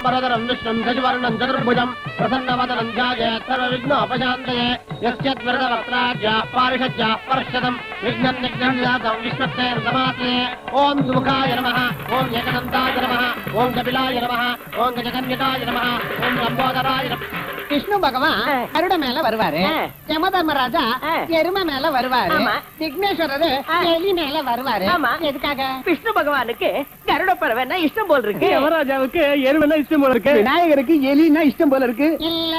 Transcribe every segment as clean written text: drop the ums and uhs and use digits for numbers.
परदरं विष्णुं शशिवर्णं चतुर्भुजं प्रसन्नवदनं ध्यायेत् सर्वविघ्नोपशान्तये यस्यद्वरदवक्त्राद्याः पारिषद्याः परश्चतं विघ्नं निघ्नन्नाथं विश्वक्सेर्नमात्रे ॐ सुमुखाय नमः ॐ एकदन्ताय नमः ॐ कपिलाय नमः ॐ गजकन्यकाय नमः ॐ लम्बोदराय नमः விஷ்ணு பகவான் கருட மேல வருவாரு, யமதர்மராஜா எருமை மேல வருவாரு, விக்னேஸ்வரர் எலி மேல வருவாரு. எதுக்காக? விஷ்ணு பகவானுக்கு கருட பறவைன்னா இஷ்டம் போல இருக்கு, யமராஜாவுக்கு எருமைனா இஷ்டம் போல இருக்கு, விநாயகருக்கு எலினா இஷ்டம் போல இருக்கு. இல்ல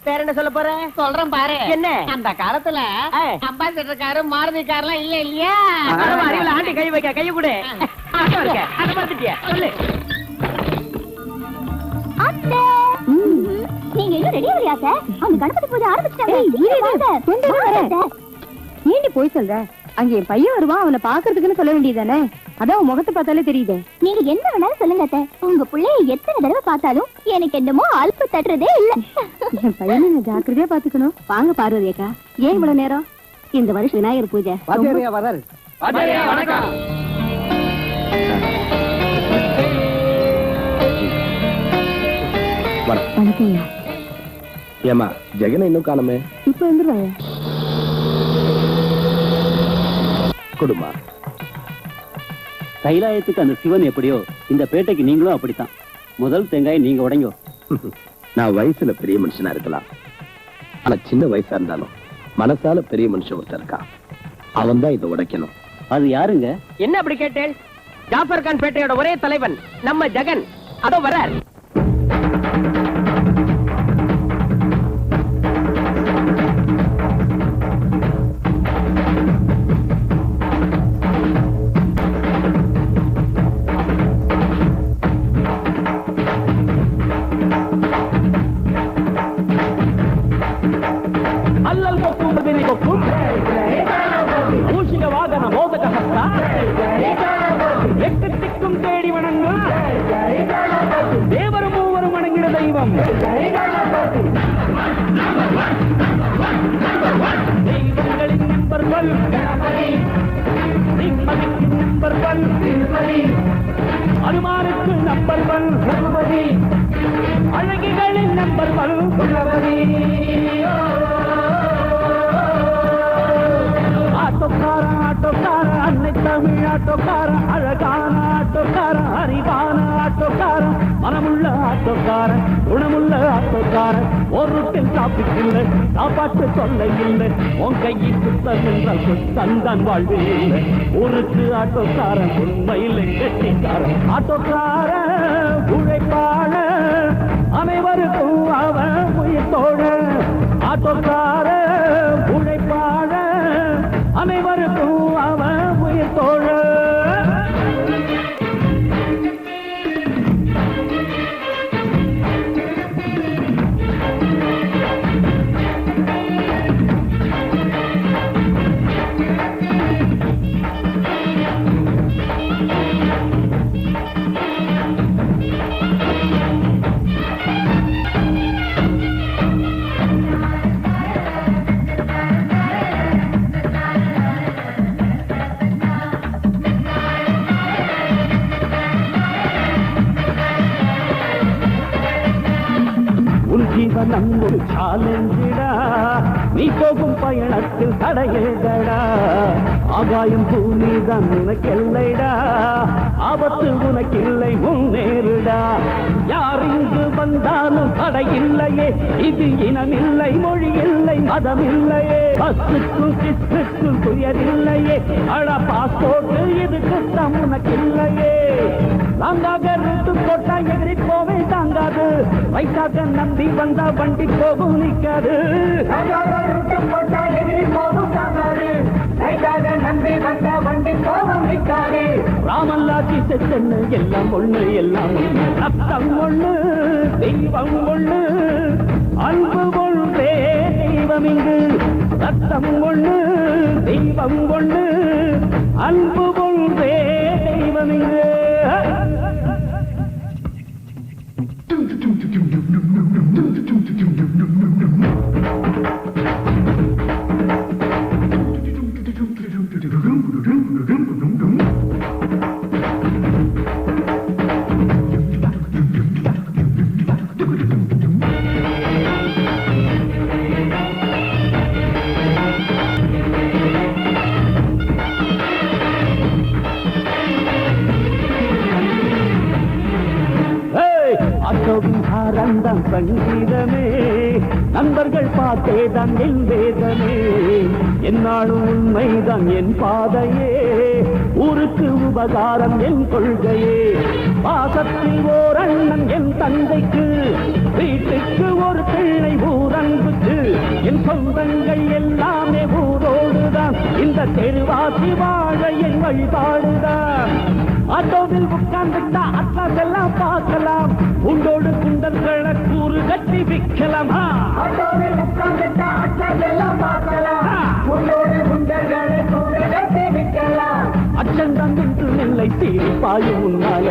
வேற என்ன சொல்ல போற? சொல்றேன் பாரு. என்ன? அந்த காலத்துல அம்பாசிடர் காரு மாருதி கார்லாம் இல்ல இல்லையா? அறிவுல ஆண்டி கை வைக்க கைய கூட அதை பார்த்துட்டியா சொல்லு. நீங்க இன்னும் ரெடி ஆகலையா சார்? அந்த கணபதி பூஜை ஆரம்பிச்சிட்டாங்க. ஏண்டி போய் சொல்ற? அங்க என் பையன் வருவான், அவனை பாக்குறதுக்குன்னு சொல்ல வேண்டியதானே? அதான் முகத்தை பார்த்தாலே தெரியுதே. நீங்க என்ன வேணாலும் சொல்லுங்க அத்தை. உங்க பிள்ளைய எத்தனை தடவை பார்த்தாலும் எனக்கு என்னமோ அல்ப தட்டுறதே இல்ல. என் பையனை நான் ஜாக்கிரதையா பாத்துக்கணும். வாங்க பார்வதி அக்கா, ஏன் இவ்வளவு நேரம்? இந்த வருஷம் விநாயகர் பூஜை. வணக்கம். ஏமா ஜெகனை இன்னும் காணுமே? இப்ப வந்துருவாங்க. கொடுமா. கைலாயத்துக்கு அந்த சிவன் எப்படியோ இந்த பேட்டைக்கு நீங்களும் அப்படித்தான். முதல் தேங்காய் நீங்க உடைங்கோ. நான் வயசுல பெரிய மனுஷனா இருக்கலாம், ஆனா சின்ன வயசா இருந்தாலும் மனசால பெரிய மனுஷன் ஒருத்தர் இருக்கான், அவன் தான் இதை உடைக்கணும். அது யாருங்க? என்ன அப்படி கேட்டேன்? ஜாஃபர் கான் பேட்டையோட ஒரே தலைவன் நம்ம ஜெகன் அதோ வரார். அல்லல் கொக்கும் பதினை கொக்கும் மூஷிக வாகன மோதக ஹஸ்தா எக்கத்திற்கும் தேடி வணங்கும் தேவரும் மூவரும் வணங்கிற தெய்வம். தெய்வங்களின் நம்பர்கள் நிம்மதிக்கு நம்பர்கள் அனுமானுக்கு நம்பர்கள் அழகிகளின் நம்பர்கள் ஆட்டோக்கார ஆட்டோக்கார அன்னை தமிழ் ஆட்டோக்கார அழகான ஆட்டோக்கார அறிவான ஆட்டோக்கார மனமுள்ள ஆட்டோக்கார குணமுள்ள ஆட்டோக்கார ஒரு ரூட்டில் டிராபிக் இல்லை, சாப்பாட்டு தொல்லை இல்லை, உன் கையில் சுத்தம் என்றால் சுத்தந்தான் வாழ்வு இல்லை. ஊருக்கு ஆட்டோக்கார உண்மையில் கெட்டிக்கார ஆட்டோக்கார உழைப்பாள அனைவருக்கும் அவன் உயிர்த்தோழ. ஆட்டோக்கார உழைப்பாள அனைவருக்கும் அவன் உயிர்த்தோழ. ஜீவனம் ஒரு சாலஞ்சிடா, நீ போகும் பயணத்தில் தடையேடா. ஆகாயம் பூமி தான் உனக்கெல்லைடா, ஆபத்து உனக்கில்லை முன்னேறுடா. யார் இங்கு வந்தாலும் தடையில்லையே, இது இனமில்லை மொழி இல்லை மதம் இல்லையே. பஸ்ஸுக்கும் கிஸ்ஸுக்கும் துயரில்லையே, அழ பாஸ்போர்ட் இது குத்தம் உனக்கில்லையே. தாங்காக ரூட்டு போட்டா எதிரி போவே தாங்காது, வைசாக நம்பி வந்தா வண்டி போகும் நிற்காது. ராமல்லாட்சி சென்னு எல்லாம் ஒண்ணு எல்லாம் ஒண்ணு, ரத்தம் ஒண்ணு தெய்வம் ஒண்ணு, அன்பு ஒன்றே தெய்வம் இங்கு. ரத்தம் ஒண்ணு தெய்வம் ஒண்ணு, அன்பு ஒன்றே தெய்வம் இங்கு. பாடும் சங்கீதமே நண்பர்கள் பார்த்தேதான் என் வேதமே என்னாலும் உண்மைதான் என் பாதையே ஊருக்கு உபகாரம் என் கொள்கையே பாசத்தில் ஓர் அண்ணன் என் தந்தைக்கு வீட்டுக்கு ஒரு பிள்ளை ஊரன்புக்கு என் சொந்தங்கள் எல்லாமே ஊரோடுதான் இந்த தெருவாசி வாழ என் வழிபாடுதான் ஆட்டோவில் உட்கார்ந்துட்டா அட்லாஸ் எல்லாம் பார்க்கலாம் உண்டோடு குண்டர்களை கூறு கட்டி விற்கலாம் ஆட்டோவில் உட்கார்ந்துட்டா அட்லாஸ் எல்லாம் பார்க்கலாம் உண்டோடு குண்டர்களை கூறு கட்டி விற்கலாம் அச்சந்தான் என்று நெல்லை தீரி பாயும் உன்னால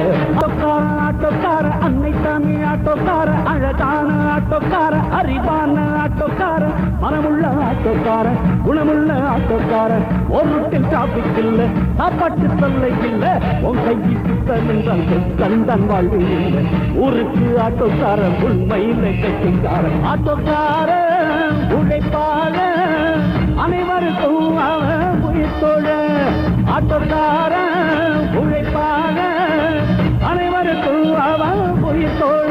ஆட்டோக்கார அன்னை தானே ஆட்டோக்கார அழகான ஆட்டோக்கார அறிவான ஆட்டோக்கார மனமுள்ள ஆட்டோக்கார குணமுள்ள ஆட்டோக்கார ஒரு டிராபிக் இல்ல சாப்பாட்டு தொல்லை இல்ல உன் கையை சுத்தம் என்றால் கண்தான் வாழ்வு இல்லை ஊருக்கு ஆட்டோக்கார உண்மையில கட்சிக்கார ஆட்டோக்கார உழைப்பாள அனைவருக்கும் அவன் உயிர்த்தோழ ஆட்டோக்கார உழைப்பாள அனைவருக்கும் அவன் உயிர்த்தோழ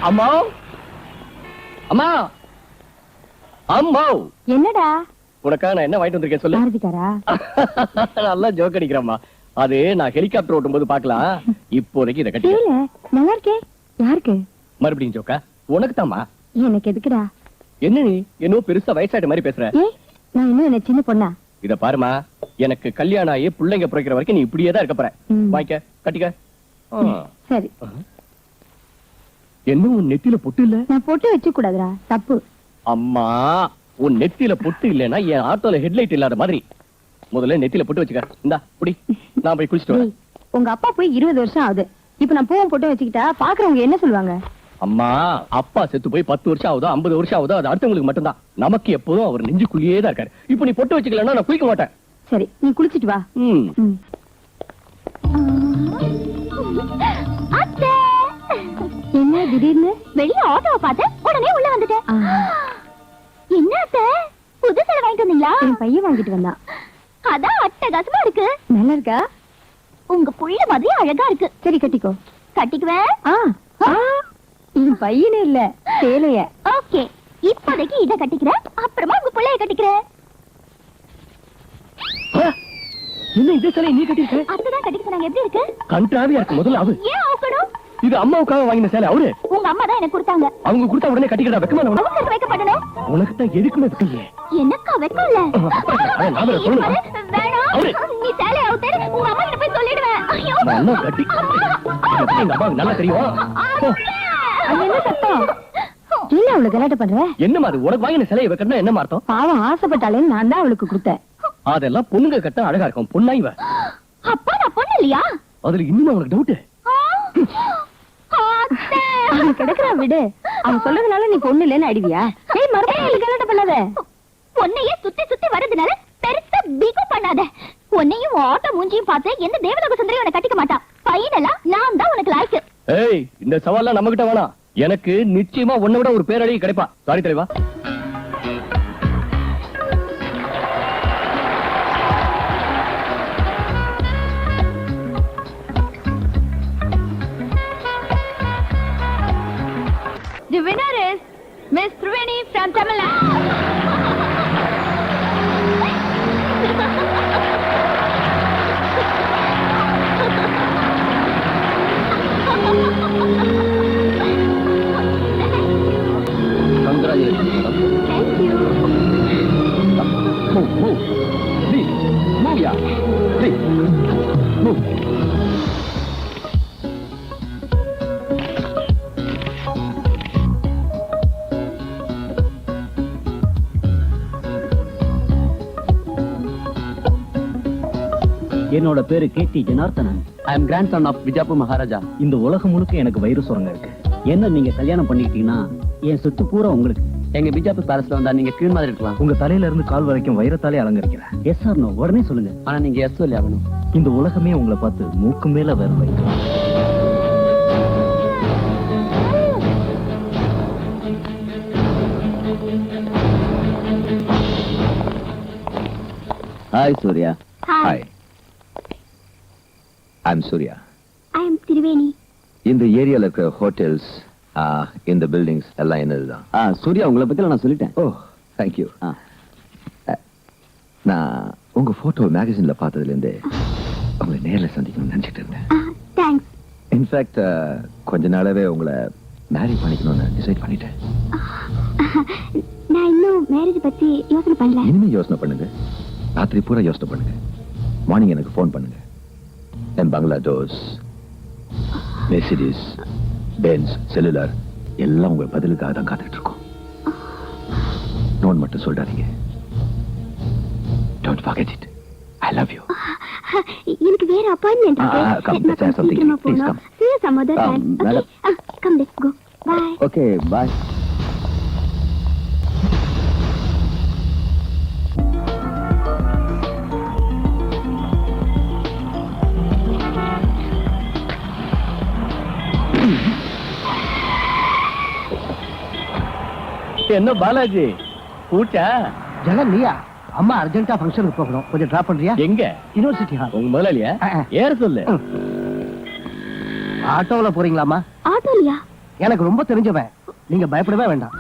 அம்மா அம்மா அம்மா என்னடா உனக்கா நான் என்ன வாங்கிட்டு வந்திருக்கேன் சொல்லு பாரதிக்காரா நல்லா ஜோக் அடிக்கிறம்மா அது நான் ஹெலிகாப்டர் ஓட்டும் போது பாக்கலாம் இப்போதைக்கு இதை கட்டி இல்ல நல்லா இருக்கே யாருக்கு மறுபடியும் ஜோக்கா உனக்கு தாமா எனக்கு எதுக்குடா என்ன நீ என்னோ பெருசா வயசாயிட்ட மாதிரி பேசுற ஏ நான் இன்னும் என்ன சின்ன பொண்ணா இத பாருமா எனக்கு கல்யாணம் ஆகி பிள்ளைங்க பிறக்கிற வரைக்கும் நீ இப்படியே தான் இருக்க போற ம். வாங்கிக்க கட்டிக்க சரி என்ன உன் நெத்தியில பொட்டு இல்ல நான் போட்டு வச்சு கூடாதுடா தப்பு அம்மா உன் நெத்தியில பொட்டு இல்லைன்னா என் ஆட்டோல ஹெட்லைட் இல்லாத மாதிரி முதல்ல நெத்தியில பொட்டு வச்சுக்க இந்தா புடி நான் போய் குளிச்சுட்டு வரேன் ஏய், உங்க அப்பா போய் 20 வருஷம் ஆகுது இப்ப நான் பூவை போட்டு வச்சுக்கிட்டா பாக்குறவங்க என்ன சொல்லுவாங்க அம்மா அப்பா செத்து போய் 10 வருஷம் ஆகுதோ 50 வருஷம் ஆகுதோ அது அடுத்தவங்களுக்கு மட்டும்தான் நமக்கு எப்போதும் அவர் நெஞ்சுக்குள்ளேயே தான் இருக்காரு இப்போ நீ பொட்டு வச்சுக்கலன்னா நான் குளிக்க மாட்டேன் சரி நீ குளிச்சிட்டு வா ம் ம். அத்தை என்ன திடீர்னு வெளிய ஆட்டோவை பார்த்தேன் உடனே உள்ள வந்துட்டேன் ஆ, என்ன அத்தை புது சேலை வாங்கிட்டு வந்தீங்களா என் பையன் வாங்கிட்டு வந்தான் அதான் அட்டகாசமா இருக்கு நல்லா இருக்கா உங்க புள்ள மாதிரி அழகா இருக்கு சரி கட்டிக்கோ கட்டிக்குவேன் ஆ ஆ, என் பையனே இல்ல சேலைய ஓகே இப்போதைக்கு இத கட்டிக்கிறேன் அப்புறமா உங்க புள்ளைய கட்டிக்கிறேன் என்ன இதே சிலை நீ கட்டிருக்க அத்தைதான் கட்டிக்க சொன்னாங்க எப்படி இருக்கு கண்டாவியா இருக்கு முதல்ல அவரு ஏன் அவுக்கணும் இது அம்மாவுக்காக வாங்கின சேலை அவரு உங்க அம்மா தான் எனக்கு கொடுத்தாங்க அவங்க கொடுத்தா உடனே கட்டிக்கிறா வெக்கமா இல்ல உனக்கு? அவசரத்து வைக்கப்படணும் உனக்கு தான் எதுக்குமே வெக்கலையே எனக்கா வெக்கல அதான் நான் வேற சொல்லணும். வேணாம் அவரு. நீ சேலை அவுத்தே உங்க அம்மா கிட்ட போய் சொல்லிடுவேன் ஐயோ நல்லா கட்டி எப்படி எங்க அம்மாவுக்கு நல்லா தெரியும் போ. அது என்ன சத்தம் என்ன அவளை கலாட்ட பண்ற என்னம்மா அது உனக்கு வாங்கின சிலையை வைக்கணும்னா என்ன அர்த்தம் பாவம் ஆசைப்பட்டாலேன்னு நான் தான் அவளுக்கு கொடுத்தேன் அதெல்லாம் பொண்ணுங்க கட்ட அழகா இருக்கும் பொண்ணா இவ அப்பா நான் பொண்ணு இல்லையா அதுல இன்னும் அவனுக்கு டவுட் அத்தை. அவன் கிடக்குறா விடு அவன் சொல்றதுனால நீ பொண்ணு இல்லைன்னு அடிவியா ஏய் மறுபடியும் கலாட்ட பண்ணாத உன்னையே சுத்தி சுத்தி வரதுனால பெருசா பிகு பண்ணாத உன்னையும் ஆட்டோ மூஞ்சியும் பார்த்து எந்த தேவலோக சுந்தரி உன்னை கட்டிக்க மாட்டா பையனெல்லாம் நான் தான் உனக்கு லாய்க்கு ஏய் இந்த சவால்லாம் நம்ம கிட்ட வேணாம் எனக்கு நிச்சயமா உன்னை விட ஒரு பேரழகி கிடைப்பா சாரி தலைவா The winner is Miss Triveni from Tamil Nadu. Congratulations, madam. Thank you. Move. Please, move, yeah. Please, move. என்னோட பேரு கேடி Janarthanan. I am grandson of விஜாப்பூர் Maharaja. இந்த உலகம் முழுக்க எனக்கு வயிறு சுரங்க இருக்கு. என்ன நீங்க கல்யாணம் பண்ணிக்கிட்டீங்கன்னா என் சொத்து பூரா உங்களுக்கு. எங்க பிஜாப்பூர் பேலஸ்ல வந்தா நீங்க கீழ் மாதிரி இருக்கலாம். உங்க தலையில இருந்து கால் வரைக்கும் வைரத்தாலே அலங்கரிக்கிறேன். எஸ் ஆர் நோ உடனே சொல்லுங்க. ஆனா நீங்க எஸ் சொல்லி ஆகணும். இந்த உலகமே உங்களை பார்த்து மூக்கு மேல வேற வைக்கும். Hi Surya. Hi. I'm Surya. I am Triveni. இந்த ஏரியால இருக்கிற ஹோட்டல்ஸ் இந்த பில்டிங்ஸ் எல்லாம் என்னதுதான். சூர்யா உங்களை பத்தி நான் சொல்லிட்டேன். ஓ தேங்க்யூ. நான் உங்க போட்டோ மேகசின்ல பார்த்ததுல இருந்து உங்களை நேர்ல சந்திக்கணும்னு நினைச்சிட்டு இருந்தேன். Thanks. இன்ஃபேக்ட் கொஞ்ச நாளாவே உங்களை மேரி பண்ணிக்கணும்னு டிசைட் பண்ணிட்டேன். நான் இன்னும் மேரேஜ் பத்தி யோசனை பண்ணல. இனிமே யோசனை பண்ணுங்க. ராத்திரி பூரா யோசனை பண்ணுங்க. மார்னிங் எனக்கு ஃபோன் பண்ணுங்க. என் பங்களா டோர்ஸ், மெர்சிடிஸ், பென்ஸ், செல்லுலார் எல்லாம் உங்க பதிலுக்காக தான் காத்துட்டு இருக்கோம். நோன் மட்டும் சொல்றாதீங்க. Don't forget it. I love you. எனக்கு வேற appointment come, let's have something. Please come. See you some other time. madam. Okay. Come, let's go. Bye. Okay, bye. என்ன பாலாஜி கூச்சா? ஜெகன் நீயா? அம்மா அர்ஜென்ட்டா ஃபங்க்ஷனுக்கு போகணும், கொஞ்சம் டிராப் பண்றியா? எங்க? University hall. உங்க முதலாளியா? ஏற சொல்லு. ஆட்டோல போறீங்களாமா? ஆட்டோலியா? எனக்கு ரொம்ப தெரிஞ்சவன், நீங்க பயப்படவே வேண்டாம்.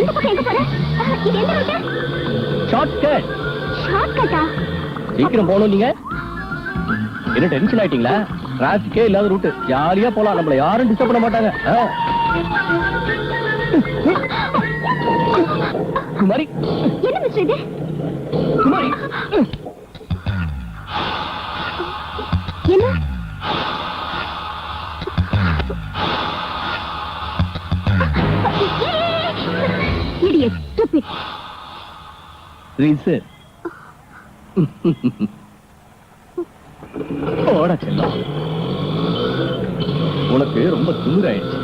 இந்த பக்கம் எங்க போற? இது எந்த ரூட்? Short cut. ஷார்ட் கட்டா? சீக்கிரம் போகணும். நீங்க என்ன டென்ஷன் ஆயிட்டீங்களா? டிராபிக்கே இல்லாத ரூட், ஜாலியா போலாம். நம்மள யாரும் டிஸ்டர்ப் பண்ண மாட்டாங்க. குமாரி. என்ன மிஸ்டர் இது? குமாரி. என்ன? Idiot, stupid. ரீசர். ஓடா செல்லம். உனக்கு ரொம்ப திமிராயிடுச்சு.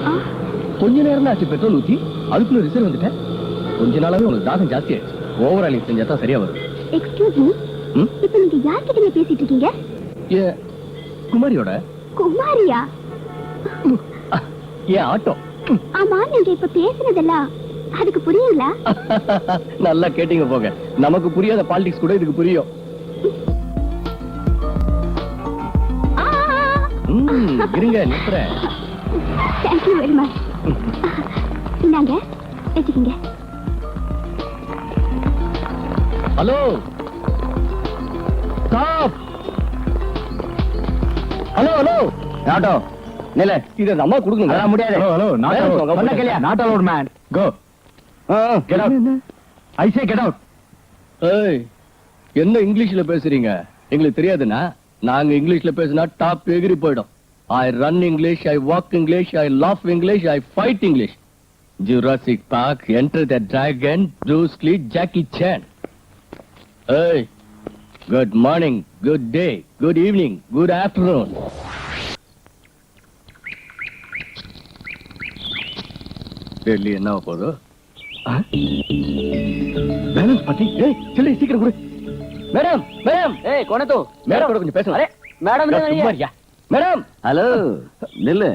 கொஞ்ச நேரம் தான் ஆச்சு பெட்ரோல் ஊத்தி, அதுக்குள்ள ரிசர்வ் வந்துட்டேன். கொஞ்ச நாளாவே உனக்கு தாகம் ஜாஸ்தி ஆயிடுச்சு. ஓவராலிங் செஞ்சா தான் சரியா வரும். Excuse me. இப்ப நீங்க யார்கிட்ட பேசிட்டு இருக்கீங்க? குமாரியோட. குமாரியா? ஏன் ஆட்டோ? ஆமா, நீங்க இப்ப பேசுனதெல்லாம் அதுக்கு புரியுங்களா? நல்லா கேட்டீங்க போங்க. நமக்கு புரியாத பாலிடிக்ஸ் கூட இதுக்கு புரியும். இருங்க நிக்கிறேன். Thank you very much. இந்தாங்க வச்சுக்கீங்க. Hello stop. Hello hello auto நில. இத அம்மா கொடுங்க. அதெல்லாம் முடியாது. ஹலோ ஹலோ சொன்ன கேளியா? Not allowed man. Go. Get out. I say get out. ஏய் என்ன இங்கிலீஷ்ல பேசுறீங்க? எங்களுக்கு தெரியாதுன்னா நாங்க இங்கிலீஷ்ல பேசினா டாப் எகிரி போய்டும். I run English, I walk English, I laugh English, I fight English. Jurassic Park, Enter the Dragon, Bruce Lee, Jackie Chan. Hey, good morning, good day, good evening, good afternoon. Delhi என்ன போகுது? Balance பத்தி. ஏய் சொல்லி சீக்கிரம் கொடு. Madam madam. ஏய் கோனது madam கூட கொஞ்சம் பேசணும். அரே மேடம் சும்மாரியா? மேடம். ஹலோ நில்லு.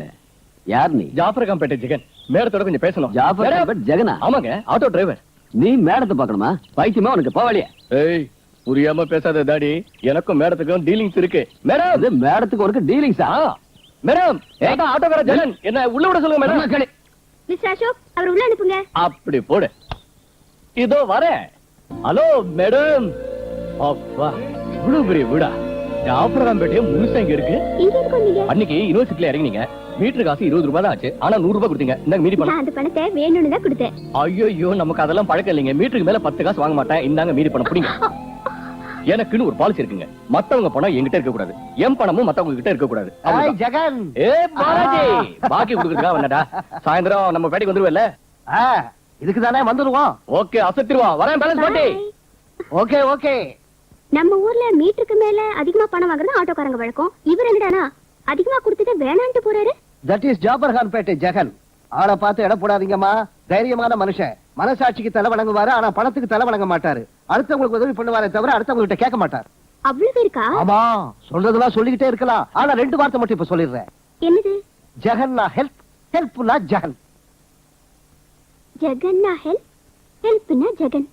யார் நீ? ஜாஃபர் காம்பேட்டை ஜெகன். மேடத்தோட கொஞ்சம் பேசணும். ஜாஃபர் காம்பேட் ஜெகனா? ஆமாங்க, ஆட்டோ டிரைவர். நீ மேடத்தை பார்க்கணுமா? பைத்தியமா உனக்கு போவலியா? ஏய் புரியாம பேசாத தாடி. எனக்கும் மேடத்துக்கும் டீலிங்ஸ் இருக்கு. மேடம் இது மேடத்துக்கு உனக்கு டீலிங்ஸா? மேடம் ஏதா ஆட்டோக்கார ஜெகன் என்ன உள்ள விட சொல்லுங்க மேடம். மிஸ்டர் அசோக், அவர் உள்ள அனுப்புங்க. அப்படி போடு. இதோ வரேன். Hello madam. அப்பா இவ்வளவு பெரிய வீடா? ஜாஃபர் காம்பேட்டே முழுசா இங்க இருக்கு. இங்க இருக்கோம் நீங்க. அன்னைக்கு யூனிவர்சிட்டில இறங்கினீங்க. மீட்டர் காசு 20 ரூபாய் தான் ஆச்சு. ஆனா 100 ரூபாய் கொடுத்தீங்க. இந்தாங்க மீதி நான் பணம். அந்த பணத்தை வேணும்னு தான் கொடுத்தேன். ஐயோ நமக்கு அதெல்லாம் பழக்கம் இல்லைங்க. மீட்டருக்கு மேல 10 காசு வாங்க மாட்டேன். இந்தாங்க மீதி பணம் புடிங்க. எனக்குன்னு ஒரு பாலிசி இருக்குங்க. மத்தவங்க பணம் என்கிட்ட இருக்க கூடாது. என் பணமும் மத்தவங்க கிட்ட இருக்க கூடாது. ஹாய் ஜெகன். பாலாஜி பாக்கி கொடுக்கறதுக்கா வந்தடா. சாயந்தரம் நம்ம பேட்டைக்கு வந்துருவல்ல? இதுக்கு தானே வந்துருவோம். ஓகே அசத்திருவா. வரேன் பேலன்ஸ் பாட்டி. Okay okay. நம்ம ஊர்ல மீட்டருக்கு மேல அதிகமா பணம் வாங்குறது ஆட்டோக்காரங்க வழக்கம். இவர் என்னடானா அதிகமா கொடுத்துட்டு வேணான்ட்டு போறாரு. தட் இஸ் ஜாபர் கான் பேட்டை ஜெகன். ஆளை பார்த்து இட போடாதீங்கம்மா. தைரியமான மனுஷன், மனசாட்சிக்கு தலை வணங்குவாரு, ஆனா பணத்துக்கு தலை வணங்க மாட்டாரு. அடுத்தவங்களுக்கு உதவி பண்ணுவாரே தவிர அடுத்தவங்ககிட்ட கேட்க மாட்டார். அவ்வளவு இருக்கா? ஆமா, சொல்றதெல்லாம் சொல்லிக்கிட்டே இருக்கலாம். ஆனா 2 வார்த்தை மட்டும் இப்ப சொல்லிடுறேன். என்னது? ஜெகன்னா ஹெல்ப், ஹெல்ப்னா ஜெகன். ஜெகன்னா ஹெல்ப், ஹெல்ப்னா ஜெகன்.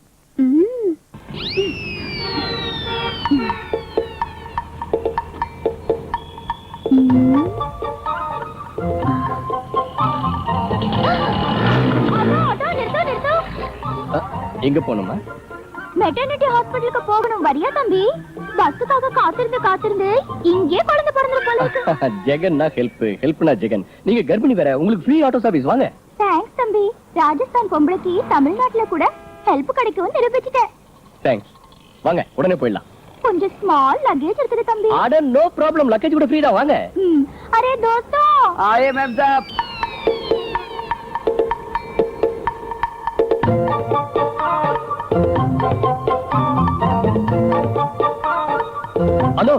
எங்க போனோமா? மெட்டர்னிட்டி ஹாஸ்பிடலுக்கு போகணும். வரியா தம்பி? பஸ்ஸுக்காக காத்திருந்து இங்கே குழந்தை பிறந்து போல இருக்கு. ஜெகன்னா ஹெல்ப், ஹெல்ப்னா ஜெகன். நீங்க கர்ப்பிணி வேற, உங்களுக்கு ஃப்ரீ ஆட்டோ சர்வீஸ். வாங்க. தேங்க்ஸ் தம்பி. ராஜஸ்தான் பொம்பளைக்கு தமிழ்நாட்டுல கூட ஹெல்ப் கிடைக்கும் நிரூபிச்சிட்டேன். தேங்க்ஸ். வாங்க, உடனே போயிடலாம். கொஞ்சம் ஸ்மால் லக்கேஜ் இருக்குது தம்பி. அட நோ ப்ராப்ளம், லக்கேஜ் கூட ஃப்ரீ தான். வாங்க. அரே தோஸ்தோ, I am Abdab. ஹலோ.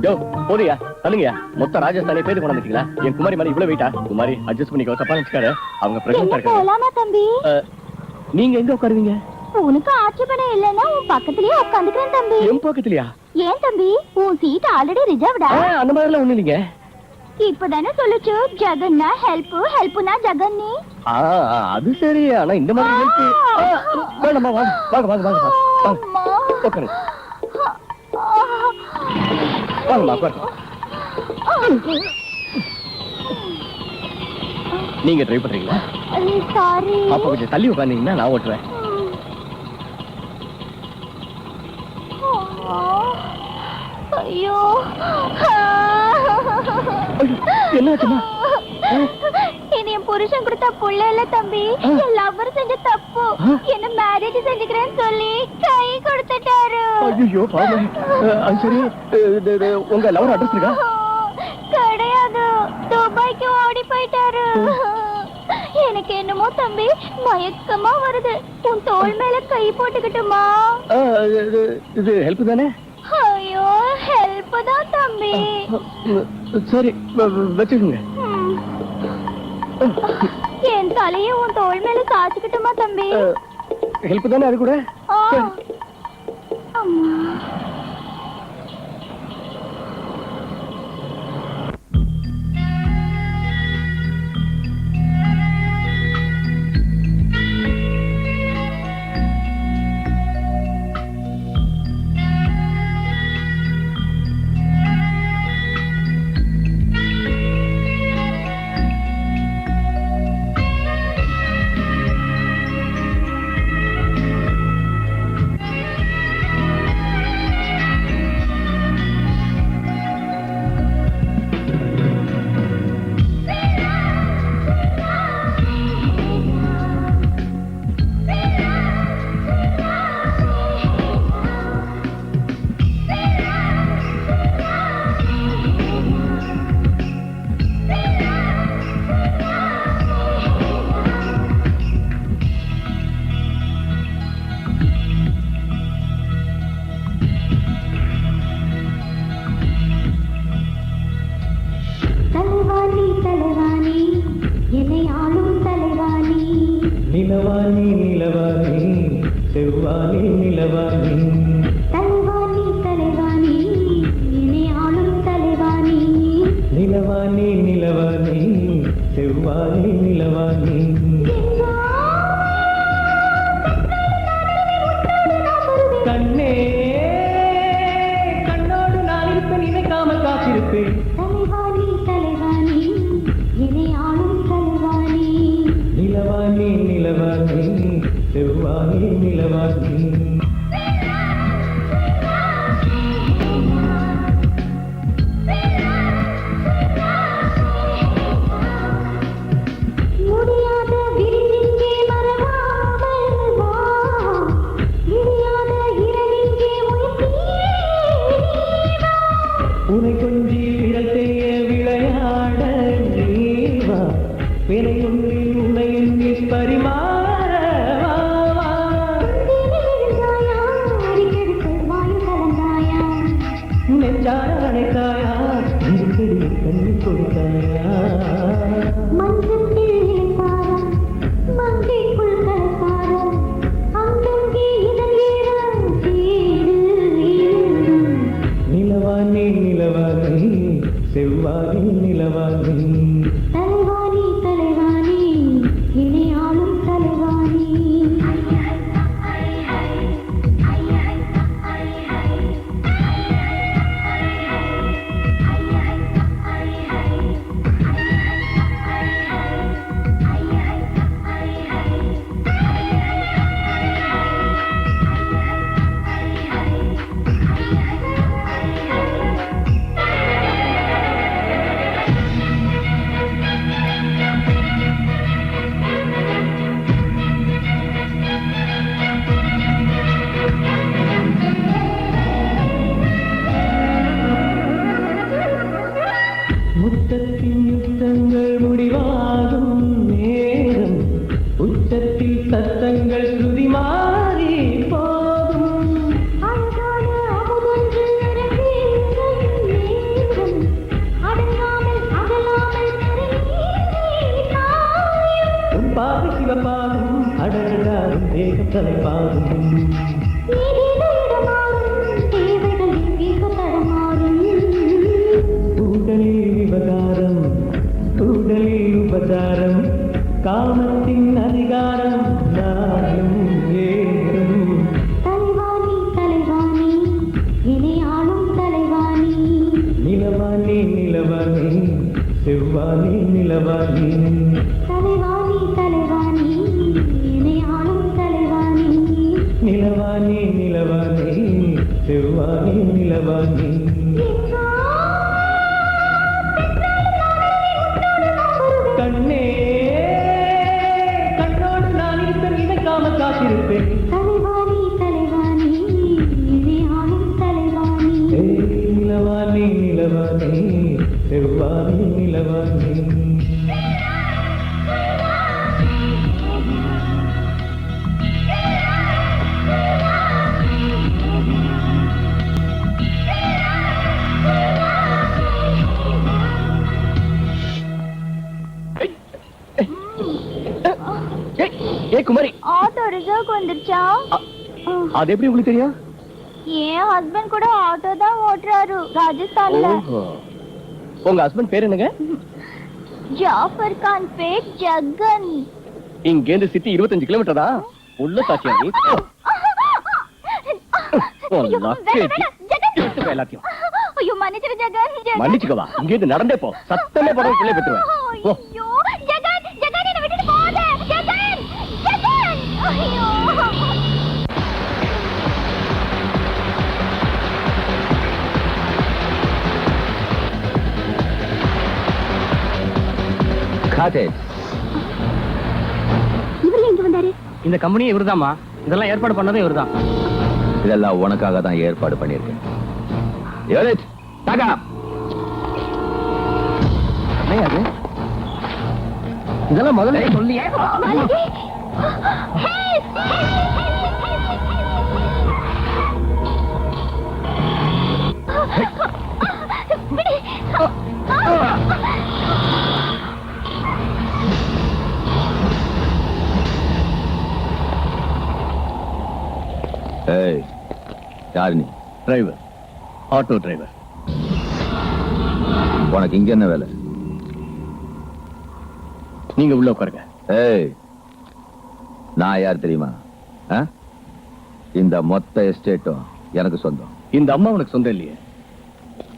யோ, போறியா? தள்ளுங்கயா. மொத்த ராஜஸ்தானே பேரு கொண்டு வந்துட்டீங்களா? என் குமாரி மாதிரி இவ்வளவு வெயிட்டா? குமாரி அட்ஜஸ்ட் பண்ணிக்கோ, தப்பா நினைச்சுக்காரு. அவங்க பிரச்சனை இருக்காங்க. போலாமா தம்பி? நீங்க எங்க உட்காருவீங்க? உனக்கு ஆட்சேபணம் இல்லைன்னா உன் பக்கத்துலயே உட்காந்துக்கிறேன் தம்பி. என் பக்கத்துலயா? ஏன் தம்பி, உன் சீட் ஆல்ரெடி ரிசர்வ்டா. அந்த மாதிரிலாம் ஒண்ணு இல்லைங்க. இப்பதானே சொல்லுச்சு ஜெகன்னா ஹெல்ப், ஹெல்ப்னா ஜெகன்னி. அது சரி. ஆனா இந்த மாதிரி ஹெல்ப் வேணாமா? வாங்க வாங்க வாங்க வாங்க வாங்க. உட்காருங்க. வாங்கம்மா, உட்காருங்க. நீங்க டிரைவ் பண்றீங்களா? சாரி. அப்ப கொஞ்சம் தள்ளி உட்கார்ந்தீங்கன்னா நான் ஓட்டுறேன். ஐயோ, என்னாச்சுமா? இது என் புருஷன் கொடுத்த புள்ள இல்ல தம்பி, என் லவ்வர் செஞ்ச தப்பு. என்ன மேரேஜ் செஞ்சுக்கிறேன்னு சொல்லி கை கொடுத்துட்டாரு. ஐயோ பாவம். அது சரி, உங்க லவர் அட்ரஸ் இருக்கா? கிடையாது, துபாய்க்கு ஓடி போயிட்டாரு. எனக்கு என்னமோ தம்பி மயக்கமா வருது. உன் தோள் மேல கை போட்டுக்கிட்டுமா? இது ஹெல்ப் தானே? ஐயோ, ஹெல்ப் தான் தம்பி. சரி, வச்சுக்கோங்க. என் தலையை உன் தோள் மேல சாச்சுக்கிட்டுமா தம்பி? ஹெல்ப் தானே அது கூட? அம்மா. நிலவாணி நிலவாணி செவ்வாணி நிலவாணி தலைவாணி தலைவாணி என்னை ஆளும் தலைவாணி. நிலவாணி நிலவாணி செவ்வாணி நிலவாணி கண்ணே கண்ணோடு நான் இருப்பேன், நினைக்காமல் காத்திருப்பேன். தலைவாணி தலைவாணி என்னை ஆளும் தலைவாணி. நிலவாணி நிலவாணி செவ்வாணி நிலவாணி முடியாத விரிஞ்சிங்கே மறவாமல் வா, விரியாத இரவிங்கே உயிர்த்தீவா. உனை கொஞ்சி விரல் செய்ய விளையாட நீவா, வினை ஒன்றில் உனை எண்ணி பரிமாற வா, வா. கொடுத்தாயா நிலவானே நிலவானே செவ்வானே நிலவானே தலைவாணி தலைவாணி இணையாளும் தலைவாணி முத்தத்தின் யுத்தங்கள் முடிவாகும் நேரம் உச்சத்தில் சத்தங்கள் சுதி மாறி போகும் அழகான அமுதொன்று அரங்கேறும் நேரம் அடங்காமல் அகலாமல் உன் பாதை சிவப்பாகும் அடங்காரும் தேகம் தலைப்பாகும் தேவைகள் எங்கேக தடமாறும் உடலில் விவகாரம் உடலில் உபசாரம் காமத்தின் அதிகாரம் நானும் ஏறும் தலைவாணி தலைவாணி இணையாளும் தலைவாணி நிலவானே நிலவானே செவ்வானே நிலவானே தலைவாணி தலைவாணி இணையாளும் தலைவாணி நிலவானே நிலவானே செவ்வானே நிலவானே கண்ணே கண்ணோடு நான் இருக்க நினைக்காம காத்திருப்பேன் தலைவாணி தலைவாணி இணையாளும் தலைவாணி நிலவானே நிலவானே செவ்வானே நிலவானே ஏ குமாரி, ஆட்டோ ரிசர்வ் வந்துருச்சா அது எப்படி உங்களுக்கு தெரியும்? என் ஹஸ்பண்ட் கூட ஆட்டோ தான் ஓட்டுறாரு ராஜஸ்தான்ல ஓஹோ. உங்க ஹஸ்பண்ட் பேர் என்னங்க? ஜாஃபர் கான் பேட் ஜகன் இங்க இருந்து சிட்டி 25 கிலோமீட்டர் தான். உள்ள சாட்சியா நீ? ஐயோ, வேணாம், ஜகன். எடுத்து போ எல்லாத்தையும். ஐயோ மன்னிச்சிரு ஜகன் ஜகன். மன்னிச்சுக்கவா, இங்க இருந்து நடந்தே போ. சத்தமே போட பிள்ளை பெற்றுவேன். போ. ஐயோ ஜகன் ஜகன் என்ன விட்டுட்டு போகாத ஜகன் ஜகன் ஐயோ இவர் எங்க வந்தாரு? இந்த கம்பெனி இவர்தாம்மா. இதெல்லாம் ஏற்பாடு பண்ணதும் இவர்தான். இதெல்லாம் உனக்காக தான் ஏற்பாடு பண்ணியிருக்கேன். யூனிட், டாடா. என்ன அது? இதெல்லாம் முதல்ல சொல்லியே. மாலதி ஹெல்ப் ஏய், யார் நீ? Driver, auto driver. உனக்கு இங்க என்ன வேலை? நீங்க உள்ள உட்காருங்க. ஏய், நான் யார் தெரியுமா? ஆ? இந்த மொத்த எஸ்டேட்டும் எனக்கு சொந்தம். இந்த அம்மா உனக்கு சொந்தம் இல்லையே.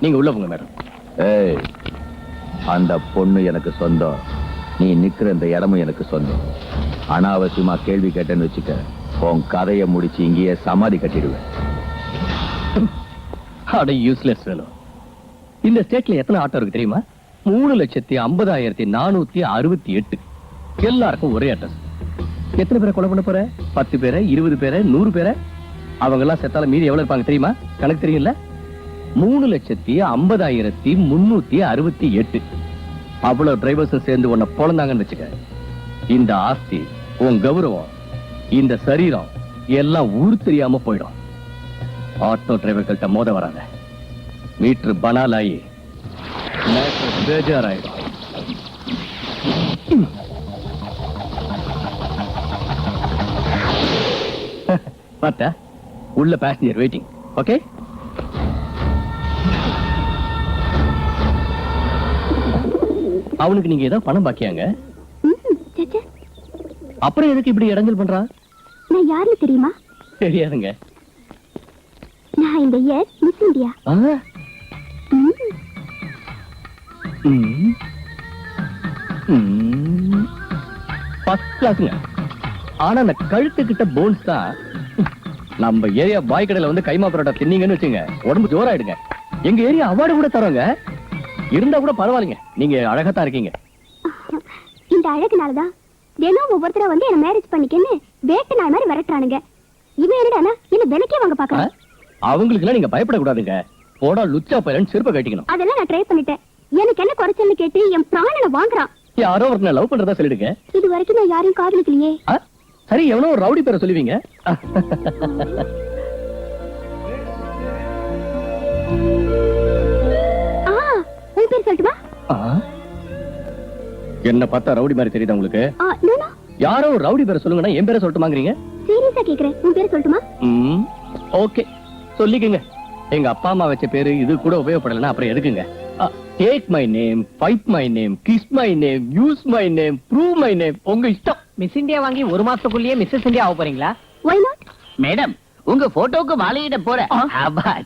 நீங்க உள்ள போங்க மேடம். ஏய், அந்த பொண்ணு எனக்கு சொந்தம். நீ நிக்கிற இந்த இடமும் எனக்கு சொந்தம். அனாவசியமா கேள்வி கேட்டேன்னு வச்சுக்க, உன் கதையை முடிச்சு இங்கேயே சமாதி கட்டிடுவேன். அட யூஸ்லெஸ் வேலோ. இந்த ஸ்டேட்ல எத்தனை ஆட்டோ இருக்கு தெரியுமா? 3,50,468. எல்லாருக்கும் ஒரே அட்ரஸ். எத்தனை பேரை கொலை பண்ண போற? 10 பேரை, 20 பேரை, 100 பேரை? அவங்க எல்லாம் செத்தால மீதி எவ்வளவு இருப்பாங்க தெரியுமா? கணக்கு தெரியும்ல? 3,50,368. அவ்வளவு டிரைவர்ஸ் சேர்ந்து உன்னை பொழந்தாங்கன்னு வச்சுக்க, இந்த ஆஸ்தி, உன் கௌரவம், இந்த சரீரம் எல்லாம் ஊர் தெரியாம போயிடும். ஆட்டோ டிரைவர்கள்ட்ட மோத வராத. மீட்டர் பனாலாயி பேஜாராயிடும். பார்த்தா உள்ள பேசஞ்சர் வெயிட்டிங். ஓகே, அவனுக்கு நீங்க ஏதோ பணம் பாக்கியாங்க? அப்புறம் எதுக்கு இப்படி இடைஞ்சல் பண்றான்? நான் யாருன்னு தெரியுமா? தெரியாதுங்க. நான் இந்த இயர் மிஸ் இந்தியா. ஃபர்ஸ்ட் கிளாஸ்ங்க. ஆனா அந்த கழுத்து கிட்ட போன்ஸ் தான். நம்ம ஏரியா பாய் கடையில வந்து கைமா பரோட்டா தின்னீங்கன்னு வச்சுங்க, உடம்பு ஜோராயிடுங்க. எங்க ஏரியா அவார்டு கூட தரோங்க. இருந்தா கூட பரவாயில்லைங்க, நீங்க அழகாத்தான் இருக்கீங்க. இந்த அழகுனாலதான் தினம் ஒவ்வொருத்தர வந்து என்ன மேரேஜ் பண்ணிக்கன்னு வேட்டு நாள் மாதிரி விரட்டுறானுங்க. இவன் என்னடானா என்ன விலைக்கே வாங்க பாக்குறான். அவங்களுக்கு எல்லாம் நீங்க பயப்படக்கூடாதுங்க. போடா லுச்சா பையன் செருப்ப கட்டிக்கணும். அதெல்லாம் நான் ட்ரை பண்ணிட்டேன். எனக்கு என்ன குறைச்சல்னு கேட்டு என் பிராணனை வாங்குறான். யாரோ ஒருத்தனை லவ் பண்றதா சொல்லிடுங்க. இது வரைக்கும் நான் யாரையும் காதலிக்கலையே. சரி, எவனோ ஒரு ரவுடி பேரை சொல்லுவீங்க. உன் பேர் சொல்லட்டுமா? என்ன பார்த்தா ரவுடி மாதிரி தெரியுதா உங்களுக்கு? யாரோ ஒரு ரவுடி பேரை சொல்லுங்கன்னா என் பேரை சொல்லட்டுமாங்கிறீங்க? சீரியஸா கேக்குறேன், உன் பேர் சொல்லட்டுமா? ஓகே, சொல்லிக்கங்க. எங்க அப்பா அம்மா வச்ச பேரு இது கூட உபயோகப்படலன்னா அப்புறம் எதுக்குங்க? Take my name, fight my name, kiss my name, use my name, prove my name, உங்க இஷ்டம். மிஸ் இந்தியா வாங்கி ஒரு மாசத்துக்குள்ளேயே மிஸ்ஸஸ் இந்தியா ஆக போறீங்களா? Why not? மேடம், உங்க போட்டோக்கு மாலையிட போற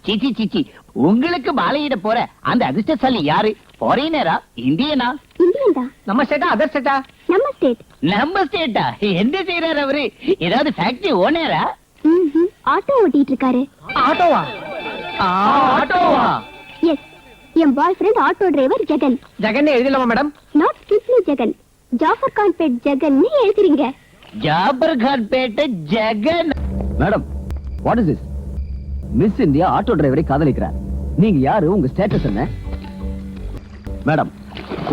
சிச்சி சிச்சி உங்களுக்கு மாலையிட போற அந்த அதிர்ஷ்டசாலி யாரு? ஃபாரினரா இந்தியனா? இந்தியன் தான். நம்ம ஸ்டேட்டா அதர் ஸ்டேட்டா? நம்ம ஸ்டேட். நம்ம ஸ்டேட்டா? என்ன செய்யறாரு அவரு? ஏதாவது ஃபேக்டரி ஓனரா? ஆட்டோ ஓட்டிட்டு இருக்காரு. ஆட்டோவா? ஆட்டோவா? எஸ், என் boyfriend auto driver Jagan. Jagan எழுதலாமா madam? Not simply Jagan, Jafar Khan Pet Jagan எழுதுறீங்க. Jafar Khan Pet Jagan. Madam, what is this? Miss India auto டிரைவரை காதலிக்கிறார். நீங்க யாரு? உங்க ஸ்டேட்டஸ் என்ன? மேடம்,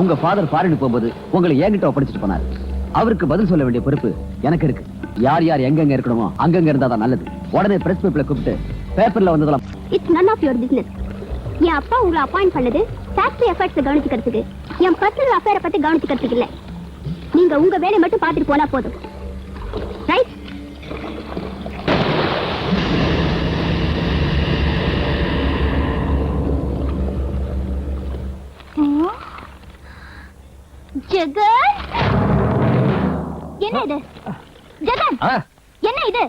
உங்க ஃபாதர் ஃபாரின் போகும்போது உங்களை என்கிட்ட ஒப்படைச்சிட்டு போனார். அவருக்கு பதில் சொல்ல வேண்டிய பொறுப்பு எனக்கு இருக்கு. யார் யார் எங்கெங்க இருக்கணுமோ அங்கங்க இருந்தா தான் நல்லது. உடனே பிரஸ் பேப்பர்ல கூப்பிட்டு பேப்பர்ல வந்ததெல்லாம் it's none of your business. என் அப்பா உங்களை அப்பாயிண்ட் பண்ணது ஃபேக்டரி எஃபர்ட்ஸ் கவனிச்சுக்கிறதுக்கு, என் பர்சனல் அஃபேரை பத்தி கவனிச்சுக்கிறதுக்கு இல்ல. நீங்க உங்க வேலையை மட்டும் பார்த்துட்டு போனா போதும். ரைட்? ஜெகன், என்ன இது? ஜெகன், என்ன இது?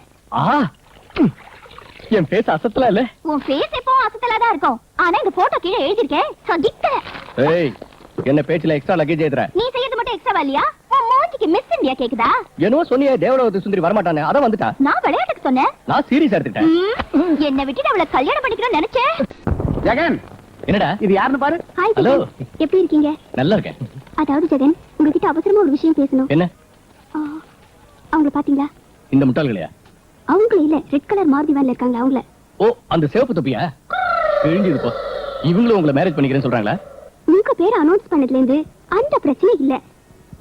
என் பேச அசத்தல இல்ல? உன் ஃபேஸ் எப்போ அசத்தலா தான் இருக்கும். ஆனா இந்த போட்டோ கீழே எழுதிருக்கேன் சகித்த. ஏய், என்ன பேச்சுல எக்ஸ்ட்ரா லக்கேஜ் ஏத்துற? நீ செய்யறது மட்டும் எக்ஸ்ட்ரா இல்லையா? உன் மூஞ்சிக்கு மிஸ் இந்தியா கேக்குதா? என்னவோ சொன்னியே தேவலோகத்து சுந்தரி வரமாட்டானே, அத வந்துட்டா. நான் விளையாட்டுக்கு சொன்னேன். நான் சீரியஸா எடுத்துட்டேன். என்ன விட்டுட்டு அவளை கல்யாணம் பண்ணிக்கணும்னு நினைச்சேன். ஜெகன், என்னடா இது யாருன்னு பாரு. Hi hello. ஜெகன், எப்படி இருக்கீங்க? நல்லா இருக்கேன். அதாவது ஜெகன், உங்ககிட்ட அவசரமா ஒரு விஷயம் பேசணும். என்ன? அவங்கள பாத்தீங்களா? இந்த முட்டாள்களையா? அவங்கள இல்ல, ரெட் கலர் மாருதி வேன்ல இருக்காங்க அவங்கள. ஓ, அந்த சிவப்பு தொப்பியா? கிழிஞ்சது போ. இவங்களும் உங்களை மேரேஜ் பண்ணிக்கிறேன்னு சொல்றாங்களா? உங்க பேரை அனௌன்ஸ் பண்ணதுல இருந்து அந்த பிரச்சனை இல்ல.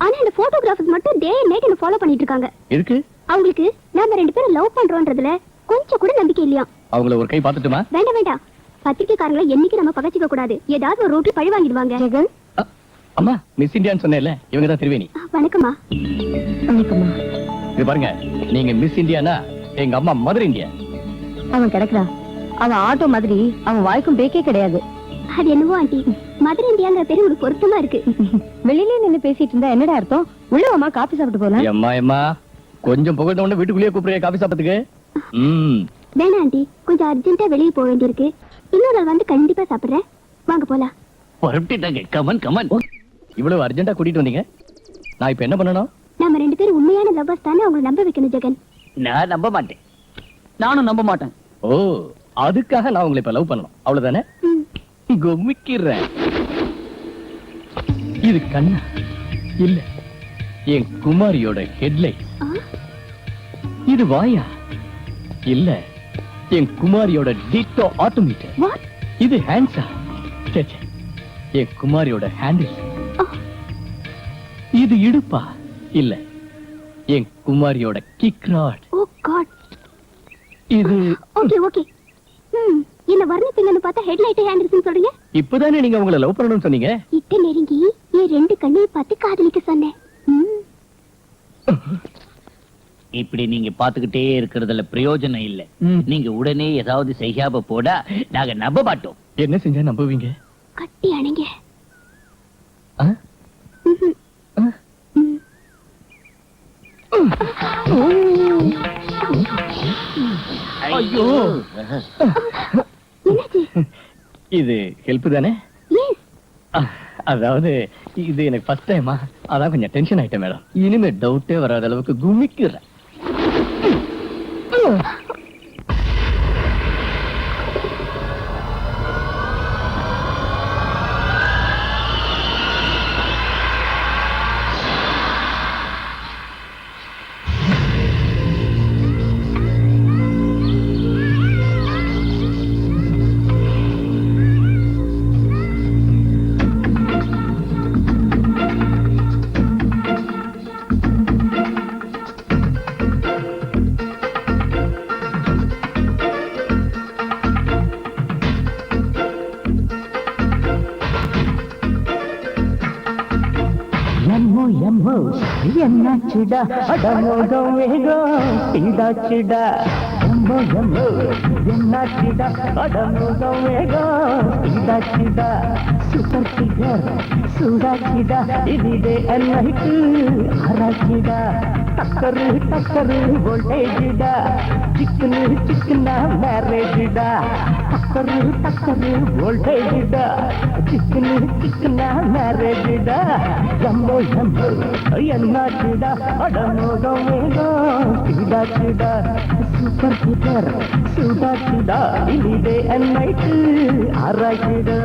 ஆனா இந்த போட்டோகிராஃபர்ஸ் மட்டும் டே அண்ட் நைட் என்ன ஃபாலோ பண்ணிட்டு இருக்காங்க. இருக்கு? அவங்களுக்கு நாம ரெண்டு பேரும் லவ் பண்றோம்ன்றதுல கொஞ்சம் கூட நம்பிக்கை இல்லையா? அவங்கள ஒரு கை பார்த்துட்டுமா? வேண்டாம் வேண்டாம், பத்திரிக்கைக்காரங்களை என்னைக்கு நம்ம பகச்சிக்க கூடாது. ஏதாவது ஒரு ரோட்டி பழி வாங்கிடுவாங்க. ஜெகன், அம்மா, மிஸ் இந்தியான்னு சொன்னேன்ல, இவங்க தான் திருவேணி. வணக்கம்மா. வணக்கம்மா. இது பாருங்க, நீங்க மிஸ் இந்தியானா எங்க அம்மா மதர் இந்தியா. அவன் கிடக்குறான். அவன் ஆட்டோ மாதிரி, அவன் வாய்க்கும் பேக்கே கிடையாது. அது என்னவோ ஆண்டி, மதர் இந்தியாங்கிற பேரு ஒரு பொருத்தமா இருக்கு. வெளியிலே நின்னு பேசிட்டு இருந்தா என்னடா அர்த்தம்? உள்ளவமா காபி சாப்பிட்டு போலாம். அம்மா அம்மா, கொஞ்சம் புகழ்ந்த உடனே வீட்டுக்குள்ளேயே கூப்பிடுறீங்க காபி சாப்பிட்டதுக்கு? வேணா ஆண்டி, கொஞ்சம் அர்ஜென்ட்டா வெளியே போக வேண்டியிருக்கு. இன்னொரு நாள் வந்து கண்டிப்பா சாப்பிடுறேன். வாங்க போலாம். புறப்பட்டுட்டாங்க. Come on come on. இவ்வளவு அர்ஜென்ட்டா கூட்டிட்டு வந்தீங்க, நான் இப்ப என்ன பண்ணணும்? நாம ரெண்டு பேரும் உண்மையான லவ்வர்ஸ் தானே, அவங்களை நம்ப வைக்கணும் ஜெகன். நான் நம்ப மாட்டேன். நானும் நம்ப மாட்டேன். ஓ, அதுக்காக நான் உங்களை இப்ப லவ் பண்ணணும், அவ்வளவுதானே? கும்மிக்கிறேன். இது கண்ணா இல்ல என் குமாரியோட ஹெட்லைட். இது வாயா இல்ல என் குமாரியோட டிட்டோ ஆட்டோமீட்டர். இது ஹேண்ட்ஸா என் குமாரியோட ஹேண்டில். இது இடுப்பா இல்ல என் குமாரியோட கிக் ராட். ஓ காட். இது ஓகே ஓகே, என்ன வர்ணிப்பீங்கன்னு பார்த்தா ஹெட்லைட் ஹேண்டில்ஸ் சொல்றீங்க. இப்பதானே நீங்க உங்களை லவ் பண்ணணும்னு சொன்னீங்க. இட்ட நெருங்கி என் 2 கண்ணையும் பார்த்து காதலிக்க சொன்னேன். இப்படி நீங்க பாத்துக்கிட்டே இருக்கிறதுல பிரயோஜனம் இல்ல. நீங்க உடனே ஏதாவது செய்யாம போடா நாங்க நம்ப மாட்டோம். என்ன செஞ்சா நம்புவீங்க? கட்டி அணைங்க. ஐயோ, இது ஹெல்ப் தானே? அதாவது இது எனக்கு ஃபர்ஸ்ட் டைமா, அதான் கொஞ்சம் டென்ஷன் ஆயிட்டேன் மேடம். இனிமே டவுட்டே வராத அளவுக்கு குமிக்கிறேன். என்னாச்சுடா அடமோகம் வேகம் இதாச்சுடா. எம்மோ எம்மோ என்னாச்சுடா அடமோகம் வேகம் இதாச்சுடா. Super figure சூடாச்சுடா. இதுவே அன்னைக்கு ஆராய்ச்சிடா. டக்கரு டக்கரு வோல்டேஜ்டா. சிக்கனு சிக்கனா மேரேஜ்டா. டக்கரு டக்கரு வோல்டேஜ்டா. சிக்கனு சிக்கனா மேரேஜ்டா. எம்மோ எம்மோ என்னாச்சுடா அடமோகம் வேகம் இதாச்சுடா. Super figure சூடாச்சுடா. இதுவே அன்னைக்கு ஆராய்ச்சிடா.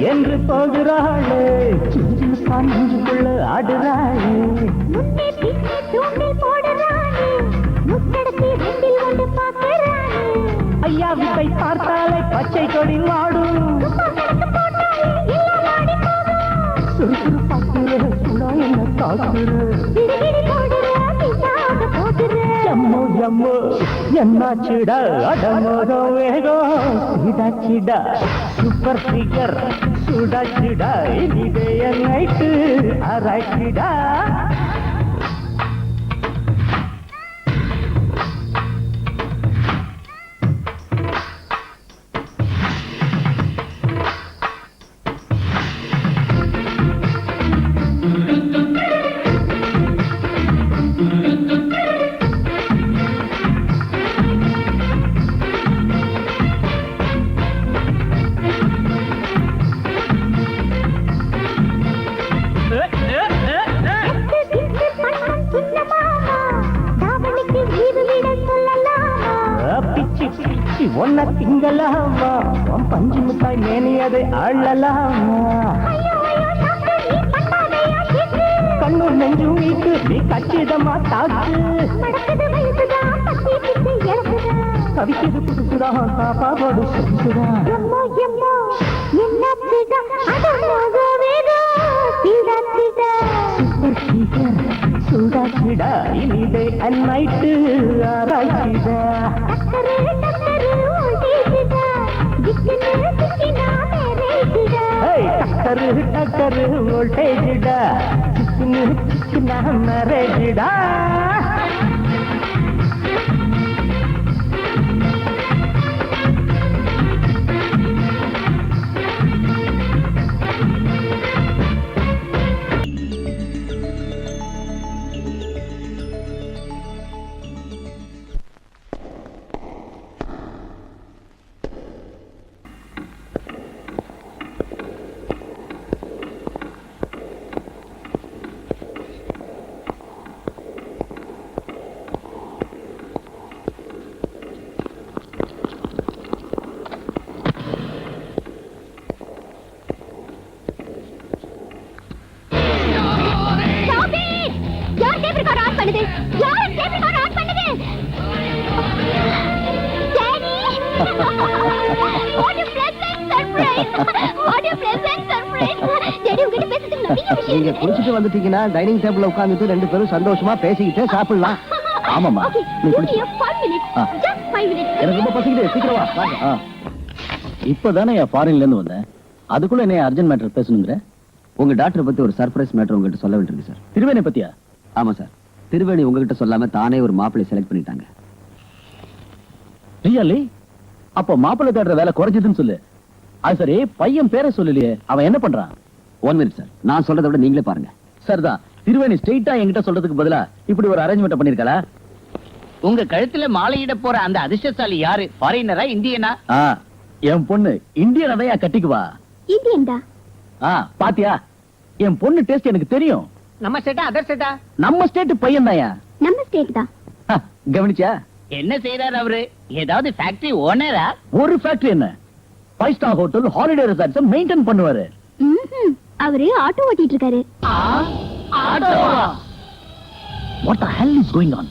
என்று போகிறாளே நெஞ்சுக்குள்ள ஆடுறாளே. ஐயா வித்தை பார்த்தாலே பச்சை கொடி வாடும். சுறுசுறுப்பாக்குற சுடா என்ன காக்குற. எம்மோ எம்மோ என்னாச்சுடா அடமோகம் வேகம் இதாச்சுடா. Super figure சூடாச்சுடா. இதுவே நைட்டு ஆராய்ச்சிடா. ஒன்ன திங்கலாமா பஞ்சு மிட்டாய் மேனியதை அள்ளலாமா. கண்ணு நெஞ்சு வீட்டு நீ கச்சிதமா தாக்கு. கவிக்கிறது புதுசுடா பாப்பாவோடு சொல்லுடா. சூப்பர் ஃபிகர் சூடாச்சுடா. இனிதே அன்னைட்டு ஆராய்ச்சிடா. டக்கரு டக்கரு வோல்டேஜ்டா. சிக்கனு சிக்கனா மேரேஜ்டா. நீங்க குளிச்சுட்டு வந்துட்டீங்கன்னா டைனிங் டேபிள்ல உட்கார்ந்துட்டு 2 பேரும் சந்தோஷமா பேசிக்கிட்டே சாப்பிடலாம். ஆமாமா, நீ குளிச்சு. எனக்கு ரொம்ப பசிக்குது, சீக்கிரம் வா. வாங்க. இப்பதானே ஃபாரின்ல இருந்து வந்தேன், அதுக்குள்ள என்ன அர்ஜென்ட் மேட்டர் பேசணுங்கிற? உங்க டாக்டர் பத்தி ஒரு சர்ப்ரைஸ் மேட்டர் உங்ககிட்ட சொல்ல வேண்டியிருக்கு சார். திருவேணி பத்தியா? ஆமா சார், திருவேணி உங்ககிட்ட சொல்லாம தானே ஒரு மாப்பிள்ளை செலக்ட் பண்ணிட்டாங்க. ரியலி? அப்ப மாப்பிள்ளை தேடுற வேலை குறைஞ்சதுன்னு சொல்லு. அது சரி, பையன் பேரை சொல்லலையே, அவன் என்ன பண்றான்? 1 minute சார், நான் சொல்றதை விட நீங்களே பாருங்க. சரிதான், திருவேணி ஸ்ட்ரெயிட்டா என்கிட்ட சொல்றதுக்கு பதிலா இப்படி ஒரு அரேஞ்ச்மெண்ட் பண்ணிருக்கா? உங்க கழுத்துல மாலையிட போற அந்த அதிர்ஷ்டசாலி யாரு? ஃபாரினரா இந்தியனா? என் பொண்ணு இந்தியன் அதையா கட்டிக்குவா. இந்தியன் தான். பாத்தியா, என் பொண்ணு டேஸ்ட் எனக்கு தெரியும். நம்ம ஸ்டேட்டா அதர் ஸ்டேட்டா? நம்ம ஸ்டேட் பையன் தாயா. நம்ம ஸ்டேட் தான். கவனிச்சா? என்ன செய்யறாரு அவரு? ஏதாவது ஃபேக்டரி ஓனரா? ஒரு ஃபேக்டரி என்ன, 5 star hotel, holiday resorts maintain பண்ணுவாரு. அவரு ஆட்டோ ஓட்டிட்டு இருக்காரு. What the hell is going on?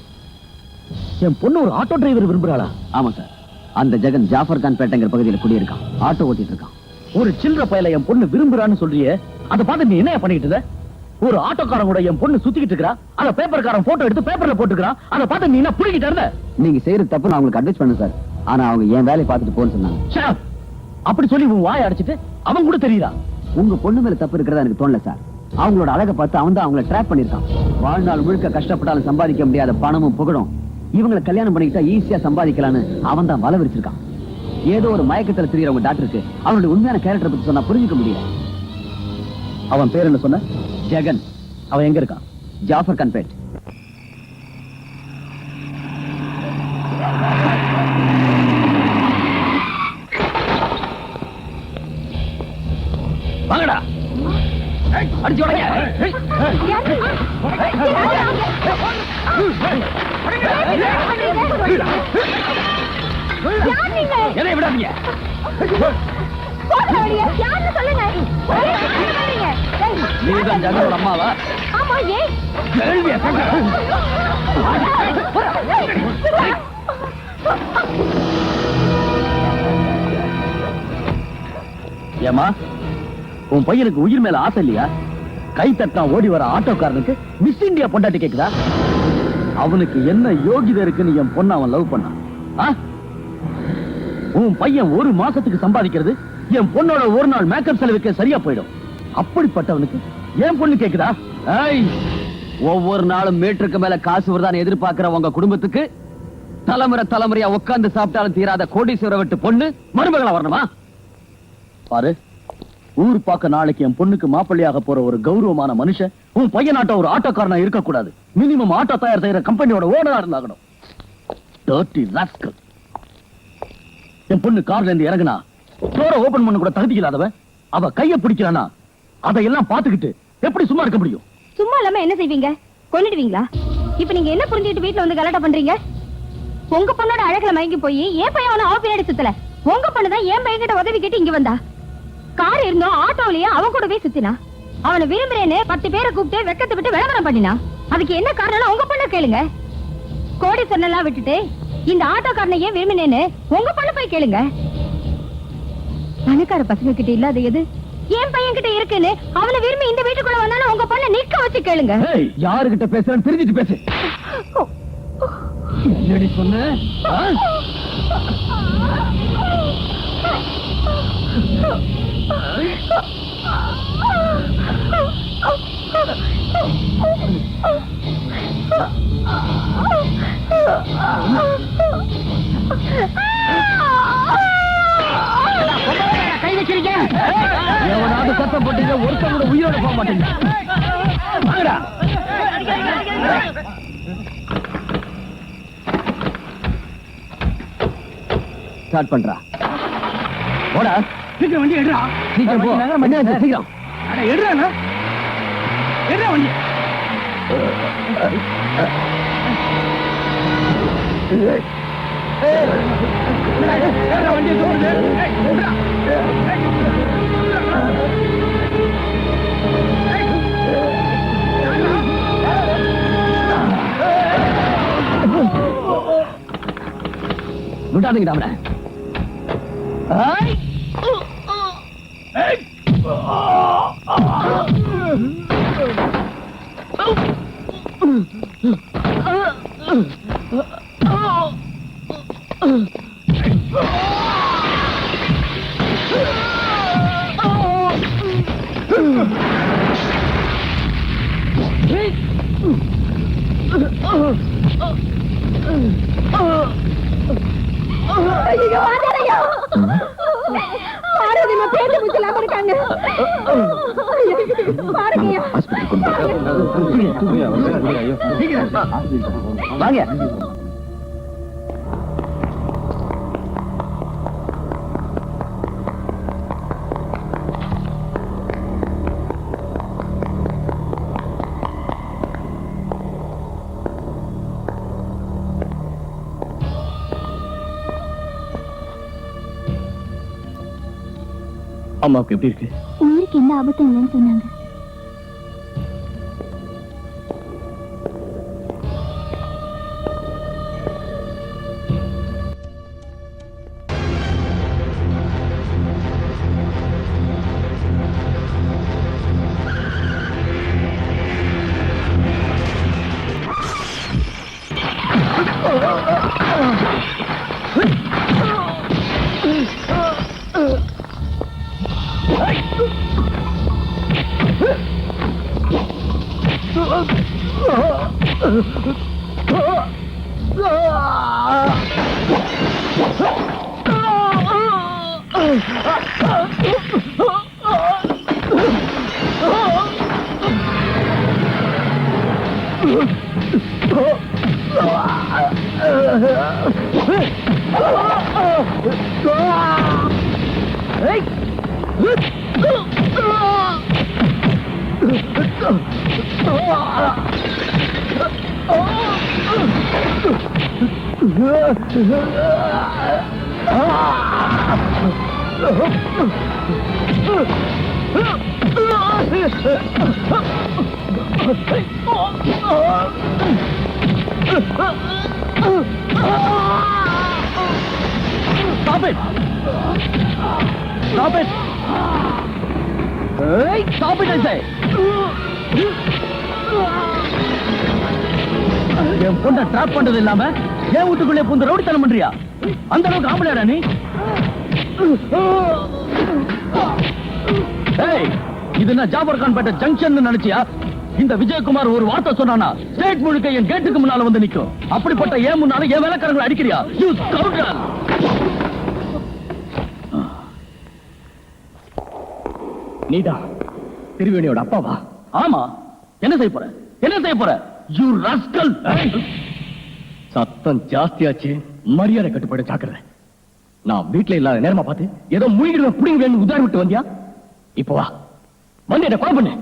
என் பொண்ணு ஒரு ஆட்டோ டிரைவர் விரும்புறாளா? ஆமா சார், அந்த ஜெகன் ஜாஃபர் கான் பேட்டைங்கிற பகுதியில் குடியிருக்கான், ஆட்டோ ஓட்டிட்டு இருக்கான். ஒரு சில்லற பயல என் பொண்ணு விரும்புறான்னு சொல்றியே, அதை பார்த்து நீ என்ன பண்ணிட்டு இருக்க? ஒரு ஆட்டோக்காரன் கூட என் பொண்ணு சுத்திக்கிட்டு இருக்கா, அத பேப்பர்காரன் போட்டோ எடுத்து பேப்பர்ல போட்டுக்கிறான், அதை பார்த்து நீ என்ன புடிக்கிட்டு இருந்த? நீங்க செய்யறது தப்பு நான் உங்களுக்கு அட்வைஸ் பண்ணேன் சார், ஆனா அவங்க என் வேலையை பார்த்துட்டு போன்னு சொன்னாங்க. அப்படி சொல்லி உன் வாயை அடிச்சிட்டு அவன் கூட தெரியுதா? உங்க பொண்ணு மேல தப்பு இருக்கிறதா எனக்கு தோணல சார். அவங்களோட அழகை பார்த்து அவன் தான் அவங்கள ட்ராப் பண்ணிருக்கான். வாழ்நாள் முழுக்க கஷ்டப்பட்டாலும் சம்பாதிக்க முடியாத பணமும் புகழும் இவங்களை கல்யாணம் பண்ணிக்கிட்டா ஈஸியா சம்பாதிக்கலான்னு அவன் தான் வலை விரிச்சிருக்கான். ஏதோ ஒரு மயக்கத்துல தெரியறவங்க டாக்டருக்கு அவனுடைய உண்மையான கேரக்டர் பத்தி சொன்னா புரிஞ்சுக்க முடியல. அவன் பேர் என்ன சொன்ன? ஜெகன். அவன் எங்க இருக்கான்? ஜாஃபர் கான் பேட். வாங்கடா, அடிச்சு உடைங்க. என்ன விடாதீங்க. நீதான் ஜெகனோட அம்மாவா? கேள்வியா ஏமா, உன் பையனுக்கு உயிர் மேல ஆசை இல்லையா? கை தட்டா ஓடி வர ஆட்டோக்காரனுக்கு மிஸ் இந்தியா பொண்டாட்டி கேக்குதா? அவனுக்கு என்ன யோகிதை இருக்குன்னு என் பொண்ணு அவன் லவ் பண்ணான். உன் பையன் 1 மாசத்துக்கு சம்பாதிக்கிறது என் பொண்ணோட ஒரு நாள் மேக்கப் செலவுக்கு சரியா போயிடும். அப்படிப்பட்டவனுக்கு என் பொண்ணு கேக்குதா? ஒவ்வொரு நாளும் மீட்டருக்கு மேல காசு வருதான்னு எதிர்பார்க்கிற உங்க குடும்பத்துக்கு தலைமுறை தலைமுறையா உட்கார்ந்து சாப்பிட்டாலும் தீராத கோடீஸ்வர விட்டு பொண்ணு மருமகளா வரணுமா? பாரு, ஊர் பார்க்க நாளைக்கு என் பொண்ணுக்கு மாப்பிள்ளையாக போற ஒரு கௌரவமான மனுஷன் உன் பையனாட்ட ஒரு ஆட்டோக்காரனா இருக்க கூடாது. மினிமம் ஆட்டோ தயார் செய்யற கம்பெனியோட ஓனரா இருந்தாகணும். Dirty rascal. என் பொண்ணு கார்ல இருந்து இறங்குனா டோரை ஓபன் பண்ண கூட தகுதி இல்லாதவன் அவ கைய பிடிக்கிறானா அதையெல்லாம் பாத்துக்கிட்டு எப்படி சும்மா இருக்க முடியும்? சும்மா இல்லாம என்ன செய்வீங்க? கொன்னுடுவீங்களா? இப்ப நீங்க என்ன புரிஞ்சுட்டு வீட்டுல வந்து கலாட்டா பண்றீங்க? உங்க பொண்ணோட அழகுல மயங்கி போய் ஏன் பையன் அவ பின்னாடி சுத்தல? உங்க பொண்ணுதான் என் பையன் கிட்ட உதவி கேட்டு இங்க வந்தா. கார் இருந்தோம், ஆட்டோலயே அவன் கூட போய் சுத்தினா. அவனை விரும்புறேன்னு 10 பேரை கூப்பிட்டு வெக்கத்தை விட்டு விளம்பரம் பண்ணினா. அதுக்கு என்ன காரணம் உங்க பொண்ணு கேளுங்க. கோடி சொன்னெல்லாம் விட்டுட்டு இந்த ஆட்டோக்காரனை ஏன் விரும்பினேன்னு உங்க பொண்ணு போய் கேளுங்க. பணக்கார பசங்க கிட்ட இல்லாத எது என் பையன் கிட்ட இருக்குன்னு அவனை விரும்பி இந்த வீட்டுக்குள்ள வந்தாலும் உங்க பொண்ணை நிக்க வச்சு கேளுங்க. யாருகிட்ட பேசுறேன்னு தெரிஞ்சிட்டு பேசு. என்னடி சொன்ன? கை வச்சிருக்க. எவனாவது சத்தம் போட்டீங்க ஒருத்தவங்க உயிரோட போக மாட்டீங்க. ஸ்டார்ட் பண்றா. போடா, சீக்கிரம் வண்டி எடுறா. சீக்கிரம் போ. என்ன சீக்கிரம் எடுறா. எடுறா வண்டி. வண்டியை தோணுது. விடாதீங்க அவனை. ஐயோ, ஆண்டாளையா. பார்வதி அம்மா பேச்சு முச்சலாம இருக்காங்க. பாருங்கய்யா. வாங்க. அம்மாவுக்கு எப்படி இருக்கு? உயிருக்கு எந்த ஆபத்தும் இல்லைன்னு சொன்னாங்க. Stop it! Stop it! Hey, stop it, I say! என் பொண்ண ட்ராப் பண்றது இல்லாம என் வீட்டுக்குள்ளே புந்து ரவுடித்தனம் பண்றியா? அந்த அளவுக்கு ஆம்பளையாடா நீ? ஏய், இது என்ன ஜாபர் கான் பேட்டை ஜங்ஷன் நினைச்சியா? இந்த விஜயகுமார் ஒரு வார்த்தை சொன்னானா ஸ்டேட் முழுக்க என் கேட்டுக்கு முன்னால வந்து நிக்கும். அப்படிப்பட்ட ஏன் முன்னால என் வேலைக்காரங்களை அடிக்கிறியா? யூ ஸ்கவுண்டர்! நீதான் திருவேணியோட அப்பாவா? ஆமா. என்ன செய்ய போற? என்ன செய்ய போற? You rascal! சத்தம் ஜாஸ்தியாச்சு. மரியாதை கட்டுப்பாடு ஜாக்கிரதை. நான் வீட்டுல இல்லாத நேரமா பார்த்து ஏதோ முழுகிடுவேன் புடிங்க உதாரி விட்டு வந்தியா? இப்போ வா, வந்து என்ன கொலை பண்ணு.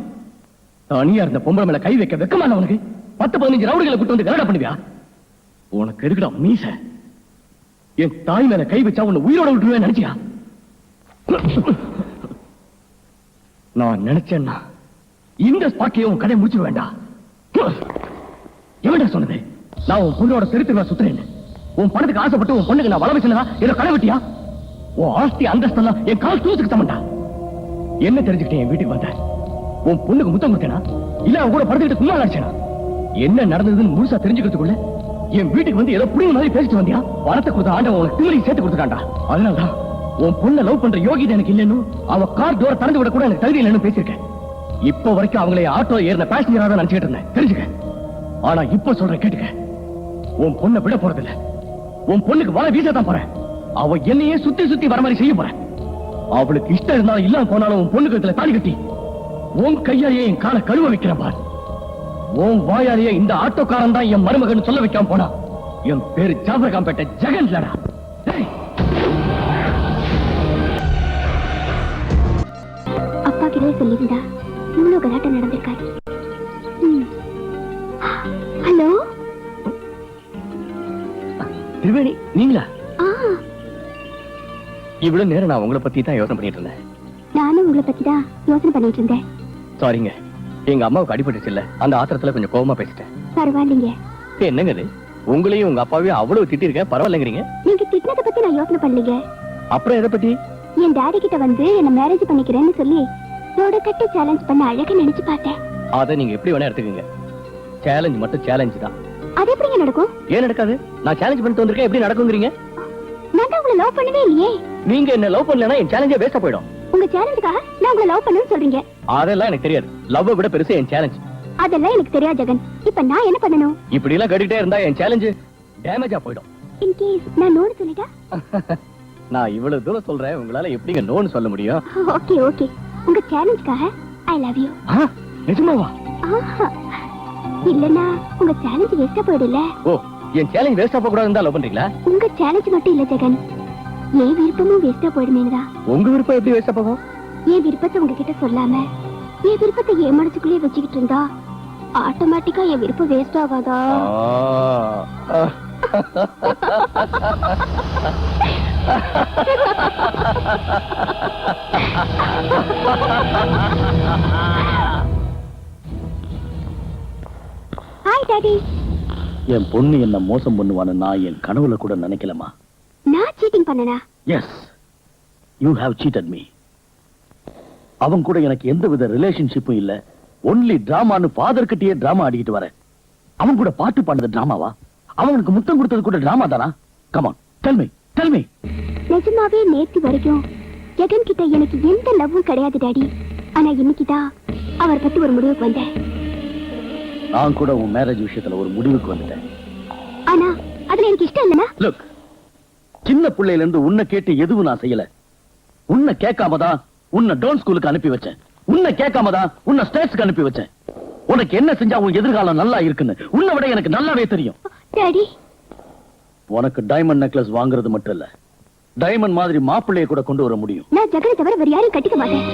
தனியா இருந்த பொம்பளை மேல கை வைக்க வெக்கமான உனக்கு 10-15 ரவுடிகளை கூட்டு வந்து கலடா பண்ணுவியா? உனக்கு எதுக்குடா மீச? என் தாய் மேல கை வச்சா உன்னை உயிரோட விட்டுருவேன் நினைச்சியா? நான் நினைச்சேன்னா இந்த ஸ்பாட்லயே உன் கடை முடிச்சிட வேண்டாம். எவன்டா சொன்னது நான் உன் பொண்ணோட திருத்திருவா சுத்துறேன்னு? உன் பணத்துக்கு ஆசைப்பட்டு உன் பொண்ணுக்கு நான் வள வச்சுனா என்ன கடை வெட்டியா? உன் ஆஸ்தி அந்தஸ்தெல்லாம் என் கால் தூசுக்கு தமண்டா. என்ன தெரிஞ்சுக்கிட்டேன் என் வீட்டுக்கு வந்த? உன் பொண்ணுக்கு முத்தம் கொடுத்தேனா இல்ல அவன் கூட படுத்துக்கிட்டு சும்மா அடிச்சேனா? என்ன நடந்ததுன்னு முழுசா தெரிஞ்சுக்கிறதுக்குள்ள என் வீட்டுக்கு வந்து ஏதோ புடிங்க மாதிரி பேசிட்டு வந்தியா? பணத்தை கொடுத்த ஆண்டவன் உனக்கு திமிரி சேர்த்து கொடுத்துட்டான்டா. அதனாலதான் உன் பொண்ணை லவ் பண்ற யோகிதை எனக்கு இல்லைன்னு அவ கார் டோரை திறந்து விட கூட எனக்கு தகுதி இல்லைன்னு பேசியிருக்கேன். இப்ப வரைக்கும் அவங்களை ஆட்டோ ஏறின பேசஞ்சரா தான் நினைச்சுட்டு இருந்தேன். தெரிஞ்சுக்க. ஆனா இப்ப சொல்றேன் கேட்டுக்க. உன் பொண்ணை விட போறதில்ல. உன் பொண்ணுக்கு வர வீச தான் போறேன். அவ என்னையே சுத்தி சுத்தி வர மாதிரி செய்ய போறேன். அவளுக்கு இஷ்டம் இருந்தாலும் இல்லாம போனாலும் உன் பொண்ணுக்கு இதுல தாலி கட்டி உன் கையாலேயே என் காலை கழுவ வைக்கிறேன் பார். உன் வாயாலேயே இந்த ஆட்டோக்காரன் தான் என் மருமகன் சொல்ல வைக்காம போனா என் பேரு ஜாபர்காம்பேட்டை ஜெகன்லடா. அப்பா கிட்டே சொல்லியிருந்தா இவ்வளவு கலாட்டம் நடந்திருக்காரு. ஹலோ திரிவேணி, நீங்களா? இவ்வளவு நேரம் நான் உங்களை பத்தி தான் யோசனை பண்ணிட்டு இருந்தேன். நானும் உங்களை பத்தி தான் யோசனை பண்ணிட்டு இருந்தேன். சாரிங்க, எங்க அம்மாவுக்கு அடிபட்டுச்சு இல்ல, அந்த ஆத்திரத்துல கொஞ்சம் கோவமா பேசிட்டேன். பரவாயில்லைங்க. என்னங்க இது, உங்களையும் உங்க அப்பாவையும் அவ்வளவு திட்டிருக்கேன், பரவாயில்லைங்கிறீங்க? நீங்க திட்டினதை பத்தி நான் யோசனை பண்ணலீங்க. அப்புறம் எதை பத்தி? என் டாடி கிட்ட வந்து என்ன மேரேஜ் பண்ணிக்கிறேன்னு சொல்லி ரோட கட்டி சேலஞ்ச் பண்ண அழகா நினைச்சு பார்த்தேன். அதை நீங்க எப்படி வேணா எடுத்துக்கங்க. சேலஞ்ச் மட்டும் சேலஞ்ச் தான். அது எப்படிங்க நடக்கும்? ஏன் நடக்காது? நான் சேலஞ்ச் பண்ணிட்டு வந்திருக்கேன், எப்படி நடக்குங்கிறீங்க? நான் தான் உங்களை லவ் பண்ணவே இல்லையே. நீங்க என்ன லவ் பண்ணலனா என் சேலஞ்சே வேஸ்டா போயிடும். உங்க சேலஞ்சுக்காக நான் உங்களை லவ் பண்ணனும்னு சொல்றீங்க. அதெல்லாம் எனக்கு தெரியாது. லவ்வை விட பெருசு என் சேலஞ்ச். அதெல்லாம் எனக்கு தெரியாது ஜெகன். இப்போ நான் என்ன பண்ணனும்? இப்படி எல்லாம் கேட்டுட்டே இருந்தா என் சேலஞ்ச் டேமேஜா போயிடும். இன் கேஸ் நான் நோன்னு சொல்லிட்டா? நான் இவ்வளவு தூரம் சொல்றேன், உங்களால எப்படிங்க நோன்னு சொல்ல முடியும்? Okay okay. உங்க சேலஞ்சுக்காக ஐ லவ் யூ. நிஜமாவா? இல்லனா உங்க சேலஞ்ச் வேஸ்டா போயிடும்ல. ஓ, என் சேலஞ்ச் வேஸ்டா போக கூடாதுன்னு லவ் பண்றீங்களா? உங்க சேலஞ்ச் மட்டும் இல்ல ஜெகன், என் விருப்பமும் வேஸ்டா போயிடுமேடா. உங்க விருப்பம் எப்படி வேஸ்டா போகும்? என் விருப்பத்தை உங்ககிட்ட சொல்லாம என் விருப்பத்தை என் மனசுக்குள்ளே வச்சுக்கிட்டு இருந்தா ஆட்டோமேட்டிக்கா என் விருப்பம் வேஸ்ட் ஆகாதா? Hi daddy. என் பொண்ணு என்ன மோசம் பண்ணுவான்னு நான் என் கனவுல கூட நினைக்கலமா. நான் சீட்டிங் பண்ணனா? Yes, you have cheated me. அவன் கூட எனக்கு எந்தவித ரிலேஷன்ஷிப்பும் இல்ல. ஒன்லி டிராமான்னு ஃபாதர் கிட்டயே டிராமா ஆடிக்கிட்டு வரேன். அவன் கூட பாட்டு பாடுறது டிராமாவா? அவனுக்கு முத்தம் கொடுத்தது கூட டிராமா தானா? Come on, tell me, tell me. நிஜமாவே நேத்து வரைக்கும் ஜெகன் கிட்ட எனக்கு எந்த லவ்வும் கிடையாது டாடி. ஆனா இன்னைக்கு தான் அவர் பத்தி ஒரு முடிவுக்கு வந்தேன். நான் கூட உன் மேரேஜ் விஷயத்துல ஒரு முடிவுக்கு வந்துட்டேன். ஆனா அதுல எனக்கு இஷ்டம் இல்லனா? லுக், சின்ன பிள்ளையில இருந்து உன்னை கேட்டு எதுவும் நான் செய்யல. உன்னை கேட்காம தான் உன்னை டோன் ஸ்கூலுக்கு அனுப்பி வச்சேன். உன்னை கேட்காம தான் உன்னை ஸ்டேட்ஸ்க்கு அனுப்பி வச்சேன். உனக்கு என்ன செஞ்சா உன் எதிர்காலம் நல்லா இருக்குன்னு உன்னை விட எனக்கு நல்லாவே தெரியும். டாடி, உனக்கு டைமண்ட் நெக்லஸ் வாங்குறது மட்டும் இல்ல, டைமண்ட் மாதிரி மாப்பிள்ளைய கூட கொண்டு வர முடியும். நான் ஜெகனை தவிர வேற யாரையும் கட்டிக்க மாட்டேன்.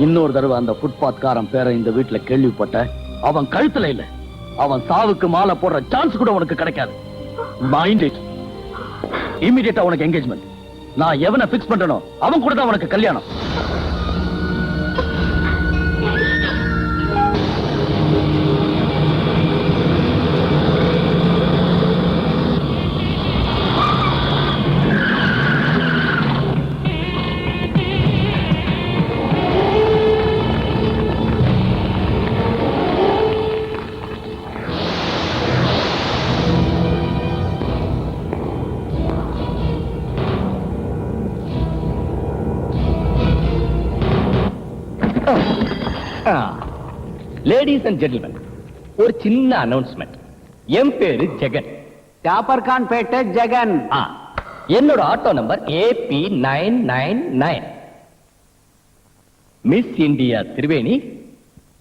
இன்னொரு தடவை அந்த ஃபுட்பாத் காரன் பேரை இந்த வீட்டுல கேள்விப்பட்ட, அவன் கழுத்துல இல்ல, அவன் சாவுக்கு மாலை போடுற சான்ஸ் கூட உனக்கு கிடைக்காது. Mind it. இமிடியேட்டா உனக்கு என்கேஜ்மெண்ட். நான் எவனை பிக்ஸ் பண்றனோ அவன் கூட தான் உனக்கு கல்யாணம். லேடிஸ் அண்ட் ஜென்டில்மேன், ஒரு சின்ன அனௌன்ஸ்மெண்ட். என் பேரு ஜெகன், ஜாபர்கான் பேட்டை ஜெகன். என்னோட auto number AP999. Miss India Triveni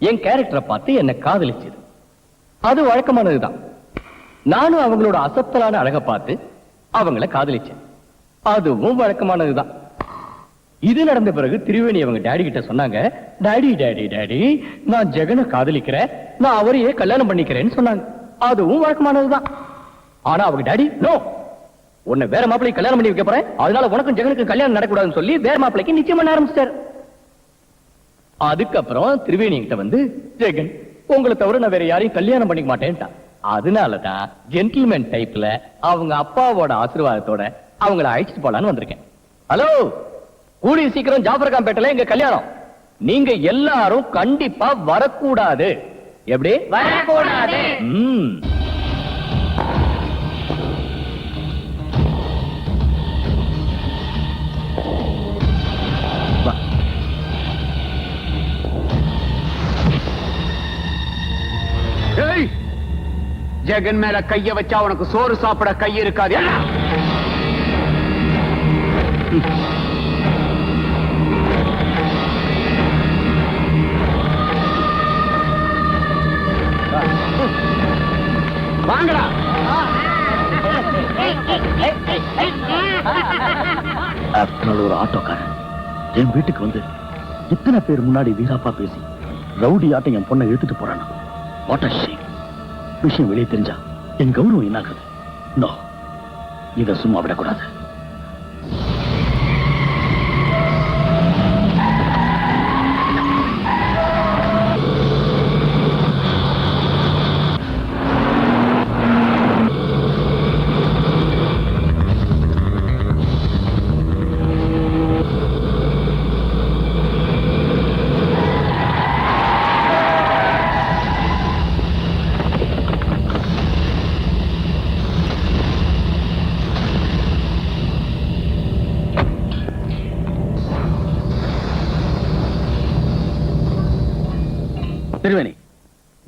என் கேரக்டரை பார்த்து என்ன காதலிச்சது. அது வழக்கமானதுதான். நானும் அவங்களோட அசத்தலான அழகை பார்த்து அவங்கள காதலிச்சேன். அதுவும் வழக்கமானதுதான். இது நடந்த பிறகு திரிவேணி அவங்க டாடி கிட்ட சொன்னாங்க, டாடி டாடி டாடி, நான் ஜெகனை காதலிக்கிறேன், நான் அவரையே கல்யாணம் பண்ணிக்கிறேன்னு சொன்னாங்க. அதுவும் வழக்கமானதுதான். ஆனா அவங்க டாடி, நோ, உன்னை வேற மாப்பிள்ளைக்கு கல்யாணம் பண்ணி வைக்க போறேன், அதனால உனக்கும் ஜெகனுக்கு கல்யாணம் நடக்கூடாதுன்னு சொல்லி வேற மாப்பிள்ளைக்கு நிச்சயம் பண்ண ஆரம்பிச்சிட்டாரு. அதுக்கப்புறம் திரிவேணி கிட்ட வந்து, ஜெகன் உங்களை தவிர நான் வேற யாரையும் கல்யாணம் பண்ணிக்க மாட்டேன்ட்டான். அதனாலதான் ஜென்டில்மேன் டைப்ல அவங்க அப்பாவோட ஆசீர்வாதத்தோட அவங்கள அழைச்சிட்டு போலான்னு வந்திருக்கேன். ஹலோ, கூடிய சீக்கிரம் ஜாஃபர்கான் பேட்டையில எங்க கல்யாணம். நீங்க எல்லாரும் கண்டிப்பா வரக்கூடாது. எப்படி வரக்கூடாது? ஜெகன் மேல கைய வச்சா உனக்கு சோறு சாப்பிட கை இருக்காது. வாங்கடா. ஒரு ஆட்டோக்காரன் என் வீட்டுக்கு வந்து இத்தனை பேர் முன்னாடி வீராப்பா பேசி ரவுடி ஆட்டம் என் பொண்ணை இழுத்துட்டு போறானா? What a shame. விஷயம் வெளியே தெரிஞ்சா என் கௌரவம் என்னாகுது? நோ, இதை சும்மா விடக்கூடாது.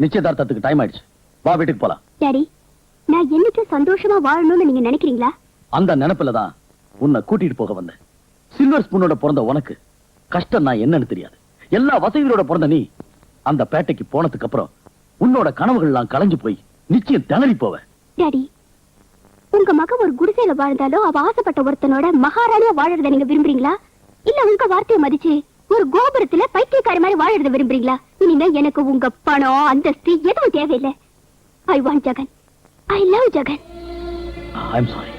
நிச்சயதார்த்தத்துக்கு டைம் ஆயிடுச்சு, வா வீட்டுக்கு போலாம். டாடி, நான் என்னைக்கும் சந்தோஷமா வாழணும்னு நீங்க நினைக்கிறீங்களா? அந்த நினைப்புலதான் உன்னை கூட்டிட்டு போக வந்தேன். சில்வர் ஸ்பூனோட பிறந்த உனக்கு கஷ்டம் நான் என்னன்னு தெரியாது. எல்லா வசதிகளோட பிறந்த நீ அந்த பேட்டைக்கு போனதுக்கு அப்புறம் உன்னோட கனவுகள்லாம் கலைஞ்சு போய் நிச்சயம் திணறி போவ. டாடி, உங்க மக ஒரு குடிசையில வாழ்ந்தாலும் அவ ஆசைப்பட்ட ஒருத்தனோட மகாராணியா வாழறத நீங்க விரும்புறீங்களா? இல்ல உங்க வார்த்தையை மதிச்சு ஒரு கோபுரத்துல பைத்தியக்காரி மாதிரி வாழறத விரும்புறீங்களா? இனிமே எனக்கு உங்க பணம் அந்தஸ்து எதுவும் தேவையில்லை. I want Jagan. I love Jagan. I'm sorry.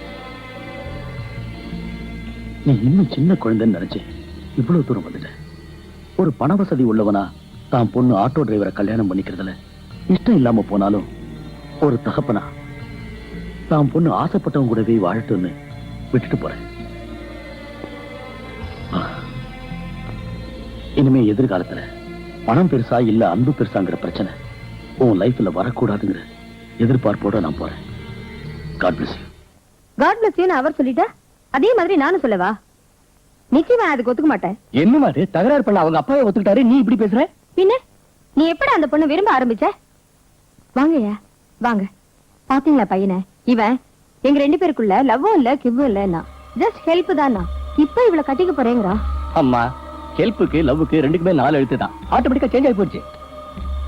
நீ இன்னும் சின்ன குழந்தைன்னு நினைச்சு இவ்வளவு தூரம் வந்துட்ட. ஒரு பண வசதி உள்ளவனா தான் பொண்ணு ஆட்டோ டிரைவரை கல்யாணம் பண்ணிக்கிறதுல இஷ்டம் இல்லாம போனாலும் ஒரு தகப்பனா தான் பொண்ணு ஆசைப்பட்டவங்க கூடவே வாழட்டும்னு விட்டுட்டு போறேன். இனிமே எதிர்காலத்துல பணம் பெருசா இல்ல அன்பு பெருசாங்கிற பிரச்சனை உன் லைஃப்ல வரக்கூடாதுங்கிற எதிர்பார்ப்போட நான் போறேன். God bless you. God bless you ன்னு அவர் சொல்லிட்டா அதே மாதிரி நானும் சொல்லவா? நிச்சயமா நான் அதுக்கு ஒத்துக்க மாட்டேன். என்ன மாதிரி தகராறு பண்ண அவங்க அப்பாவே ஒத்துக்கிட்டாரு, நீ இப்படி பேசுற? பின்ன நீ எப்படி அந்த பொண்ணு விரும்ப ஆரம்பிச்ச? வாங்கய்யா வாங்க. பாத்தீங்களா பையனை? இவன் எங்க 2 பேருக்குள்ள லவ்வும் இல்ல கிவ்வும் இல்ல, ஜஸ்ட் ஹெல்ப் தானா. இப்ப இவள கட்டிக்க போறேங்கறா. அம்மா, ஹெல்ப்புக்கு லவ்வுக்கு ரெண்டுக்குமே 4 எழுத்து தான். ஆட்டோமேட்டிக்கா சேஞ்ச் ஆகி போச்சு.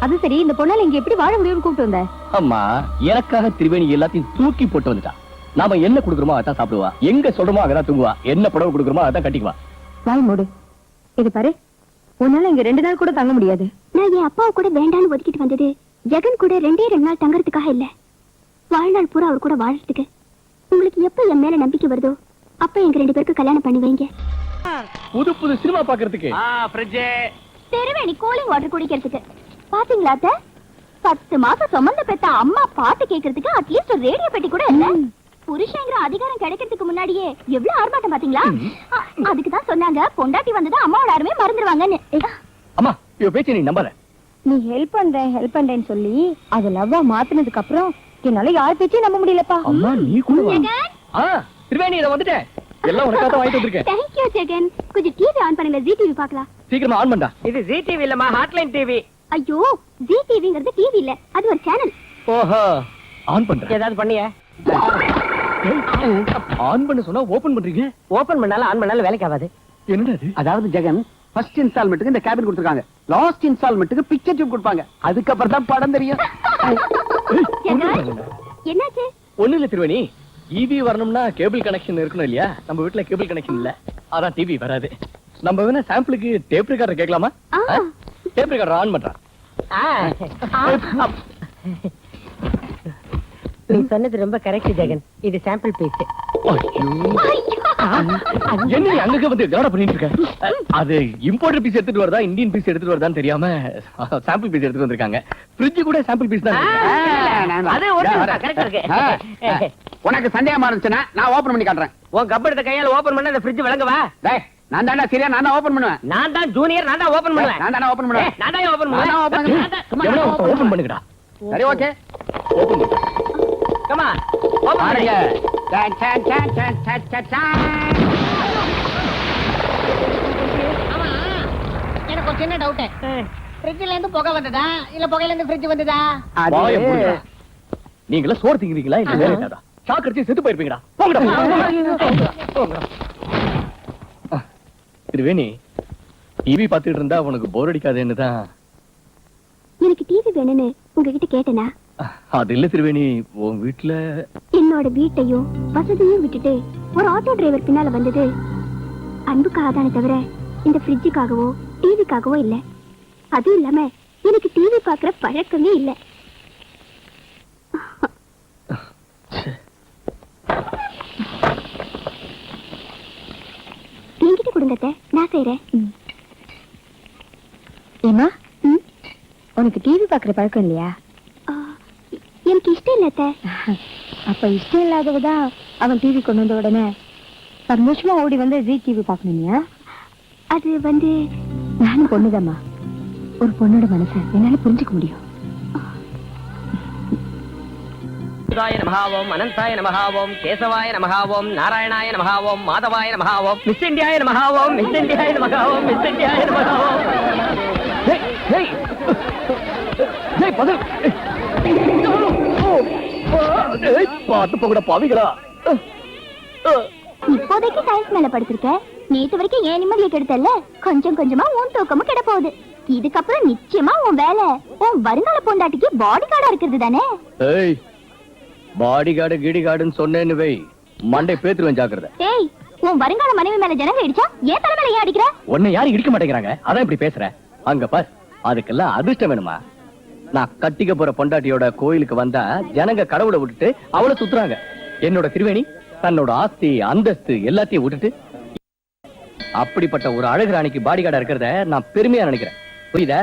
அது சரி, இந்த பொண்ணால இங்க எப்படி வாழ முடியும்னு கூப்பிட்டு வந்த? அம்மா, எனக்காக திரிவேணி எல்லாத்தையும் தூக்கி போட்டு வந்துட்டான். நாம என்ன குடுக்குறோமோ அதான் சாப்பிடுவா, எங்க சொல்றோமோ அதான் தூங்குவா, என்ன புடவை குடுக்குறோமோ அதான் கட்டிக்குவா. வாய் மூடு. இது பாரு, உன்னால இங்க 2 நாள் கூட தங்க முடியாது. நான் என் அப்பாவை கூட வேண்டான்னு ஒதுக்கிட்டு வந்தது ஜெகன் கூட 2 நாள் தங்கறதுக்காக இல்ல, வாழ்நாள் பூரா அவர் கூட வாழறதுக்கு. உங்களுக்கு எப்ப என் மேல நம்பிக்கை வருதோ அப்ப எங்க 2 பேருக்கு கல்யாணம் பண்ணி வைங்க. புது புது சினிமா பாக்குறதுக்கு திருவேணி கூலிங் வாட்டர் குடிக்கிறதுக்கு. பாத்தீங்களா அத்தை, 10 மாசம் சுமந்த பெத்த அம்மா பாட்டு கேட்கறதுக்கு அட்லீஸ்ட் ஒரு ரேடியோ பெட்டி கூட இல்ல. புருஷங்கிற அதிகாரம் கிடைக்கிறதுக்கு முன்னாடியே எவ்வளவு ஆர்ப்பாட்டம் பாத்தீங்களா? அதுக்கு தான் சொன்னாங்க பொண்டாட்டி வந்ததா அம்மாவோட அருமே மறந்துடுவாங்கன்னு. அம்மா, இவ பேச்ச நீ நம்பாத. நீ ஹெல்ப் பண்றேன்னு சொல்லி அது லவ்வா மாத்துனதுக்கு அப்புறம் என்னால யார் பேச்சையும் நம்ப முடியலப்பா. அம்மா, நீ கூட வா. திரிவேணி, இத வந்துட்டேன். எல்லாம் உனக்காக தான் வாங்கிட்டு வந்திருக்கேன். Thank you Jagan. கொஞ்சம் டிவி ஆன் பண்ணுங்க, ஜி டிவி பார்க்கலாம். சீக்கிரமா ஆன் பண்ணடா. இது ஜி டிவி இல்லம்மா, ஹாட்லைன் டிவி. ஐயோ, ஜி டிவிங்கிறது டிவி இல்ல, அது ஒரு சேனல். ஓஹோ, ஆன் பண்றேன். ஏதாவது பண்ணிய? ஆன் பண்ண சொன்னா ஓபன் பண்றீங்க? ஓபன் பண்ணாலும் ஆன் பண்ணாலும் வேலைக்கு ஆகாது. என்னடா இது? அதாவது ஜெகன், ஃபர்ஸ்ட் இன்ஸ்டால்மெண்ட்டுக்கு இந்த கேபின் கொடுத்துருக்காங்க, லாஸ்ட் இன்ஸ்டால்மெண்ட்டுக்கு பிக்சர் டியூப் கொடுப்பாங்க, அதுக்கப்புறம் தான் படம் தெரியும். ஜெகன், என்னாச்சு? ஒண்ணு இல்ல திரிவேணி, டிவி வரணும்னா கேபிள் கனெக்ஷன் இருக்கணும் இல்லையா? நம்ம வீட்ல கேபிள் கனெக்ஷன் இல்ல, அதான் டிவி வராது. நம்ம வேணா சாம்பிளுக்கு டேப் ரெக்கார்டர் கேட்கலாமா? டேப் ரெக்கார்டர் ஆன் பண்றேன். நீ சொன்னது ரொம்ப கரெக்ட் ஜெகன், இது சாம்பிள் பீஸ். என்ன நீ அங்க வந்து கலடா பண்ணிட்டு இருக்க? அது இம்போர்ட்டட் பீஸ் எடுத்துட்டு வரதா இந்தியன் பீஸ் எடுத்துட்டு வரதான்னு தெரியாம சாம்பிள் பீஸ் எடுத்துட்டு வந்திருக்காங்க. ஃப்ரிட்ஜ் கூட சாம்பிள் பீஸ் தான். அது கரெக்ட் இருக்கு. உனக்கு சந்தேகமா இருந்துச்சுன்னா நான் ஓபன் பண்ணி காட்டுறேன். உன் கப் எடுத்த கையால ஓபன் பண்ண இந்த ஃப்ரிட்ஜ் விளங்கவா? டேய், நான் தான்டா சரியா, நான் தான் ஓபன் பண்ணுவேன். நான் தான் ஜூனியர், நான் தான் ஓபன் பண்ணுவேன். நான் தானே ஓபன் பண்ணுவேன். நான் தான் ஓபன் பண்ணுவேன். ஓபன் பண்ணுங்கடா. சரி, ஓகே, ஓபன் பண்ணு. கமா ஓபன் பாருங்க. ஆமா, எனக்கு ஒரு சின்ன டவுட். ஃப்ரிட்ஜ்ல இருந்து புகை வந்ததா இல்ல புகையில இருந்து ஃப்ரிட்ஜ் வந்ததா? வாயை மூடுடா. நீங்களா சோறு திங்கிறீங்களா இல்ல வேற ஏதாவது ஷாக் அடிச்சு செத்து போயிருப்பீங்கடா. போங்கடா. திரிவேணி, டிவி பார்த்துட்டு இருந்தா உனக்கு போர் அடிக்காதுன்னு தான். எனக்கு டிவி வேணும்னு உங்ககிட்ட கேட்டேனா? அது இல்ல திரிவேணி, உன் வீட்டுல என்னோட வீட்டையும் வசதியும் விட்டுட்டு ஒரு ஆட்டோ டிரைவர் பின்னால வந்தது அன்புக்காக தானே தவிர இந்த ஃப்ரிட்ஜுக்காகவோ டிவிக்காகவோ இல்ல. அதுவும் இல்லாம எனக்கு டிவி பாக்குற பழக்கமே இல்ல. என்கிட்ட கொடுங்க அத்தை, நான் செய்யறேன். ஏமா, உனக்கு டிவி பாக்குற பழக்கம் இல்லையா? எனக்கு இஷ்டம் இல்ல அத்தை. அப்ப இஷ்டம் இல்லாதவதான் அவன் டிவி கொண்டு வந்த உடனே சந்தோஷமா ஓடி வந்து ஜி டிவி பாக்கணும்யா? அது வந்து நானும் பொண்ணுதாம்மா, ஒரு பொண்ணோட மனசை என்னால புரிஞ்சுக்க முடியும். நமஹாவோம், அனந்தாய நமஹாவோம், கேசவாய நமஹாவோம், நாராயணாய நமஹாவோம், மாதவாய நமஹாவோம், மிஸ் இந்தியாய நமஹாவோம், மிஸ் இந்தியாய நமஹாவோம், மிஸ் இந்தியாய நமஹாவோம். பார்த்து போகட பாவிகளா. இப்போதைக்கு டைல்ஸ் மேல படுத்திருக்க, நேத்து வரைக்கும் ஏன் நிம்மதியை கெடுத்தல்ல, கொஞ்சம் கொஞ்சமா உன் தூக்கமும் கெட போகுது. இதுக்கப்புறம் நிச்சயமா உன் வேலை உன் வருங்கால பொண்டாட்டிக்கு பாடி கார்டா இருக்கிறது தானே. ஏய், பாடி கார்டு கீடி கார்டுன்னு சொன்னேன்னு வை, மண்டை பேத்துருவேன் ஜாக்கிரதை. டேய், உன் வருங்கால மனைவி மேல ஜனங்க இடிச்சா ஏன் தலைமையில ஏன் அடிக்கிற? உன்னை யாரும் இடிக்க மாட்டேங்கிறாங்க, அதான் இப்படி பேசுற. அங்க பார், அதுக்கெல்லாம் அதிர்ஷ்டம் வேணுமா? நான் கட்டிக்க போற பொண்டாட்டியோட கோயிலுக்கு வந்தா ஜனங்க கடவுளை விட்டுட்டு அவளை சுத்துறாங்க. என்னோட திருவேணி தன்னோட ஆஸ்தி அந்தஸ்து எல்லாத்தையும் விட்டுட்டு அப்படிப்பட்ட ஒரு அழகு ராணிக்கு பாடி கார்டா இருக்கிறத நான் பெருமையா நினைக்கிறேன். புரியுதா?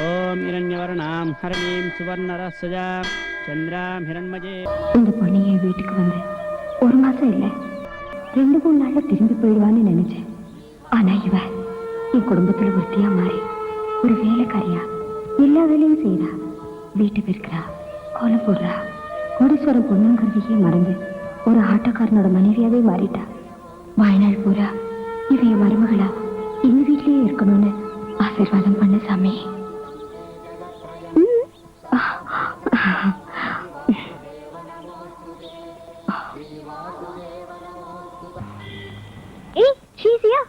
ஓம் இரண்யவர்ணாம் ஹரணீம் சுவர்ணரஸ்ஸஜா சந்திராம் ஹிரண்மஜே. இந்த பொண்ணைய வீட்டுக்கு வந்து ஒரு மாசம் இல்ல 2-3 நாள்ல திரும்பி போயிடுவான்னு நினைச்சேன். ஆனா இவ என் குடும்பத்துல ஒருத்தியா மாறி ஒரு வேலைக்காரியா எல்லா வேலையும் செய்யறா. வீட்டு பெருக்கிறா, கோலம் போடுறா. கோடீஸ்வரம் பொண்ணுங்கிறதையே மறந்து ஒரு ஆட்டோக்காரனோட மனைவியாவே மாறிட்டா. வாழ்நாள் பூரா இவ என் மருமகளா இந்த வீட்லயே இருக்கணும்னு ஆசீர்வாதம் பண்ண சாமி. ஏய், ஷீசியா.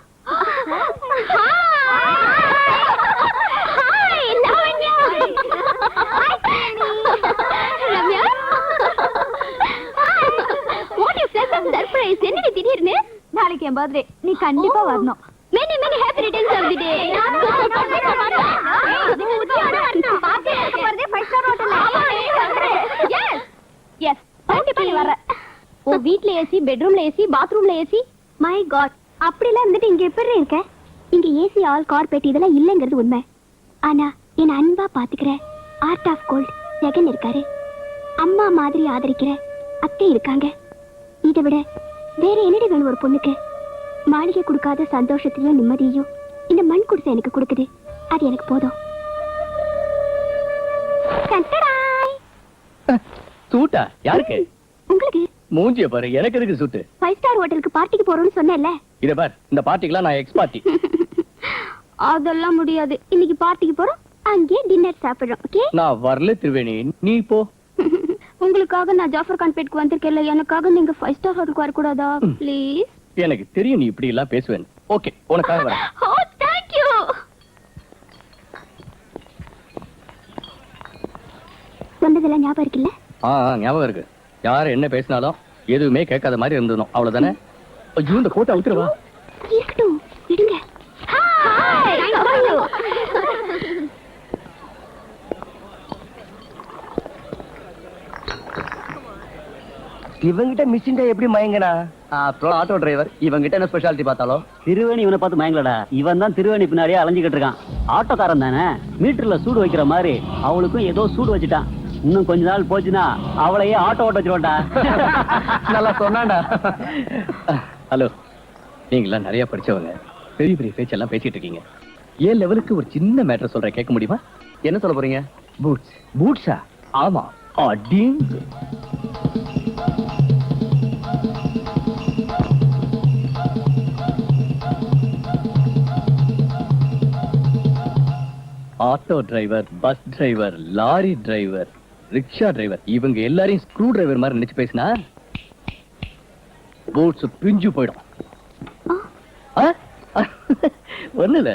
என்னடி திடீர்னு? நாளைக்கு என் பர்த்டே, நீ கண்டிப்பா வரணும். Many many happy returns of the day. Yes, கண்டிப்பா நீ வர. ஓ வீட்ல ஏசி, பெட்ரூம்ல ஏசி, பாத்ரூம்ல ஏசி. மை காட், அப்படிலாம் இருந்துட்டு இங்க எப்படி இருக்க? இங்க ஏசி ஆல் கார்பெட் இதெல்லாம் இல்லங்கிறது உண்மை. ஆனா என் அன்பா பாத்துக்கிற ஆர்ட் ஆஃப் கோல்ட் ஜெகன் இருக்காரு. அம்மா மாதிரி ஆதரிக்கிற அத்தை இருக்காங்க. இதை விட வேற என்னடி வேணும் ஒரு பொண்ணுக்கு? மாளிகை கொடுக்காத சந்தோஷத்தையும் நிம்மதியையும் இந்த மண் குடிசை எனக்கு கொடுக்குது. அது எனக்கு போதும். சூட்டா யாருக்கு? உங்களுக்கு. மூஞ்சிய பாரு, எனக்கு எதுக்கு சூட்டு? 5 ஸ்டார் ஹோட்டலுக்கு பார்ட்டிக்கு போறோம்னு சொன்னேன்ல. இத பார், இந்த பார்ட்டிக்குலாம் நான் எக்ஸ் பார்ட்டி. அதெல்லாம் முடியாது. இன்னைக்கு பார்ட்டிக்கு போறோம், அங்கே டின்னர் சாப்பிடுறோம். ஓகே? நான் வரல திருவேணி, நீ போ. உங்களுக்காக நான் ஜாஃபர் கான் பேட்க்கு வந்திருக்கேன்ல, எனக்காக நீங்க 5 ஸ்டார் ஹோட்டலுக்கு வர கூடாதா? ப்ளீஸ். எனக்கு தெரியும் நீ இப்படி எல்லாம் பேசுவேன். ஓகே, உனக்காக வரேன். ஓ தேங்க் யூ. சொன்னதெல்லாம் ஞாபகம் இருக்குல்ல? ஞாபகம் இருக்கு. யார் என்ன பேசினாலும் எதுவுமே கேட்காத மாதிரி இருந்தணும், அவ்வளவுதானே? ஐயோ, இந்த கோட்டை அவுத்துறவா? இருக்கட்டும், விடுங்க. Hi, how are you? இவங்கிட்ட மிஷின்ட எப்படி மயங்கனா? ஆட்டோ டிரைவர் இவங்கிட்ட என்ன ஸ்பெஷாலிட்டி பார்த்தாலும் திருவேணி இவனை பார்த்து மயங்கலடா. இவன் தான் திருவேணி பின்னாடியே அலைஞ்சிக்கிட்டு இருக்கான். ஆட்டோக்காரன் தானே, மீட்டர்ல சூடு வைக்கிற மாதிரி அவளுக்கும் ஏதோ சூடு வச்சுட்டான். இன்னும் கொஞ்ச நாள் போச்சுன்னா அவளையே ஆட்டோ ஓட்ட வச்சிருவான்டா. நல்லா சொன்னாண்டா. ஹலோ, நீங்களாம் நிறைய படிச்சவங்க, பெரிய பெரிய பேச்செல்லாம் பேசிட்டு இருக்கீங்க. ஏன் லெவலுக்கு ஒரு சின்ன மேட்டர் சொல்றேன், கேட்க முடியுமா? என்ன சொல்ல போறீங்க? பூட்ஸ். பூட்ஸா? ஆமா. அடிங். Auto driver, bus driver, lorry driver, rickshaw driver, இவங்க எல்லாரையும் ஸ்க்ரூ டிரைவர் மாதிரி நினைச்சு பேசினா பூட்ஸ் பிஞ்சு போயிடும். ஒண்ணுல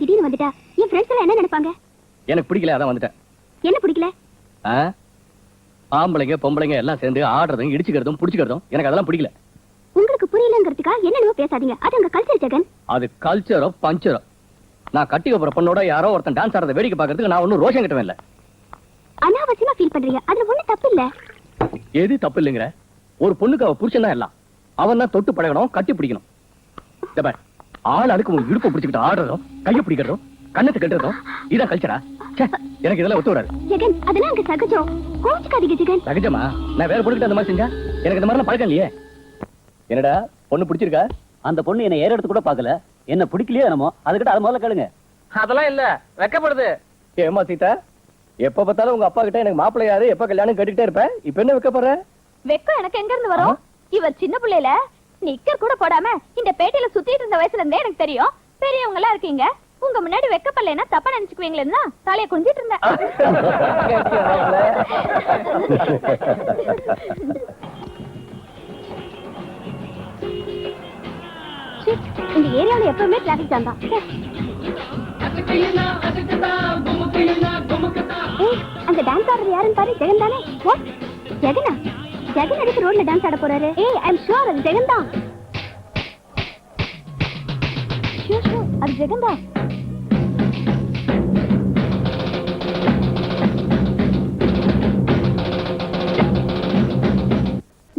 திடீர்னு வந்துட்டா என் ஃப்ரெண்ட்ஸ் எல்லாம் என்ன நினைப்பாங்க? எனக்கு பிடிக்கல, அதான் வந்துட்டேன். என்ன பிடிக்கல? ஆம்பளைங்க பொம்பளைங்க எல்லாம் சேர்ந்து ஆடுறதும் இடிச்சுக்கிறதும் புடிச்சுக்கிறதும் எனக்கு அதெல்லாம் பிடிக்கல. உங்களுக்கு புரியலங்கிறதுக்கா என்னென்னவோ பேசாதீங்க. அது உங்க கல்ச்சர் ஜெகன். அது கல்ச்சரோ பஞ்சரோ. நான் கட்டிக்க போற பொண்ணோட யாரோ ஒருத்தன் டான்ஸ் ஆடுறத வேடிக்கை பார்க்கறதுக்கு நான் ஒன்னும் ரோஷம் கட்டவே இல்ல. அனாவசியமா ஃபீல் பண்றீங்க. அதுல ஒண்ணும் தப்பு இல்ல. எது தப்பு இல்லைங்கிற? ஒரு பொண்ணுக்கு அவ புருஷன் தான் எல்லாம். அவன் தான் தொட்டு பழகணும், கட்டி பிடிக்கணும். ஆள் அதுக்கு உன் இடுப்பு பிடிச்சிக்கிட்டு ஆடுறதும் கையை பிடிக்கிறதும் கண்ணத்தை கட்டுறதும் இதான் கல்ச்சரா? எனக்கு இதெல்லாம் ஒத்து வராது. ஜெகன், அதெல்லாம் அங்க சகஜம். கோச்சுக்காதீங்க ஜெகன். சகஜமா? நான் வேற பொண்ணுகிட்ட அந்த மாதிரி செஞ்சா எனக்கு இந்த மாதிரிலாம் பழக்கம் இல்லையே. என்னடா பொண்ணு பிடிச்சிருக்கா? அந்த பொண்ணு என்ன ஏற எடுத்து கூட பாக்கல. என்ன பிடிக்கலையே என்னமோ அதுக்கிட்ட அது முதல்ல கேளுங்க. அதெல்லாம் இல்ல, வெக்கப்படுது. ஏமா சீதா, எப்ப பார்த்தாலும் உங்க அப்பா கிட்ட எனக்கு மாப்பிள்ளை யாரு, எப்ப கல்யாணம் கேட்டுக்கிட்டே இருப்பேன். இப்ப என்ன வெக்கப்படுற? வெக்கம் எனக்கு எங்க இருந்து வரும்? இவர் சின்ன பிள்ளையில நிக்கர் கூட போடாம இந்த பேட்டையில சுத்திட்டு இருந்த வயசுல இருந்தே எனக்கு தெரியும். பெரியவங்க எல்லாம் இருக்கீங்க, உங்க முன்னாடி வெக்கப்படலைன்னா தப்பா நினைச்சுக்குவீங்களா? தலைய குஞ்சிட்டு இருந்தேன். இந்த ஏரியால எப்பவுமே டிராபிக் ஜாம் தான். அந்த டான்ஸ் ஆடுறது யாருன்னு பாரு. ஜெகன் தானே? ஜெகனா? ஜெகன் அடிக்க ரோட்ல டான்ஸ் ஆட போறாரு. ஐ அம் ஷூர் அது ஜெகன் தான். ஷூர் அது ஜெகன் தான்.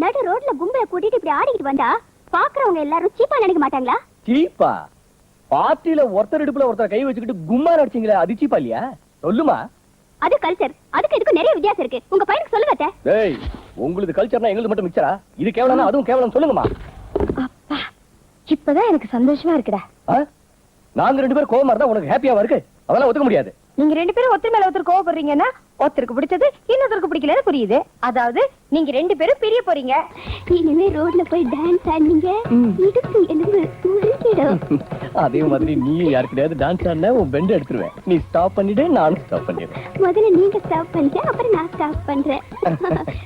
நடு ரோட்ல கும்பல கூட்டிட்டு இப்படி ஆடிக்கிட்டு வந்தா பாக்குறவங்க எல்லாரும் சீப்பா நினைக்க மாட்டாங்களா? சீப்பா? பார்ட்டில ஒருத்தர் இடுப்புல ஒருத்தர் கை வச்சுக்கிட்டு கும்மா அடிச்சீங்களே, அது சீப்பா இல்லையா? சொல்லுமா. அது கல்ச்சர். அதுக்கு இதுக்கு நிறைய வித்தியாசம் இருக்கு. உங்க பையனுக்கு சொல்லுங்க. டேய், உங்களுக்கு கல்ச்சர்னா எங்களுக்கு மட்டும் மிக்சரா? இது கேவலம்னா அதுவும் கேவலம், சொல்லுங்கம்மா. அப்பா, இப்பதான் எனக்கு சந்தோஷமா இருக்குடா. நாங்க ரெண்டு பேரும் கோவமா இருந்தா உனக்கு ஹாப்பியாவா இருக்கு? அதெல்லாம் ஒத்துக்க முடியாது. நீங்க ரெண்டு பேரும் ஒருத்தர் மேல ஒருத்தர் கோவப்படுறீங்கன்னா ஒருத்தருக்கு பிடிச்சது இன்னொருத்தருக்கு பிடிக்கலன்னு புரியுது. அதாவது நீங்க ரெண்டு பேரும் பிரிய போறீங்க. இனிமே ரோட்ல போய் டான்ஸ் ஆடுனீங்க, இடுப்பு எலும்பு உருக்கிடும். அதே மாதிரி நீ யாருக்கிட்டயாவது டான்ஸ் ஆடினா உன் பெண்ட் எடுத்துருவேன். நீ ஸ்டாப் பண்ணிடு, நானும் ஸ்டாப் பண்ணிடுறேன். முதல்ல நீங்க ஸ்டாப் பண்ணுங்க, அப்புறம் நான் ஸ்டாப் பண்றேன்.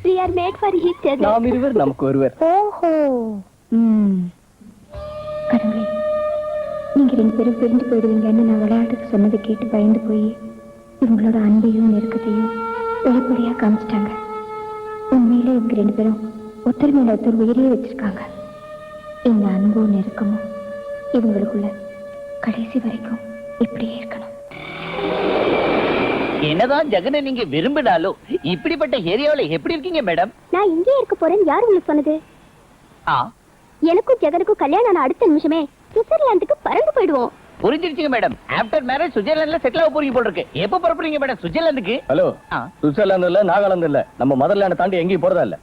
We are made for each other. நாம் இருவர் நமக்கு ஒருவர். ஓஹோ. கடவுளே, நீங்க ரெண்டு பேரும் பிரிஞ்சு போயிடுவீங்கன்னு நான் விளையாட்டுக்கு சொன்னதை கேட்டு பயந்து போய் இவங்களோட அன்பையும் நெருக்கத்தையும் வெளிப்படையா காமிச்சிட்டாங்க. உண்மையில இவங்க ரெண்டு பேரும் ஒருத்தர் மேல ஒருத்தர் உயிரியே வச்சிருக்காங்க. இந்த அன்பும் நெருக்கமும் இவங்களுக்குள்ள கடைசி வரைக்கும் இப்படியே இருக்கணும். என்னதான் ஜெகனை நீங்க விரும்பினாலும் இப்படிப்பட்ட ஏரியாவுல எப்படி இருக்கீங்க மேடம்? நான் இங்கே இருக்க போறேன்னு யார் உங்களுக்கு சொன்னது? எனக்கும் ஜெகனுக்கும் கல்யாணம் ஆன அடுத்த நிமிஷமே சுவிட்சர்லாந்துக்கு பறந்து போயிடுவோம். புரிஞ்சிருச்சுங்க மேடம். ஆஃப்டர் மேரேஜ் சுவிட்சர்லாந்துல செட்டில் ஆக போறீங்க போல இருக்கு. எப்ப புறப்படுறீங்க மேடம் சுவிட்சர்லாந்துக்கு? ஹலோ, சுவிட்சர்லாந்து இல்ல, நாகாலாந்து இல்ல, நம்ம மதர்லாந்து தாண்டி எங்கேயும் போறதா இல்ல.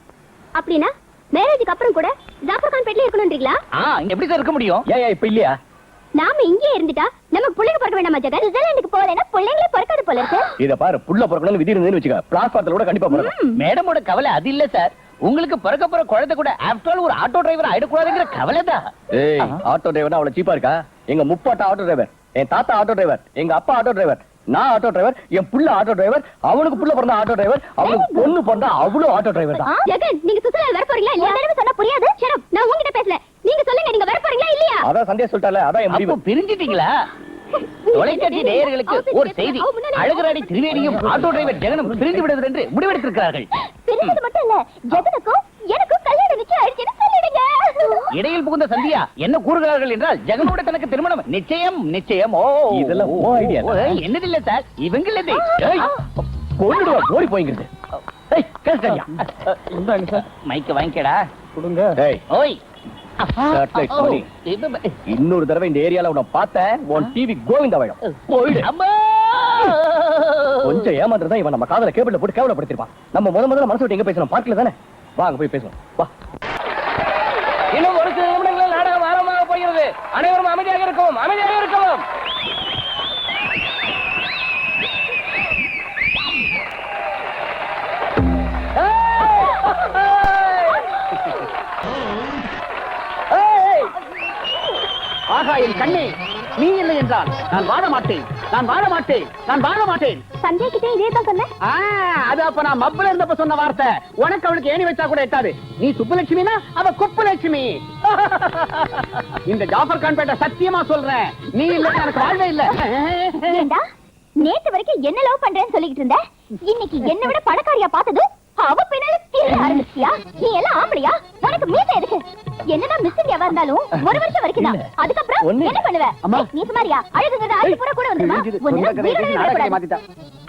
அப்படின்னா மேரேஜுக்கு அப்புறம் கூட ஜாஃபர்கான் பேட்ல இருக்கணும்ன்றீங்களா? எப்படி சார் இருக்க முடியும்? ஏன் இப்ப இல்லையா? நாம இங்கே இருந்துட்டா நமக்கு பிள்ளைங்க பிறக்க வேண்டாமா ஜெகன்? சுவிட்சர்லாந்துக்கு போறேன்னா பிள்ளைங்களே பிறக்காது போல இருக்கு. இத பாரு, புள்ள பிறக்கணும்னு விதி இருந்தேன்னு வச்சுக்க, பிளாட்ஃபார்ம்ல கூட கண்டிப்பா பிறக்கும். மேடமோட கவலை அது இல்ல சார். உங்களுக்கு பிறக்க போற குழந்தை கூட ஆஃப்டர் ஆல் ஒரு ஆட்டோ டிரைவர் ஆயிடக்கூடாதுங்கிற கவலை தான். ஏய், ஆட்டோ டிரைவர்னா அவ்வளவு சீப்பா இருக்கா? எங்க முப்பாட்டா ஆட்டோ டிரைவர், என் தாத்தா ஆட்டோ டிரைவர், எங்க அப்பா ஆட்டோ டிரைவர், நான் ஆட்டோ டிரைவர், என் புள்ள ஆட்டோ டிரைவர், அவனுக்கு புள்ள பிறந்தா ஆட்டோ டிரைவர், அவனுக்கு பொண்ணு பிறந்தா அவளும் ஆட்டோ டிரைவர் தான். ஜெகன், நீங்க சுவிட்சர்லாந்து வர போறீங்களா இல்லையா? என்ன சொன்னா புரியாது. Shut up. நான் உங்ககிட்ட பேசல. நீங்க சொல்லுங்க, நீங்க வர போறீங்களா இல்லையா? அதான் சந்தேஷ் சொல்லிட்டால, அதான் என் முடிவு. அப்போ பிரிஞ்சிட்டீங்களா? தொலைக்காட்சி நேயர்களுக்கு ஒரு செய்தி. அழகராடி திரிவேணியும் ஆட்டோ டிரைவர் ஜெகனும் பிரிந்து விடுவது என்று முடிவெடுத்திருக்கிறார்கள். பிரிஞ்சது மட்டும் இல்ல, ஜெகனுக்கும் எனக்கும் கல்யாணம் நிச்சயம் ஆயிடுச்சுன்னு சொல்லிடுங்க. இடையில் புகுந்த சந்தியா என்ன கூறுகிறார்கள் என்றால் ஜெகனோட தனக்கு திருமணம் நிச்சயம் நிச்சயம். ஓ, இதெல்லாம் ஓ ஐடியா. என்னதில்ல சார், இவங்களது கொன்னுடுவா, ஓடி போய்ங்கிறது. ஏய், கேஸ்டரியா இந்தாங்க சார், மைக்க வாங்கிக்கடா கொடுங்க. ஏய், ஓய் சட்லைட் பண்ணி இன்னொரு தடவை இந்த ஏரியால உன்னை பார்த்தேன், உன் டிவி கோவிந்தாவாயிடும். போயிடு. கொஞ்சம் ஏமாந்துதான் இவன் நம்ம காதல கேபிள்ல போட்டு கேவலப்படுத்திருப்பான். நம்ம முதல்ல மனசு விட்டு எங்க பேசணும்? பார்க்கல தானே? வாங்க போய் பேசணும். வா. இன்னும் ஒரு சில நிமிடங்களில் நாடகம் ஆரம்பமாக போகிறது. அனைவரும் அமைதியாக இருக்கவும், அமைதியாக இருக்கவும். ஆகா, என் கண்ணே, நீ இல்லை என்றால் நான் வாழ மாட்டேன், நான் வாழ மாட்டேன், நான் வாழ மாட்டேன். சந்தியா கிட்டே இதே தான் சொன்னேன். அது அப்ப நான் மப்பல இருந்தப்ப சொன்ன வார்த்தை. உனக்கு அவளுக்கு ஏணி வச்சா கூட எட்டாது. நீ சுப்புலட்சுமினா அவ குப்புலட்சுமி. இந்த ஜாஃபர் கான் பேட்ட சத்தியமா சொல்றேன், நீ இல்ல எனக்கு வாழ்வே இல்ல. ஏண்டா நேத்து வரைக்கும் என்ன லவ் பண்றேன்னு சொல்லிட்டு இருந்த, இன்னைக்கு என்ன விட பணக்காரியா பார்த்தது அவ பின்னால தீர ஆரம்பிச்சியா? நீ எல்லாம் ஆம்பளையா? உனக்கு மீசை எதுக்கு? என்னதான் மிஸ்ஸிங் எவா இருந்தாலும் ஒரு வருஷம் வரைக்கும் தான். அதுக்கப்புறம் என்ன பண்ணுவ? நீ சுமாரியா? அழுகுங்கிறது ஆளு பூரா கூட வந்துருமா?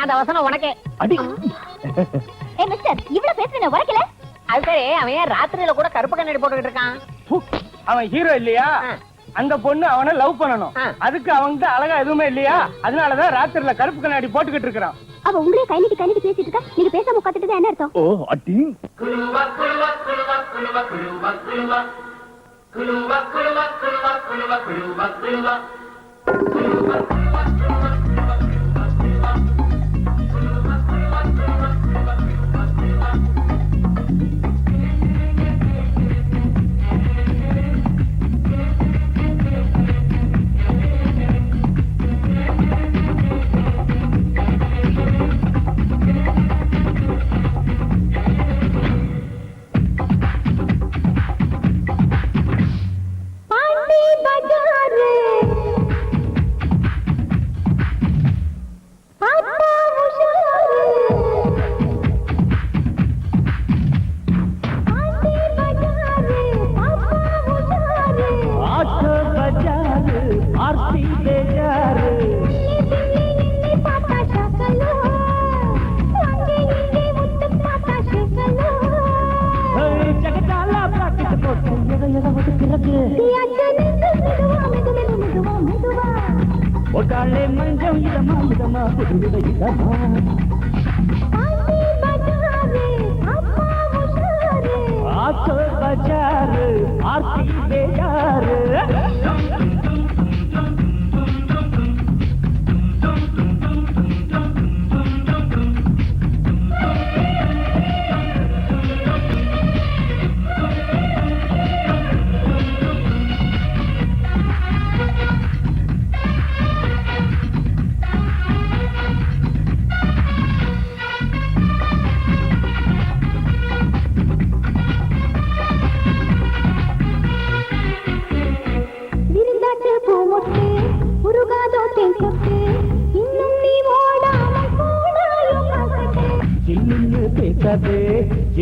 அந்த வசனம் உனக்கே. ஏ மிஸ்டர், இவ்வளவு பேசுறேன் உரைக்கல? அது சரி, அவன் ராத்திரியில கூட கருப்பு கண்ணாடி போட்டுக்கிட்டு இருக்கான். அவன் ஹீரோ இல்லையா? அந்த பொண்ணு அவனை லவ் பண்ணணும். அதுக்கு அவன்கிட்ட அழகா எதுவுமே இல்லையா? அதனாலதான் ராத்திரில கருப்பு கண்ணாடி போட்டுக்கிட்டு இருக்கான். அவ உங்களே கை நீட்டி பேசிட்டு இருக்கா. நீங்க பேசாம உட்காந்துட்டு என்ன அர்த்தம்? ஓ அட்டி ஒட்டாளே மஞ்சம் இதமா இதமா புதுவித இதமா ஆசோ பஜாரு ஆர்த்தி பேஜாரு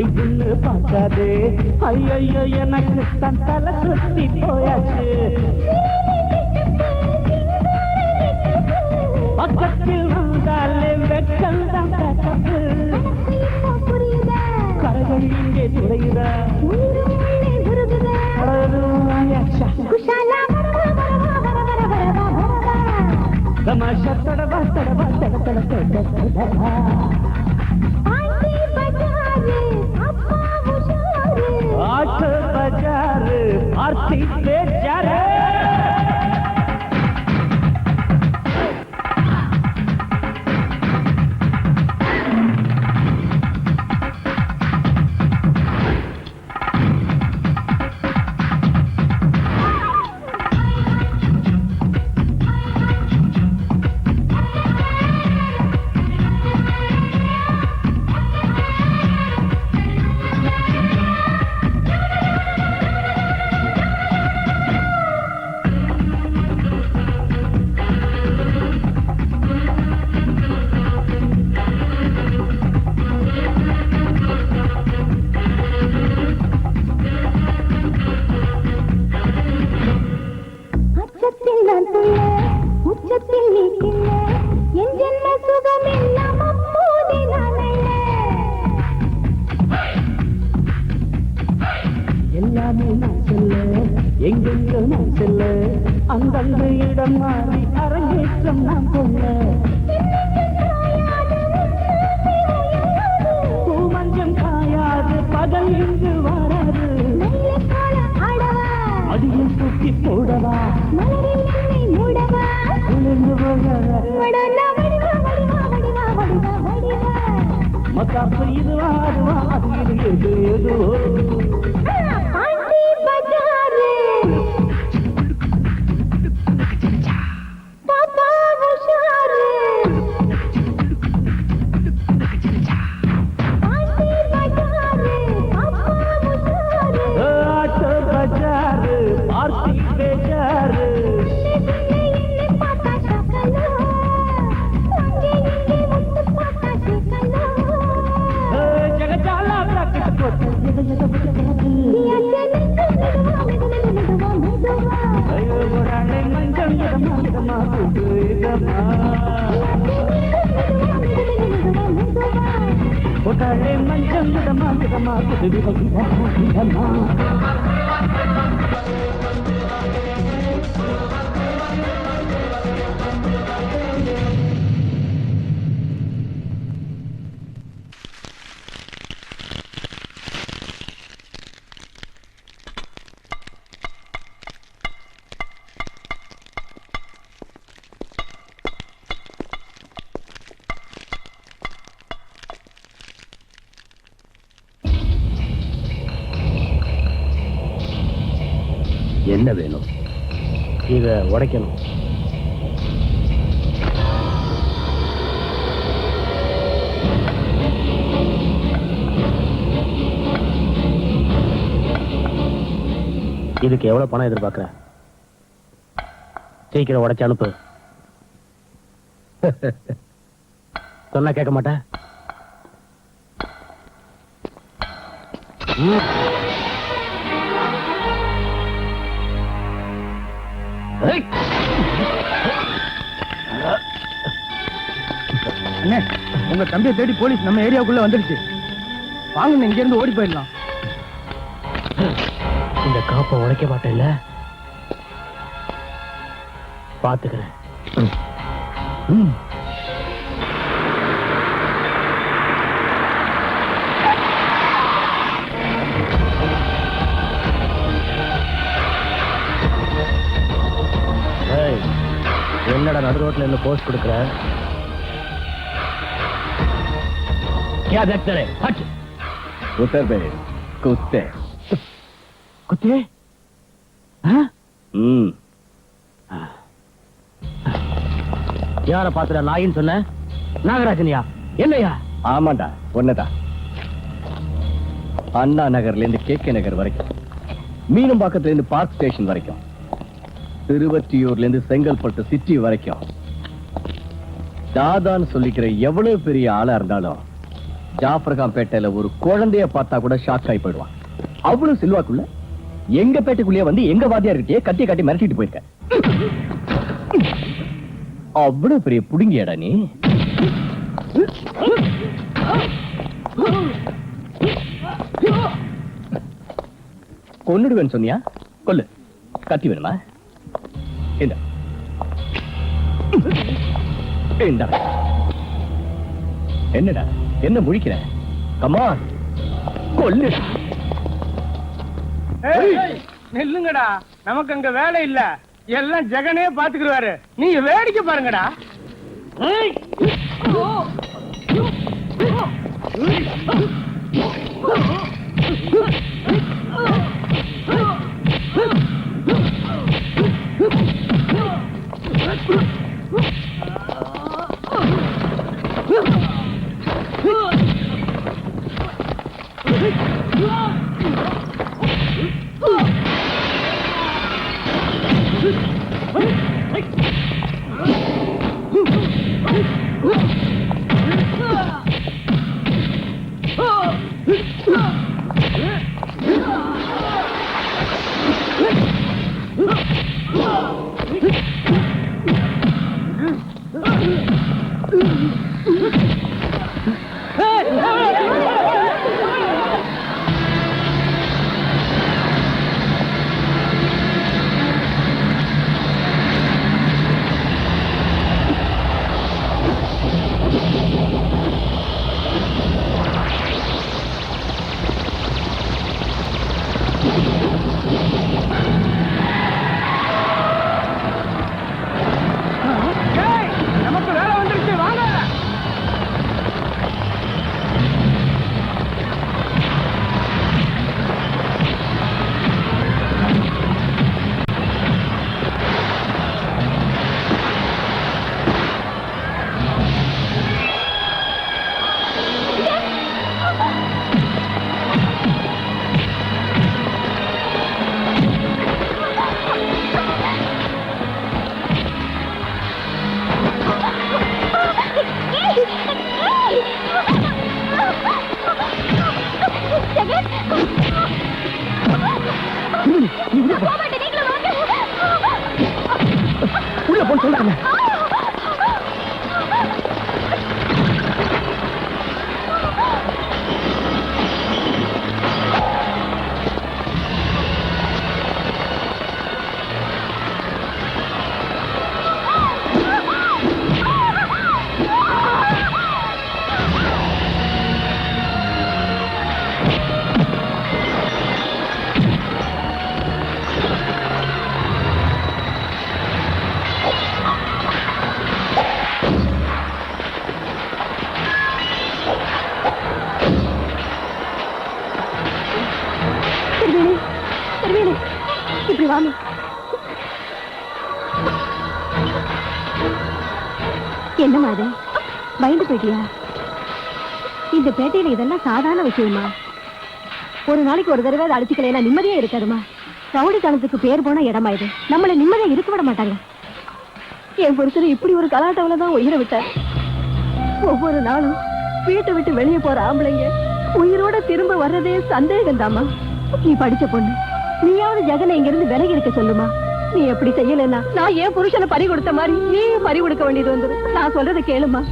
இவ்வுன்னு பார்க்காதே ஐயோ எனக்கு தன் தலை சுத்தி போயாச்சு பக்கத்தில் வந்தாலே வெக்கல் தான் தப்பு கரைகள் இங்கே துறையுதா தமாஷா தடவா தடவா தட தட தட தடவா ஆட்டோ பஜாரு ஆர்த்தி பேஜாரு எல்லாமே நான் சொல்ல எங்கெங்க நான் செல்ல அந்தந்த இடம் மாறி அரங்கேற்றம் நான் கொள்ள பூமஞ்சம் காயாது பகல் இங்கு வராது அடியில் தூக்கி போடவா குளிர்ந்து மக்காப்பு இதுவா அதுவா அது எது எதுவோ என்ன வேணும்? இத உடைக்கணும். இதுக்கு எவ்வளவு பணம் எதிர்பார்க்கிற? சீக்கிரம் உடைச்சு அனுப்பு. சொன்னா கேட்க மாட்டேன். அண்ணே, உங்க தம்பியை தேடி போலீஸ் நம்ம ஏரியாவுக்குள்ள வந்துடுச்சு. வாங்க, இங்க இருந்து ஓடி போயிடலாம். இந்த காப்பை உடைக்க மாட்டேன்ல, பாத்துக்கிறேன். என்னடா நடு ரோட்ல இருந்து போஸ்ட் கொடுக்குற? क्या देखते रहे? हट! उतर बे कुत्ते। कुत्ते? யார பாத்துற நாயின்னு சொன்ன? நாகராஜனியா? என்னையா? ஆமாண்டா, ஒன்னதான். அண்ணா நகர்ல இருந்து கேகே நகர் வரைக்கும், மீனம்பாக்கத்துல இருந்து பார்க் ஸ்டேஷன் வரைக்கும், திருவற்றியூர்ல இருந்து செங்கல்பட்டு சிட்டி வரைக்கும் தாதான்னு சொல்லிக்கிற எவ்வளவு பெரிய ஆளா இருந்தாலும் ஜாஃபர்கான் பேட்டையில ஒரு குழந்தைய பார்த்தா கூட ஷாக் ஆகி போயிடுவான். அவ்வளவு செல்வாக்குள்ள எங்க பேட்டைக்குள்ளேயே வந்து எங்க வாத்தியார் கிட்டே கட்டி காட்டி மிரட்டிட்டு போயிருக்க. அவ்வளவு பெரிய புடுங்கியடா நீ. கொன்னுடுவேன்னு சொன்னியா? கொல்லு. கத்தி வேணுமா? என்னடா என்ன முழிக்கிற? கமான், கொல்லுடா. நில்லுங்கடா, நமக்கு அங்க வேலை இல்ல. எல்லாம் ஜெகனே பாத்துக்குவாரு. நீங்க வேடிக்கை பாருங்கடா. போய் சொல்றாங்க. இப்படி வாங்க. என்னமா அது, பயந்து போயிட்டியா? இந்த பேட்டையில இதெல்லாம் சாதாரண விஷயமா? ஒரு நாளைக்கு ஒரு தடவை அடிச்சுக்கலாம், நிம்மதியா இருக்காதுமா. ரவுடித்தனத்துக்கு பேர் போன இடமா இது. நம்மள நிம்மதியா இருக்க விட மாட்டாங்க. என் புருஷன் இப்படி ஒரு கலாட்டாவில தான் உயிரை விட்டார். ஒவ்வொரு நாளும் வீட்டை விட்டு வெளியே போற ஆம்பளைங்க உயிரோட திரும்ப வர்றதே சந்தேகம் தாமா. நீ படிச்ச பொண்ணு, நீயாவது ஜெகனை இங்க இருந்து விலகி இருக்க சொல்லுமா. நீ எப்படி செய்யலன்னா நான் ஏன் புருஷனை பறி கொடுத்த மாதிரி நீ பறி கொடுக்க வேண்டியது வந்துடும். நான் சொல்றதை கேளுமா,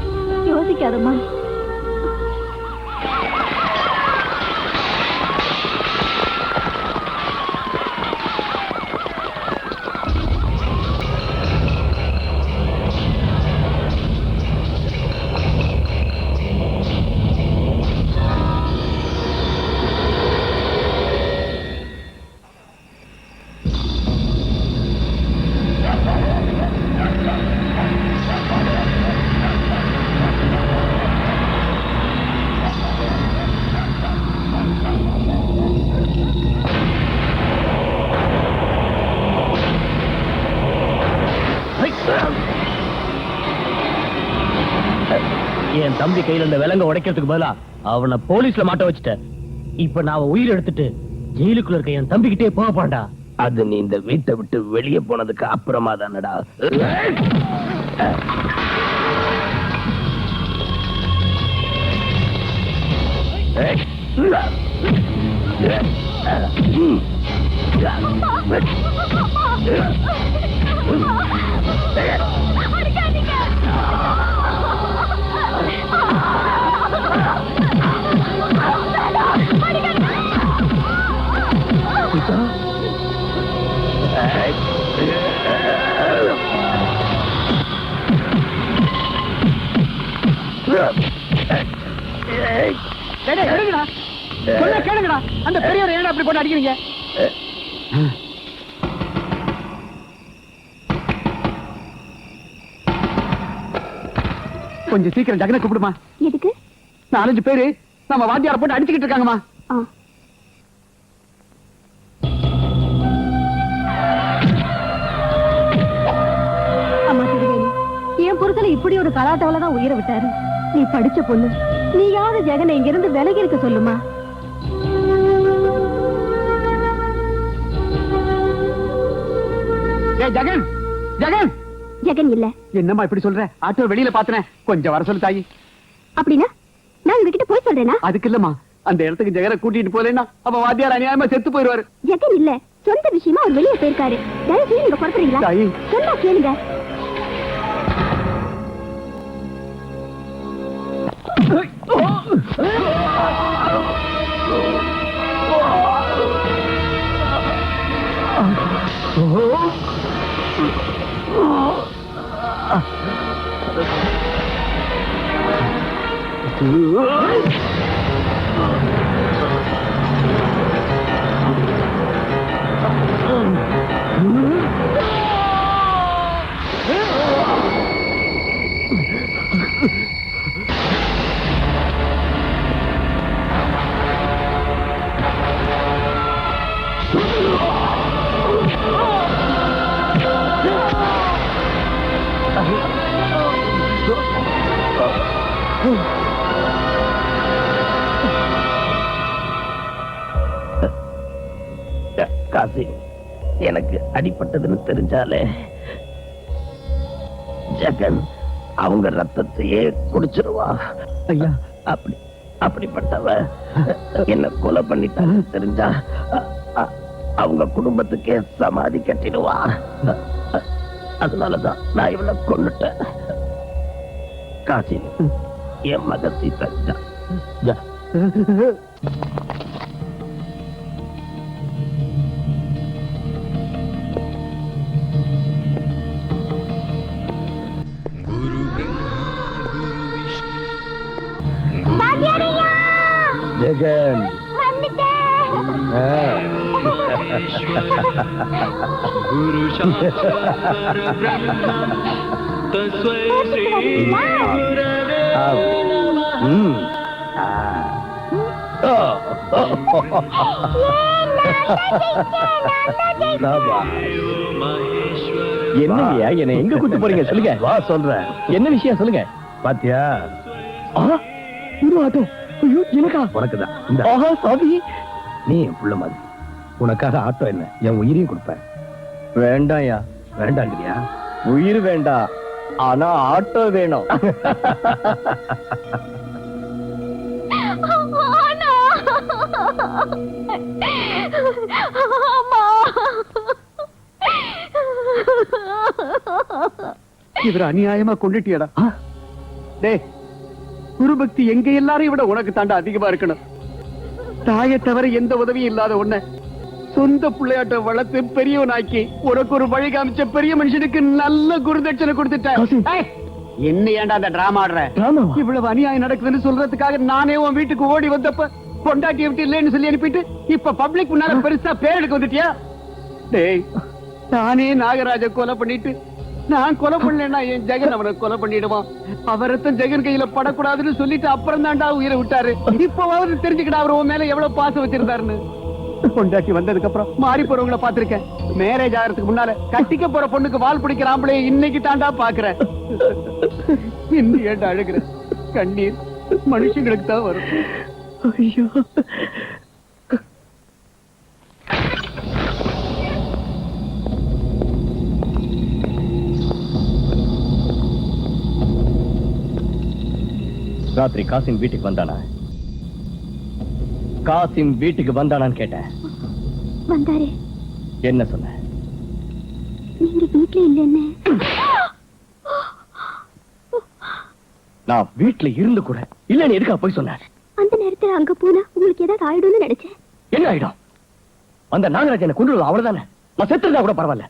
யோசிக்காதம்மா. என் தம்பி கையில இந்த விலங்க உடைக்கிறதுக்கு பதிலா அவனை போலீஸ்ல மாட்ட வச்சுட்டேன். இப்ப நான் உயிர் எடுத்துட்டு ஜெயிலுக்குள்ள இருக்க என் தம்பி கிட்டே போக போறேன்டா. அது நீ இந்த வீட்டை விட்டு வெளியே போனதுக்கு அப்புறமா தானடா. கேளுங்கடா, அந்த பெரியவர் ஏன் அப்படி போட்டு அடிக்கிறீங்க? கொஞ்சம் சீக்கிரம் ஜெகனை கூப்பிடுமா. எதுக்கு? 4-5 பேரு நம்ம வாத்தியார போட்டு அடிச்சுக்கிட்டு இருக்காங்கம்மா. அம்மா திருவேணி, என் புருஷனை இப்படி ஒரு கலாட்டாவில தான் உயிரை விட்டாரு. நீ படிச்ச பொண்ணு, நீயாவது ஜெகனை இங்க இருந்து விலகி இருக்க சொல்லுமா. ஜெகன், ஜெகன், ஜெகன் இல்ல. என்னம்மா இப்படி சொல்ற? ஆட்டோ வெளியில பாத்துனேன், கொஞ்சம் வர சொல்லு தாயி. அப்படின்னா நான் உங்ககிட்ட போய் சொல்றேனா? அதுக்கு இல்லம்மா, அந்த இடத்துக்கு ஜெகனை கூட்டிட்டு போலேன்னா அவன் வாத்தியார் அநியாயமா செத்து போயிருவாரு. ஜெகன் இல்ல, சொந்த விஷயமா அவர் வெளியே போயிருக்காரு. தயவு செய்து நீங்க புறப்படுறீங்களா? தாயி, சொன்னா கேளுங்க. காசி, எனக்கு அடிபட்டதுன்னு தெரிஞ்சாலே ஜெகன் அவங்க ரத்தத்தையே குடிச்சிருவா. ஐயா, அப்படிப்பட்டவ என்ன கொலை பண்ணிட்டான்னு தெரிஞ்சா அவங்க குடும்பத்துக்கே சமாதி கட்டிடுவா. அதனாலதான் நான் இவளை கொண்டுட்டேன். காசி என் மக சீதா. ஜெகன் என்னங்கய்யா என்ன எங்க கூட்டு போறீங்க சொல்லுங்க. வா சொல்றேன். என்ன விஷயம் சொல்லுங்க. பாத்தியா ஆட்டோ எனக்கா? உனக்குதான். ஆஹா சாமி, நீ என் புள்ள மாதிரி. உனக்காக ஆட்டோ என்ன என் உயிரையும் கொடுப்பேன். வேண்டாம்யா. வேண்டாங்கிறியா? உயிர் வேண்டாம், ஆனா ஆட்டோ வேணும். இவர் அநியாயமா கொண்டுட்டியடா. டேய், குருபக்தி எங்க எல்லாரையும் விட உனக்கு தாண்டா அதிகமா இருக்கணும். தாயை தவிர எந்த உதவியும் இல்லாத உன்னை சொந்த பிள்ளையாட்ட வளர்த்து பெரியவனாக்கி உனக்கு ஒரு வழி காமிச்ச பெரிய மனுஷனுக்கு நல்ல குருதட்சணை கொடுத்துட்டேன். என்ன ஏன்டா அந்த டிராமா ஆடுற? இவ்வளவு அநியாயம் நடக்குதுன்னு சொல்றதுக்காக நானே உன் வீட்டுக்கு ஓடி வந்தப்ப பொண்டாட்டியை விட்டு இல்லைன்னு சொல்லி அனுப்பிட்டு இப்ப பப்ளிக் முன்னால பெருசா பேர் எடுக்க வந்துட்டியா? டேய், நானே நாகராஜ கொலை பண்ணிட்டு நான் கொலை பண்ணலன்னா என் ஜெகன் அவனை கொலை பண்ணிடுவான். அவரத்தான் ஜெகன் கையில படக்கூடாதுன்னு சொல்லிட்டு அப்புறம் தான்டா உயிரை விட்டாரு. இப்பவாவது தெரிஞ்சுக்கிட்டா அவர் உன் மேல எவ்வளவு பாசம் வச்சிருந்தாருன்னு. பொண்டாட்டி வந்ததுக்கு அப்புறம் மாறி போறவங்களை பாத்திருக்கேன். மேரேஜ் ஆகிறதுக்கு முன்னால கட்டிக்க போற பொண்ணுக்கு வால் பிடிக்கிற ஆம்பளை இன்னைக்கு தாண்டா பாக்குறேன். இன்னும் ஏண்டா அழுகிற? கண்ணீர் மனுஷங்களுக்கு தான் வரும். ஐயோ, ராத்திரி காசிம் வீட்டுக்கு வந்தானா? காசிம் வீட்டுக்கு வந்தானான்னு கேட்டேன். வந்தாரு. என்ன சொன்ன? நீங்க வீட்ல இல்லன்னு. நான் வீட்டுல இருந்து கூட இல்லன்னு எதுக்கா போய் சொன்னேன்? அந்த நேரத்துல அங்க போனா உங்களுக்கு ஏதாவது ஆயிடும்னு நினைச்சேன். என்ன ஆயிடும்? அந்த நாகராஜனை கொண்டு அவ்வளவுதானே. நான் செத்துருந்தா கூட பரவாயில்ல.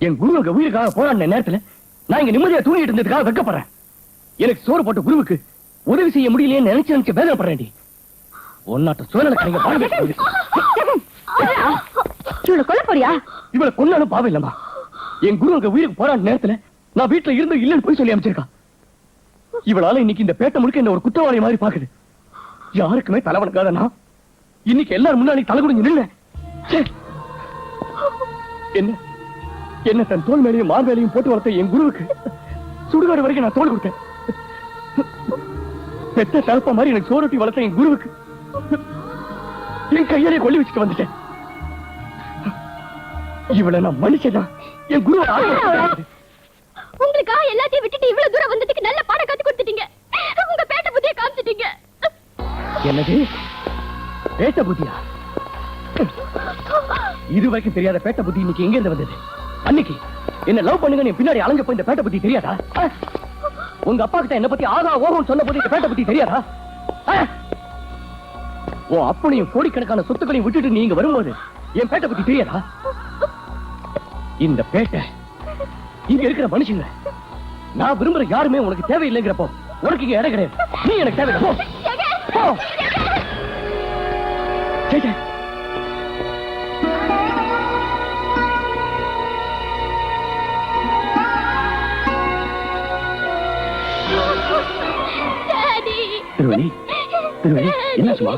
என் குருவுக்கு உயிருக்காக போராடின நேரத்துல நான் இங்க நிம்மதியா தூங்கிட்டு இருந்ததுக்காக வெட்கப்படுறேன். எனக்கு சோறு போட்ட குருவுக்கு உதவி செய்ய முடியலையே நினைச்சு வேதனைப்படுறேன். ஒன்னாட்ட சூழலை கொல்ல போறியா? இவளை கொன்னாலும் பாவம் இல்லம்மா. என் குருவுக்கு உயிருக்கு போராடின நேரத்துல நான் வீட்டுல இருந்து இல்லன்னு போய் சொல்லி அமைச்சிருக்கா. இவளால இன்னைக்கு இந்த பேட்டை முழுக்க என்ன ஒரு குற்றவாளி மாதிரி பாக்குது. யாருக்குமே தலைவனுக்காத நான் இன்னைக்கு எல்லாரும் முன்னாடி தலை குடிஞ்சு நின்ன. என்ன என்ன தன் தோல் மேலையும் மார் மேலையும் போட்டு வளர்த்த என் குருவுக்கு சுடுகாடு வரைக்கும் நான் தோல் கொடுத்தேன். பெத்த தலப்ப மாதிரி எனக்கு சோறுட்டி வளர்த்த என் குருவுக்கு என் கையாலே கொல்லி வச்சுட்டு வந்துட்டேன். இவளை நான் மனுஷன். என் குரு உங்களுக்காக எல்லாத்தையும் விட்டுட்டு இவ்வளவு தூரம் வந்ததுக்கு நல்ல பாடம் கத்து கொடுத்துட்டீங்க. உங்க பேட்ட புத்தியை காமிச்சிட்டீங்க. என்னது பேட்ட புத்தியா? இது வரைக்கும் தெரியாத பேட்ட புத்தி இன்னைக்கு எங்க இருந்து வந்தது? அன்னைக்கு என்ன லவ் பண்ணுங்க நீ பின்னாடி அலைஞ்ச போய் இந்த பேட்ட புத்தி தெரியாதா? உங்க அப்பா கிட்ட என்ன பத்தி ஆகா ஓகம் சொன்ன போது இந்த பேட்ட புத்தி தெரியாதா? உன் அப்பனையும் கோடிக்கணக்கான சொத்துக்களையும் விட்டுட்டு நீங்க வரும்போது என் பேட்ட புத்தி தெரியாதா? இந்த பேட்டை இங்க இருக்கிற மனுஷங்க நான் விரும்புற யாருமே உனக்கு தேவையில்லைங்கிறப்போ உனக்கு இங்க இடம் கிடையாது. நீ எனக்கு தேவையில்லை. திருவணி, திருவணி, என்னாச்சுமா?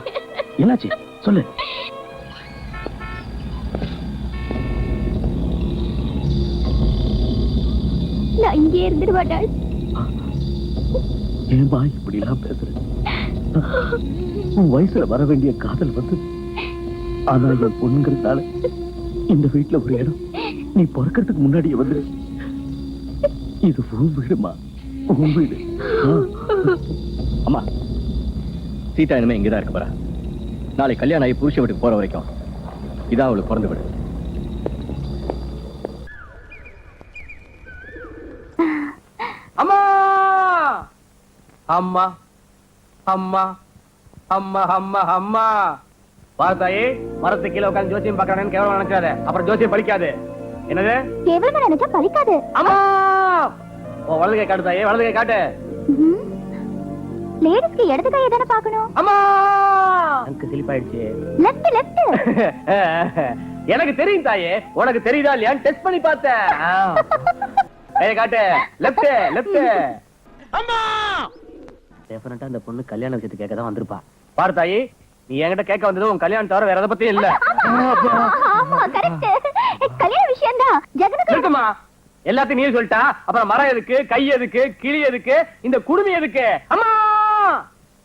என்னாச்சு சொல்லு. நான் இங்கே இருந்துடுவாடா. ஏன்பா இப்படி எல்லாம் பேசுற? உன் வயசுல வர வேண்டிய காதல் வந்து ஆனா என் பொண்ணுங்கிறதுனால இந்த வீட்டுல ஒரு இடம் நீ பிறக்கிறதுக்கு முன்னாடியே வந்து இது உன் வீடுமா, உன் வீடு. அம்மா, சீதா இனிமே இங்கதான் இருக்க போறா. நாளை கல்யாணம் ஆகி புருஷ வீட்டுக்கு போற வரைக்கும் இதான் அவளுக்கு பிறந்து விடு. அம்மா அம்மா அம்மா அம்மா அம்மா பார்த்தாயே மரத்து கீழே உட்காந்து ஜோசியம் பாக்குறானு கேவலம் நினைக்காத, அப்புறம் ஜோசியம் பலிக்காது. என்னது கேவலமா நினைச்சா பலிக்காது. அம்மா ஓ வலது கை காட்டு தாயே, வலது கை காட்டு. லேடிஸ்க்கு இடது கையை தானே பார்க்கணும். அம்மா எனக்கு சிலிப்பாயிடுச்சு. Left left. எனக்கு தெரியும் தாயே, உனக்கு தெரியுதா இல்லையா டெஸ்ட் பண்ணி பார்த்தேன். கையை காட்டு. Left left. அம்மா டெஃபினட்டா அந்த பொண்ணு கல்யாண விஷயத்தை கேட்க தான் வந்திருப்பா. பாரு தாயே, நீ என்கிட்ட கேட்க வந்தது உன் கல்யாணம் தவிர வேற எதை பத்தியும் இல்ல. ஆமா கரெக்ட். கல்யாண விஷயம் தான். ஜெகனுக்கு இருக்குமா எல்லாத்தையும் நீ சொல்லிட்டா, அப்புறம் மரம் எதுக்கு, கை எதுக்கு, கிளி எதுக்கு, இந்த குடுமி எதுக்கு? அம்மா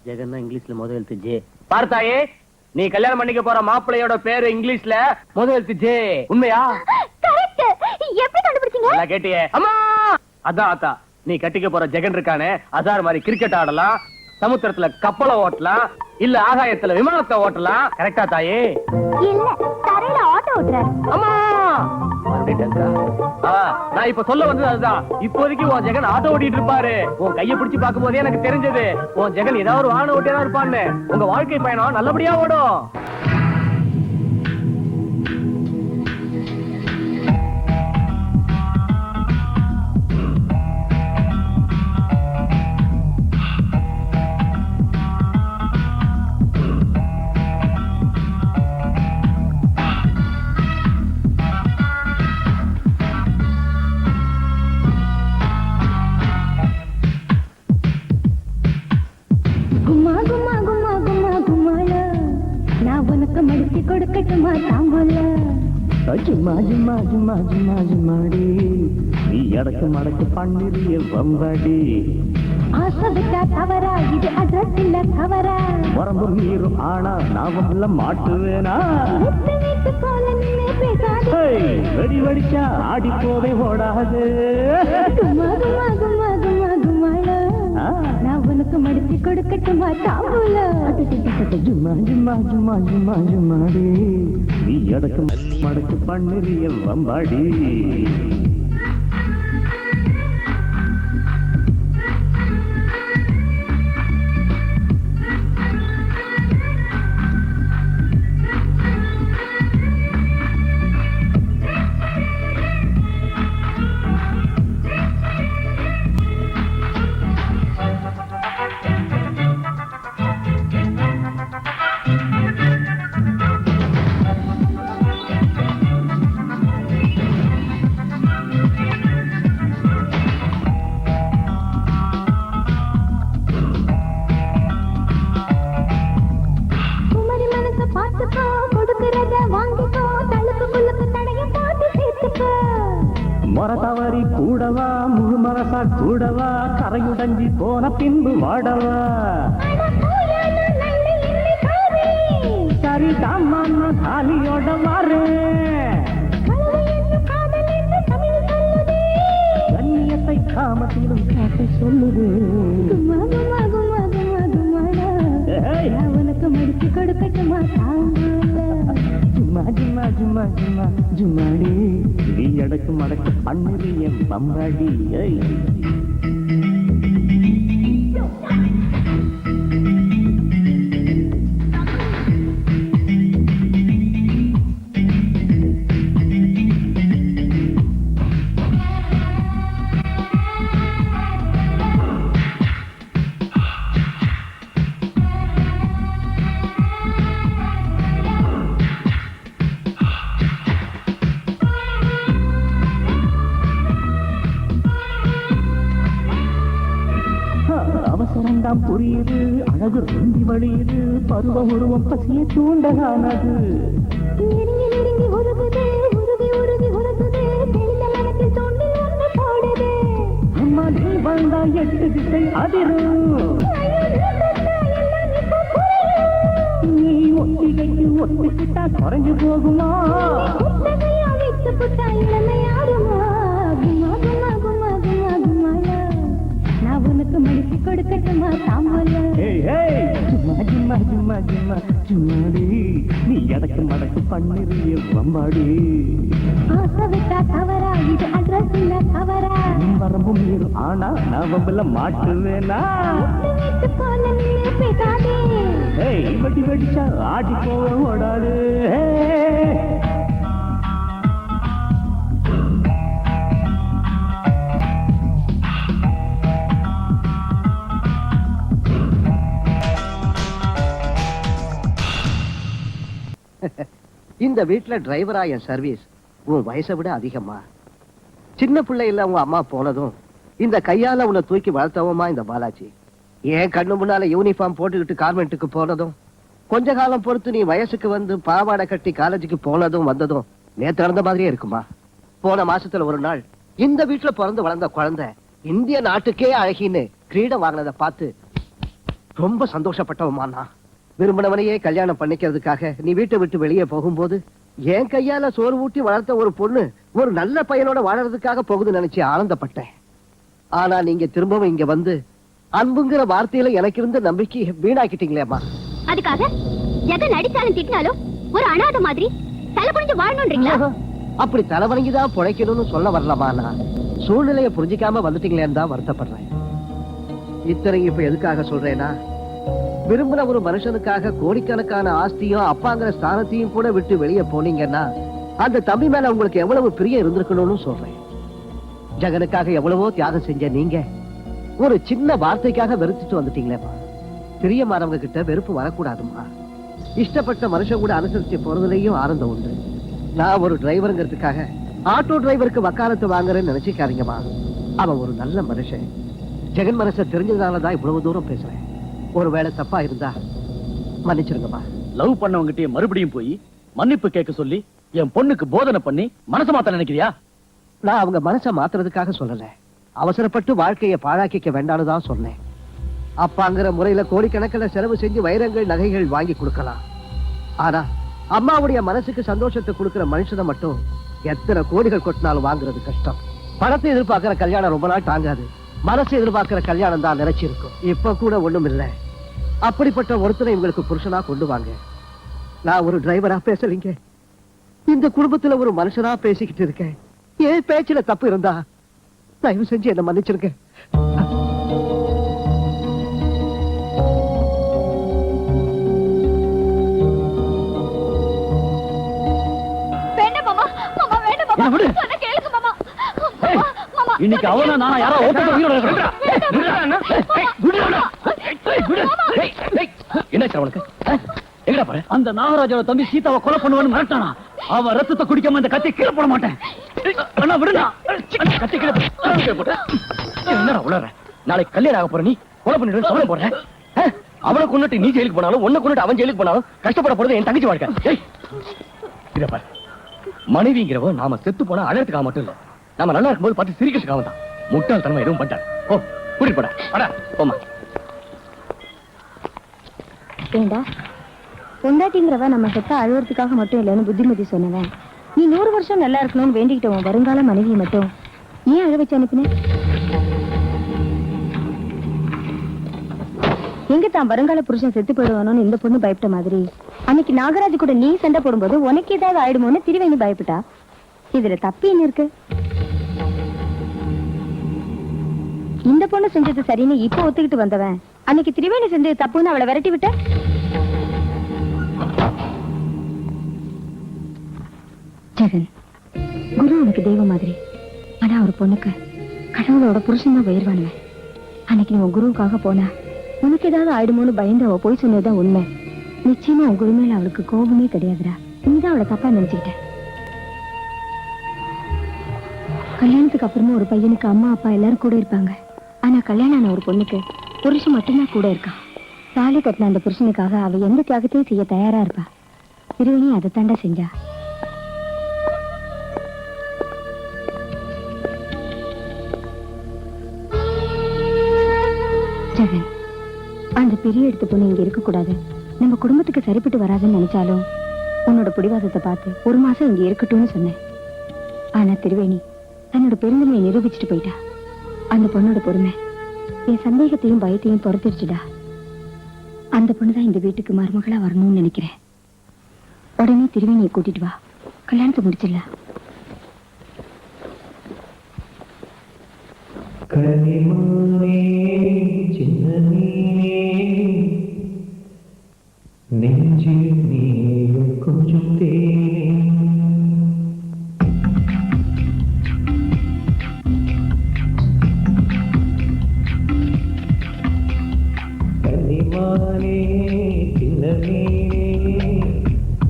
ஜெகன்னா இங்கிலீஷ்ல முதல் எழுத்து ஜே. பார்த்தாயே, நீ கல்யாணம் பண்ணிக்க போற மாப்பிள்ளையோட பேரு இங்கிலீஷ்ல முதல் எழுத்து ஜே. உண்மையா? கரெக்ட். எப்படி கண்டுபிடிச்சீங்க? நல்லா கேட்டியே. அம்மா அதான் அத்தா, நீ கட்டிக்க போற ஜெகன் இருக்கானே, அசார் மாதிரி கிரிக்கெட் ஆடலாம், சமுத்திரத்துல கப்பலை ஓட்டலாம், இல்ல ஆகாயத்துல விமானத்தை ஓட்டலாம். கரெக்டா தாயே? இல்ல, தரையில ஆட்டோ ஓட்டுறாரு. அம்மா நான் இப்ப சொல்ல வந்தது அதுதான். இப்போதைக்கு உன் ஜெகன் ஆட்டோ ஓட்டிட்டு இருப்பாரு. உன் கையை பிடிச்சு பார்க்கும் போதே எனக்கு தெரிஞ்சது உன் ஜெகன் ஏதாவது ஒரு வாகனம் ஓட்டியா இருப்பான்னு. உங்க வாழ்க்கை பயணம் நல்லபடியா ஓடும். கொடுக்கட்டுமா தாம்பூல? ஜும்மா ஜும்மா ஜும்மா ஜும்மா ஜும்மாடி, நீ அடக்கு மடக்கு பண்ணிரிய வம்பாடி. ஆசை விட்டா தவறா, இது அட்ரஸ் இல்ல கவரா. வரம்பு மீறும் ஆனா நாவம்ல மாட்டுவேனா? வீட்டு போல நின்னு பேசாதே, வெடி வெடிச்சா ஆடி போவே ஓடாது. குமா குமா குமா குமா குமாளா, நான் உனக்கு மடிச்சு கொடுக்கட்டுமா தாம்பூல? ஜும்மா ஜும்மா ஜும்மா ஜும்மா ஜும்மாடி, நீ அடக்கு மடக்கு பண்ணிரிய வம்பாடி. மரதவரி கூடவா முழுமரசா கூடவா, கரையுடஞ்சி போன பின்பு வாடவா. சரி தாமா தாலியோட வாரு, கண்ணியத்தை காமத்திலும் காட்ட சொல்லுது. உனக்கு மடிச்சு கொடுக்கட்டுமா தாம்பூல? ஜும்மா ஜும்மா ஜும்மா ஜும்மா ஜும்மாடி, நீ அடக்கு மடக்கு பண்ணிரிய பம்பாடி. அவசரம்தான் புரியுது, அழகு ரொம்பி வழியுது, பருவ உருவம் பசிய தூண்டலானது. நெருங்கி நெருங்கி உருகுது, உருகி உருகி உருகுது, தெளிந்த மனத்தில் தோண்டில் ஒன்று போடுது. அம்மா நீ வந்தா 8 திசை அதிரும், நீ ஒத்திகைக்கு ஒத்துக்கிட்டா குறைஞ்சு போகுமா? விட்டு புட்டா இளமை ஆடுமா? குமா குமா குமா குமா குமாளா, நான் உனக்கு மடிச்சு கொடுக்கட்டுமா தாம்பூல? ஜும்மா ஜும்மா ஜிம்மா ஜிம்மா ஜிம்மா ஜிம்மாடி நீ எடக்கு மடக்கு பண்ணிருவிய வம்பாடி வரம்பு மீறும் ஆனா நான் வம்பல மாட்டுவேனா வெடி வெடிச்சா ஆடி போக ஓடாது இந்த வீட்டுல டிரைவரா என் சர்வீஸ் உன் வயசை விட அதிகமா. சின்ன பிள்ளையில உங்க அம்மா போனதும் இந்த கையால உன்னை தூக்கி வளர்த்தவமா இந்த பாலாஜி. ஏன் கண்ணு முன்னால யூனிஃபார்ம் போட்டுக்கிட்டு கார்மெண்ட்டுக்கு போனதும், கொஞ்ச காலம் பொறுத்து நீ வயசுக்கு வந்து பாவாடை கட்டி காலேஜுக்கு போனதும் வந்ததும் நேத்து நடந்த மாதிரியே இருக்குமா? போன மாசத்துல ஒரு நாள் இந்த வீட்டுல பிறந்து வளர்ந்த குழந்தை இந்திய நாட்டுக்கே அழகின்னு கிரீடம் வாங்கினதை பார்த்து ரொம்ப சந்தோஷப்பட்டவமா. நான் விரும்பினவனையே கல்யாணம் பண்ணிக்கிறதுக்காக நீ வீட்டை விட்டு வெளியே போகும்போது என் கையால சோறு ஊட்டி வளர்த்த ஒரு பொண்ணு ஒரு நல்ல பையனோட வாழறதுக்காக போகுது நினைச்சு ஆனந்தப்பட்டேன். ஆனா நீங்க திரும்பவும் இங்க வந்து அன்புங்கிற வார்த்தையில எனக்கு இருந்த நம்பிக்கை வீணாக்கிட்டீங்களேம்மா. அதுக்காக எதை நடிச்சாலும் திட்டினாலும் ஒரு அனாதை மாதிரி தலை புரிஞ்சு வாழணும்ன்றீங்களா? அப்படி தலைவணங்கிதான் பிழைக்கணும்னு சொல்ல வரலாமா? நான் சூழ்நிலையை புரிஞ்சிக்காம வந்துட்டீங்களேன்னு தான் வருத்தப்படுறேன். இத்தனை இப்ப எதுக்காக சொல்றேன்னா, விரும்பின ஒரு மனுஷனுக்காக கோடிக்கணக்கான ஆஸ்தியும் அப்பாங்கிற ஸ்தானத்தையும் கூட விட்டு வெளியே போனீங்கன்னா அந்த தம்பி மேல உங்களுக்கு எவ்வளவு பிரியம் இருந்திருக்கணும்னு சொல்றேன். ஜெகனுக்காக எவ்வளவோ தியாகம் செஞ்ச நீங்க ஒரு சின்ன வார்த்தைக்காக வெறுத்துட்டு வந்துட்டீங்களேப்பா. பிரியமானவங்க கிட்ட வெறுப்பு வரக்கூடாதுமா. இஷ்டப்பட்ட மனுஷன் கூட அனுசரிச்சு போறதுலயும் ஆனந்தம் உண்டு. நான் ஒரு டிரைவருங்கிறதுக்காக ஆட்டோ டிரைவருக்கு வக்காலத்து வாங்குறேன்னு நினைச்சுக்காதீங்கம்மா. அவன் ஒரு நல்ல மனுஷன். ஜெகன் மனசை தெரிஞ்சதுனாலதான் இவ்வளவு தூரம் பேசுறேன். ஒருவேளை தப்பா இருந்தா மன்னிச்சிருங்கம்மா. லவ் பண்ணவங்கிட்டே மறுபடியும் போய் மன்னிப்பு கேட்க சொல்லி என் பொண்ணுக்கு போதனை பண்ணி மனசு மாத்த நினைக்கிறியா? நான் அவங்க மனசை மாத்துறதுக்காக சொல்லல, அவசரப்பட்டு வாழ்க்கையை பாழாக்கிக்க வேண்டான்னு தான் சொன்னேன். அப்பாங்கிற முறையில கோடிக்கணக்கில் செலவு செஞ்சு வைரங்கள் நகைகள் வாங்கி கொடுக்கலாம். ஆனா அம்மாவுடைய மனசுக்கு சந்தோஷத்தை கொடுக்கிற மனுஷனை மட்டும் எத்தனை கோடிகள் கொட்டினாலும் வாங்குறது கஷ்டம். பணத்தை எதிர்பார்க்கிற கல்யாணம் ரொம்ப நாள் தாங்காது. மனசு எதிர்பார்க்கிற கல்யாணம் தான் நினைச்சிருக்கும். இப்ப கூட ஒண்ணும் இல்லை. அப்படிப்பட்ட ஒருத்தனை உங்களுக்கு புருஷனா கொண்டு வாங்க. நான் ஒரு டிரைவரா பேசலீங்க, இந்த குடும்பத்துல ஒரு மனுஷனா பேசிக்கிட்டு இருக்கேன். ஏன் பேச்சுல தப்பு இருந்தா தயவு செஞ்சு என்ன மன்னிச்சிருக்க. இன்னைக்கு அவன நான் யாரோ ஓட்டு உயிரோட என்ன உனக்கு எங்கடா பாரு? அந்த நாகராஜோட தம்பி சீதாவை கொலை பண்ணுவான்னு மிரட்டானா? அவ ரத்தத்தை குடிக்காம இந்த கத்தி கீழே போட மாட்டேன். விடுனா கத்தி கீழே போட்ட. என்னடா உளற? நாளைக்கு கல்யாணம் ஆக போற நீ கொலை பண்ணிட்டு சவலை போடுற. அவனை கொண்டுட்டு நீ ஜெயிலுக்கு போனாலும் உன்னை கொண்டுட்டு அவன் ஜெயிலுக்கு போனாலும் கஷ்டப்பட போறது என் தங்கச்சி வாழ்க்கை. இத பாரு, மனைவிங்கிறவ நாம செத்து போனா அழகத்துக்காக மட்டும் இல்ல, நாம நல்லா இருக்கும்போது பார்த்து சிரிக்கிறதுக்காக தான். முட்டாள் தன்மை எதுவும் பண்ணிட்டான். ஓ கூட்டிட்டு போடா அடா போமா. ஏண்டா பொண்டாட்டிங்கிறவ நம்ம செத்த அழுவறதுக்காக மட்டும் இல்லைன்னு புத்திமதி சொன்னவன், நீ 100 வருஷம் நல்லா இருக்கணும்னு வேண்டிக்கிட்டவன் வருங்கால மனைவியை மட்டும் ஏன் அழ வச்சு அனுப்பினேன்? எங்க தான் வருங்கால புருஷன் செத்து போயிடுவானோன்னு இந்த பொண்ணு பயப்பட்ட மாதிரி அன்னைக்கு நாகராஜ் கூட நீ சண்டை போடும்போது உனக்கு ஏதாவது ஆயிடுமோன்னு திருவேணி பயப்பட்டா. இதுல தப்பு என்ன இருக்கு? இந்த பொண்ணு செஞ்சது சரின்னு இப்ப ஒத்துக்கிட்டு வந்தவன் அன்னைக்கு திரிவேணி செஞ்சது தப்புன்னு அவளை விரட்டி விட்ட. ஜெகன், குரு உனக்கு தெய்வம் மாதிரி, ஆனா ஒரு பொண்ணுக்கு கடவுளோட புருஷன் தான் உயர்வானுவன். அன்னைக்கு நீ உன் குருவுக்காக போனா உனக்கு ஏதாவது ஆயிடுமோன்னு பயந்து அவ போய் சொன்னதுதான் உண்மை. நிச்சயமா உன் குரு மேல அவளுக்கு கோபமே கிடையாதுடா. நீதான் அவளை தப்பா நினைச்சுக்கிட்ட. கல்யாணத்துக்கு அப்புறமா ஒரு பையனுக்கு அம்மா அப்பா எல்லாரும் கூட இருப்பாங்க. ஆனா கல்யாணம் ஆன ஒரு பொண்ணுக்கு புருஷன் மட்டும்தான் கூட இருக்கான். தாலி கட்டின அந்த புருஷனுக்காக அவ எந்த தியாகத்தையும் செய்ய தயாரா இருப்பா. திருவணி அதை தாண்டா செஞ்சா. ஜெகன், அந்த பெரிய எடுத்து பொண்ணு இங்க இருக்க கூடாது, நம்ம குடும்பத்துக்கு சரிப்பட்டு வராதுன்னு நினைச்சாலும் உன்னோட பிடிவாதத்தை பார்த்து 1 மாசம் இங்க இருக்கட்டும்னு சொன்னேன். ஆனா திருவேணி தன்னோட பெருந்தன்மையை நிரூபிச்சுட்டு போயிட்டா. அந்த பொண்ணோட பொறுமை என் சந்தேகத்தையும் பயத்தையும் பொறுத்துருச்சுடா. அந்த பொண்ணுதான் இந்த வீட்டுக்கு மருமகளா வரணும்னு நினைக்கிறேன். உடனே திருவேணியை கூட்டிட்டு வா, கல்யாணத்தை முடிச்சிடலாம். கனிமானே சின்ன நீனே நெஞ்சில் நீயும் கொஞ்சம் தேனே கனிமானே சின்ன நீனே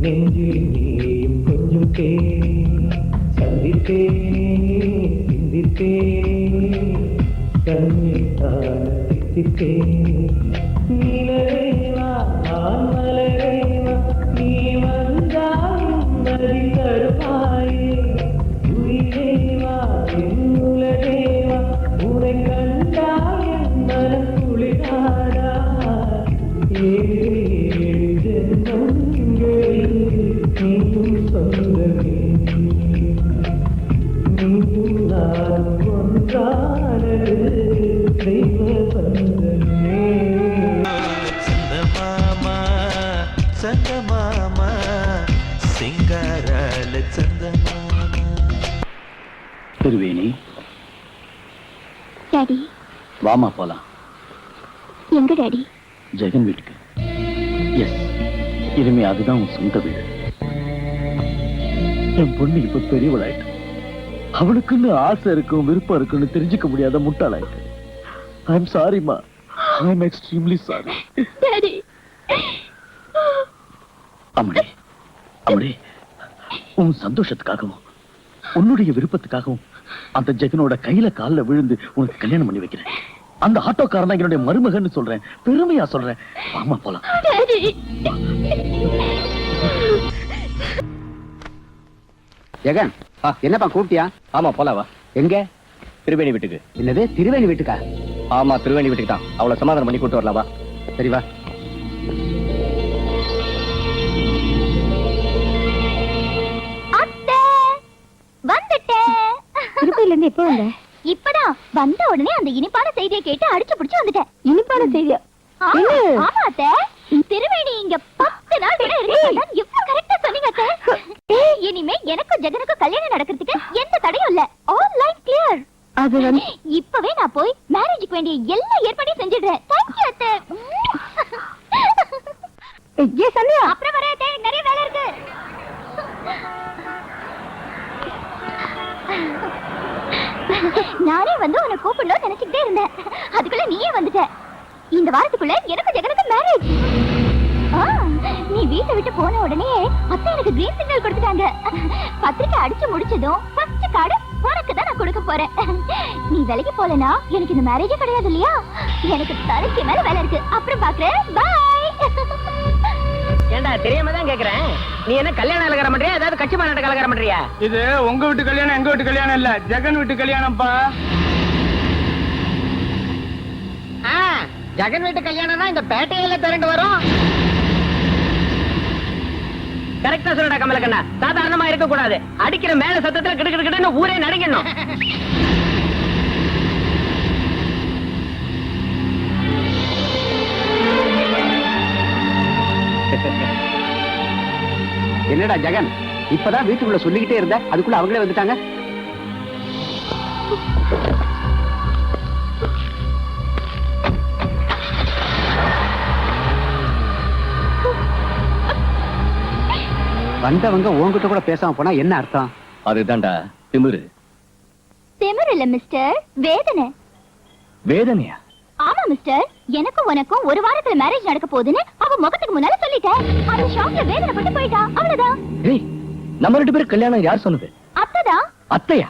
நெஞ்சில் நீயும் கொஞ்சம் தேனே சந்தித்தேனே சிந்தித்தேனே நீலரேவா நான் மலரேவா நீ வந்தாயும் மதி தருவாயே உயிரேவா என் உலகேவா உனை கண்டாயும் மனம் குளிராடா ஏழு ஜென்மங்கள் நீயும் சொந்தமே நீயும் நானும் ஒன்றானது சந்தமாமா சிங்காரால சந்தமாமா. திருவேணி, டாடி வாமா போலாம். எங்க டாடி? ஜெகன் வீட்டுக்கு. எஸ், இனிமே அதுதான் உன் சொந்த வீடு. என் பொண்ணு இப்ப பெரியவளாயிட்டு, அவளுக்குன்னு ஆசை இருக்கும் விருப்பம் இருக்குன்னு தெரிஞ்சுக்க முடியாத முட்டாளாயிட்டு. ஐ எம் சாரிமா, I am extremely sorry. Daddy அம்மடி, அம்மடி, உன் சந்தோஷத்துக்காகவும் உன்னுடைய விருப்பத்துக்காகவும் அந்த ஜெகனோட கையில காலில் விழுந்து உனக்கு கல்யாணம் பண்ணி வைக்கிறேன். அந்த ஆட்டோக்காரன் என்னுடைய மருமகன்னு சொல்றேன், பெருமையா சொல்றேன். வாமா போலாம். ஜெகன், என்னப்பா கூப்பிட்டியா? ஆமா போலாவா. எங்க? திருவேணி வீட்டுக்கு. என்னது திருவேணி வீட்டுக்கா? ஆமா திருவேணி வீட்டுக்கு தான். அவளை சமாதானம் பண்ணி கூட்டு வரலாவா. சரி வா. திருப்பதில இருந்து எப்போ வந்த? இப்பதான் வந்த உடனே அந்த இனிப்பான செய்தியை கேட்டு அடிச்சு பிடிச்சு வந்துட்டேன். இனிப்பான செய்தியா? ஆமா அத்தை, திருவேணி இங்க 10 நாள் கூட இருக்கு. எவ்வளவு கரெக்டா சொன்னீங்க அத்தை. இனிமே எனக்கும் ஜெகனுக்கும் கல்யாணம் நடக்கிறதுக்கு எந்த தடையும் இல்ல. All line clear. அது வந்து இப்பவே நான் போய் மேரேஜுக்கு வேண்டிய எல்லா ஏற்பாடையும் செஞ்சிடுறேன். தேங்க் யூ அத்தை. ஏ சந்தியா, அப்புறம் வரேன் அத்தை, நிறைய வேலை இருக்கு. நானே வந்து உன்னை கூப்பிடணும் நினைச்சுக்கிட்டே இருந்தேன். அதுக்குள்ள நீயே வந்துட்ட. இந்த வாரத்துக்குள்ள எனக்கு ஜெகனுக்கு மேரேஜ். நீ வீட்டை விட்டு போன உடனே அத்தை எனக்கு கிரீன் சிக்னல் கொடுத்துட்டாங்க. பத்திரிக்கை அடிச்சு முடிச்சதும் ஃபர்ஸ்ட் கார்டு உனக்கு தான் நான் கொடுக்க போறேன். நீ வேலைக்கு போலனா எனக்கு இந்த மேரேஜே கிடையாது இல்லையா? எனக்கு தலைக்கு மேல வேலை இருக்கு. அப்புறம் பாக்குறேன். பாய். ஏண்டா தெரியாம தான் கேக்குறேன். நீ என்ன கல்யாணம் அலங்காரம் பண்றியா, ஏதாவது கட்சி மாநாட்ட அலங்காரம் பண்றியா? இது உங்க வீட்டு கல்யாணம், எங்க வீட்டு கல்யாணம் இல்ல, ஜெகன் வீட்டு கல்யாணம்ப்பா. ஜெகன் வீட்டு கல்யாணம்னா இந்த பேட்டையில திரண்டு வரும். கரெக்டா சொல்லடா கமலக்கண்ணா. சாதாரணமா இருக்க கூடாது. அடிக்கிற மேல சத்தத்துல கிடுக்கிட்டு ஊரே நடுங்கணும். என்னடா ஜெகன், இப்பதான் வீட்டுக்குள்ள சொல்லிக்கிட்டே இருந்த, அதுக்குள்ள அவங்களே வந்துட்டாங்க. வந்தவங்க உன்கிட்ட கூட பேசாம போனா என்ன அர்த்தம்? அதுதான்டா திமிரு. திமிரு இல்ல மிஸ்டர், வேதனை. வேதனையா? ஆமா மிஸ்டர், எனக்கும் உனக்கும் ஒரு வாரத்துல மேரேஜ் நடக்க போகுதுன்னு அவ முகத்துக்கு முன்னால சொல்லிட்டேன். அந்த ஷாக்ல வேதனைப்பட்டு போயிட்டா, அவ்வளவுதான். ஏய், நம்ம 2 பேரும் கல்யாணம் யார் சொன்னது? அத்தைதான். அத்தையா?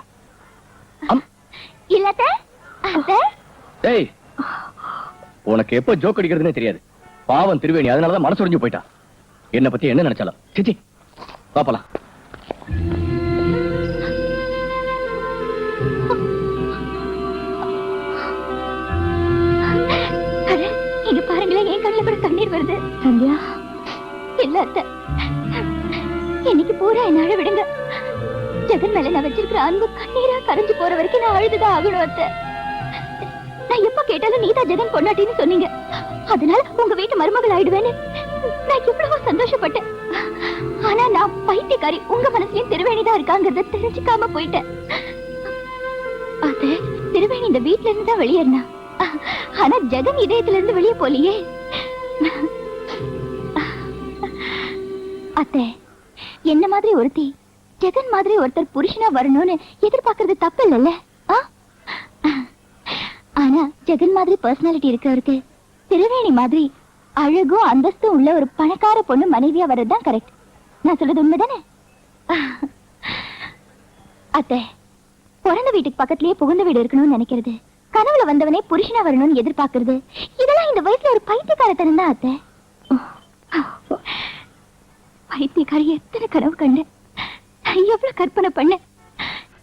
இல்ல அத்தை. ஏய், உனக்கு எப்ப ஜோக் அடிக்கிறதுனே தெரியாது. பாவம் திருவேணி, அதனாலதான் மனசு உடைஞ்சு போயிட்டா. என்ன பத்தி என்ன நினைச்சாலும். சிச்சி, பாப்பலாம். இங்க பாருங்களேன், என் கண்ணுல கூட கண்ணீர் வருது. சந்தியா, இல்ல அத்தை, இன்னைக்கு பூரா என்ன அழ விடுங்க. ஜெகன் மேல நான் வச்சிருக்கிற அன்பு கண்ணீரா கரைஞ்சு போற வரைக்கும் நான் அழுதுதான் ஆகணும் அத்தை. நான் எப்ப கேட்டாலும் நீதான் ஜெகன் பொண்டாட்டின்னு சொன்னீங்க. அதனால உங்க வீட்டு மருமகள் ஆயிடுவேன்னு நான் எவ்வளவோ சந்தோஷப்பட்டேன். ஆனா நான் பைத்தியக்காரி உங்க மனசுலயும் திருவேணிதான் இருக்காங்கிறத தெரிஞ்சுக்காம போயிட்டேன். அது திருவேணி இந்த வீட்டுல இருந்து தான் வெளியேறினா. ஆனா ஜெகன் இதயத்துல இருந்து வெளியே போலியே. அத்தை, என்ன மாதிரி ஒருத்தி ஜெகன் மாதிரி ஒருத்தர் புருஷனா வரணும்னு எதிர்பார்க்கறது தப்பு இல்லல்ல? ஆனா ஜெகன் மாதிரி பர்சனாலிட்டி இருக்கவருக்கு திருவேணி மாதிரி அழகும் அந்தஸ்தும் உள்ள ஒரு பணக்கார பொண்ணு மனைவியா வர்றதுதான் கரெக்ட். நான் சொல்றது உண்மைதானே? அத்தை, பிறந்த வீட்டுக்கு பக்கத்திலேயே புகுந்த வீடு இருக்கணும்னு நினைக்கிறது, கனவுல வந்தவனே புருஷனா வரணும்னு எதிர்பார்க்கறது, இதெல்லாம் இந்த வயசுல ஒரு பைத்தியக்காரத்தனம் தான் அத்தை. பைத்தியக்காரி எத்தனை கனவு கண்டு எவ்வளவு கற்பனை பண்ண.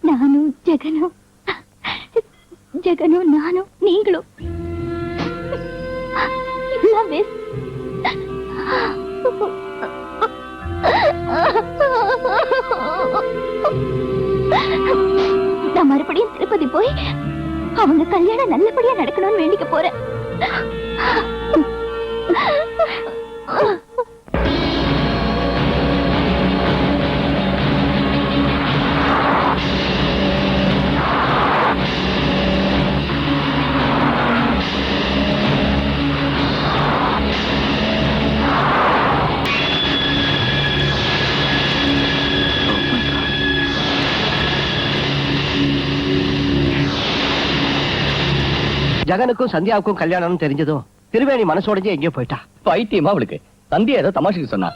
நானும் ஜெகனும் நானும் நீங்களும் இதெல்லாம் வேஸ்ட். நான் மறுபடியும் திருப்பதி போய் அவங்க கல்யாணம் நல்லபடியா நடக்கணும்னு வேண்டிக்க போறேன். ஜெகனுக்கும் சந்தியாவுக்கும் கல்யாணம் தெரிஞ்சதும் திருவேணி மனசோடஞ்சே எங்கேயோ போயிட்டா. பைத்தியமா அவளுக்கு. சந்தியா ஏதோ தமாஷுக்கு சொன்னா.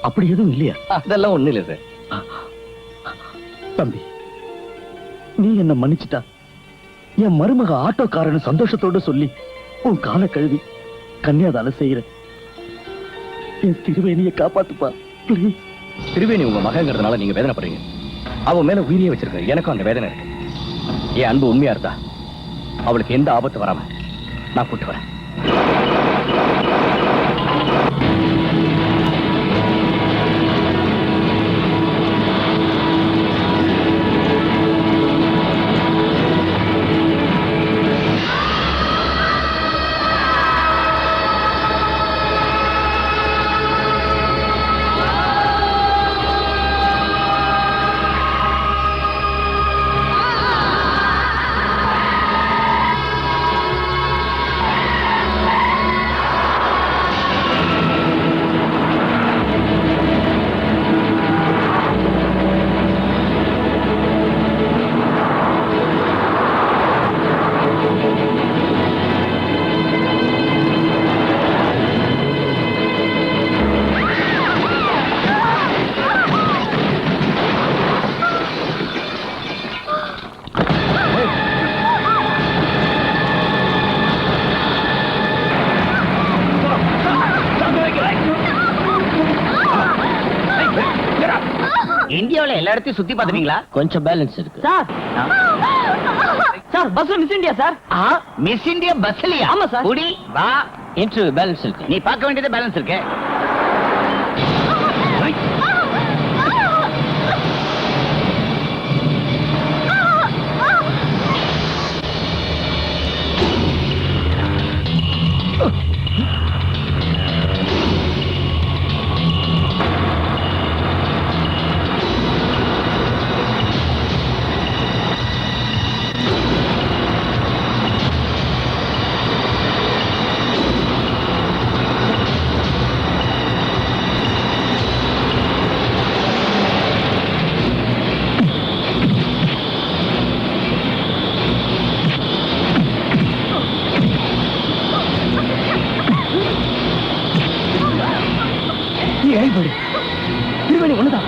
அப்படி எதுவும் இல்லையா? அதெல்லாம் ஒண்ணு இல்ல சார். தம்பி, நீ என்ன மன்னிச்சுட்டா என் மருமக ஆட்டோக்காரன்னு சந்தோஷத்தோட சொல்லி உன் கால கழுவி கன்னியாதான செய்யற. என் திருவேணியை காப்பாத்துப்பா பிளீஸ். திருவேணி உங்க மகங்கிறதுனால நீங்க வேதனைப்படுறீங்க. அவன் மேல உயிரியே வச்சிருக்க. எனக்கும் அந்த வேதனை இருக்கு. என் அன்பு உண்மையா இருந்தா அவளுக்கு எந்த ஆபத்து வராம நான் கூட்டு வரேன். இந்தியாவுல எல்லா இடத்தையும் சுத்தி பாத்துட்டீங்களா? கொஞ்சம் பேலன்ஸ் இருக்கு. Sir bus miss India sir. Miss India பஸ்லயா? ஆமா சார். குடி வா. இன்டர்வியூ பேலன்ஸ் இருக்கு. நீ பார்க்க வேண்டியது பேலன்ஸ் இருக்கு. திருவேணி ஒண்ணுதான்.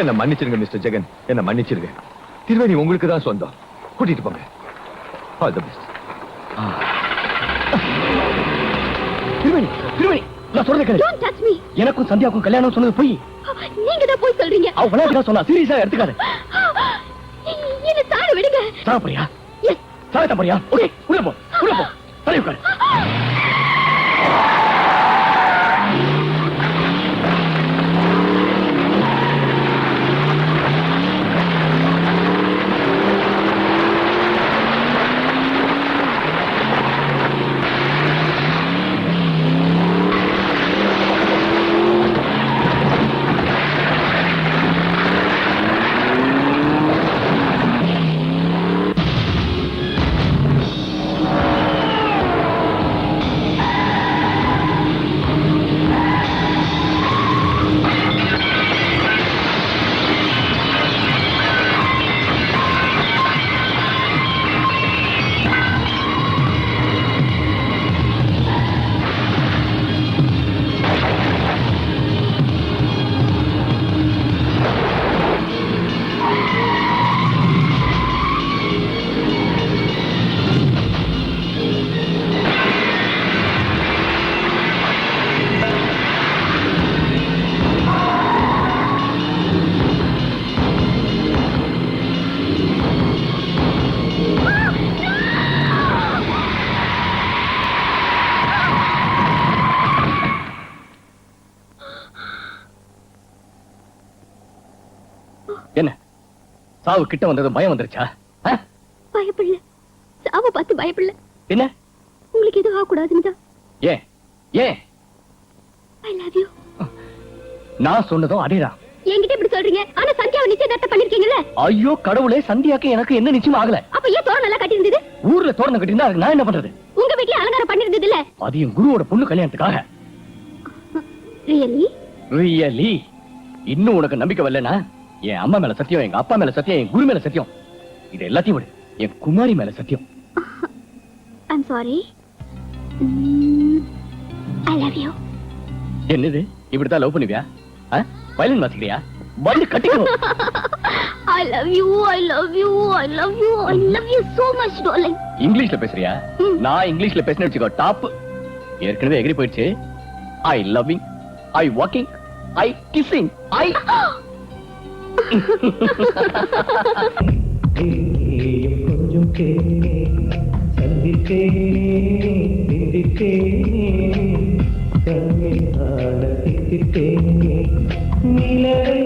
என்ன மன்னிச்சிருங்க மிஸ்டர் ஜெகன், என்ன மன்னிச்சிருங்க. திருவேணி உங்களுக்கு தான் சொந்தம், கூட்டிட்டு போங்க. All the best. Triveni, Triveni, நான் சொல்றத கேளு. Don't touch me. எனக்கும் சந்தியாவுக்கும் கல்யாணம் சொன்னது போய். நீங்க தான் போய் சொல்றீங்க. அவ விளையாட்டுக்கா சொன்னா, சீரியஸா எடுத்துக்காத. என்ன சார விடுங்க. சாப்பிடுறியா? எஸ். சாப்பிட போறியா? ஓகே, உள்ள போ, உள்ள போ. தலை உட்காரு. என்ன சாவு கிட்ட வந்தது பயம் வந்துருச்சா? பயப்படல, சாவ பார்த்து பயப்படல. என்ன உங்களுக்கு எதுவும் ஆகக்கூடாதுன்னு. ஏன் ஏன்? I love you. நான் சொன்னதும் அதேதான். என்கிட்ட இப்படி சொல்றீங்க, ஆனா சந்தியாவை நிச்சயதார்த்தம் பண்ணிருக்கீங்கல்ல? ஐயோ கடவுளே, சந்தியாக்கு எனக்கு என்ன நிச்சயம் ஆகல. அப்ப ஏன் தோரணம் நல்லா கட்டி இருந்தது? ஊர்ல தோரணம் கட்டியிருந்தா அதுக்கு நான் என்ன பண்றது? உங்க வீட்ல அலங்காரம் பண்ணிருந்தது இல்ல? அது என் குருவோட பொண்ணு கல்யாணத்துக்காக. ரியலி? ரியலி? இன்னும் உனக்கு நம்பிக்கை வரலனா என் அம்மா மேல சத்தியம், எங்க அப்பா மேல சத்தியம், என் குரு மேல சத்தியம், இது எல்லாத்தையும் விடு, என் குமாரி மேல சத்தியம். I'm sorry. I love you. என்னது இப்படிதான் லவ் பண்ணுவியா? வயலின் வாசிக்கிறியா? வந்து கட்டிக்கோ. I love you, I love you, I love you, I love you so much, darling. இங்கிலீஷ்ல பேசுறியா? நான் இங்கிலீஷ்ல பேசினேன் வச்சுக்கோ டாப். ஏற்கனவே எகிரி போயிடுச்சு. ஐ லவ்விங், ஐ வாக்கிங், ஐ கிசிங், ஐ கொஞ்சம் தேனே சந்தித்தேனே சிந்தித்தேனே கண்ணே ஆட தித்தித்தேனே நிலவை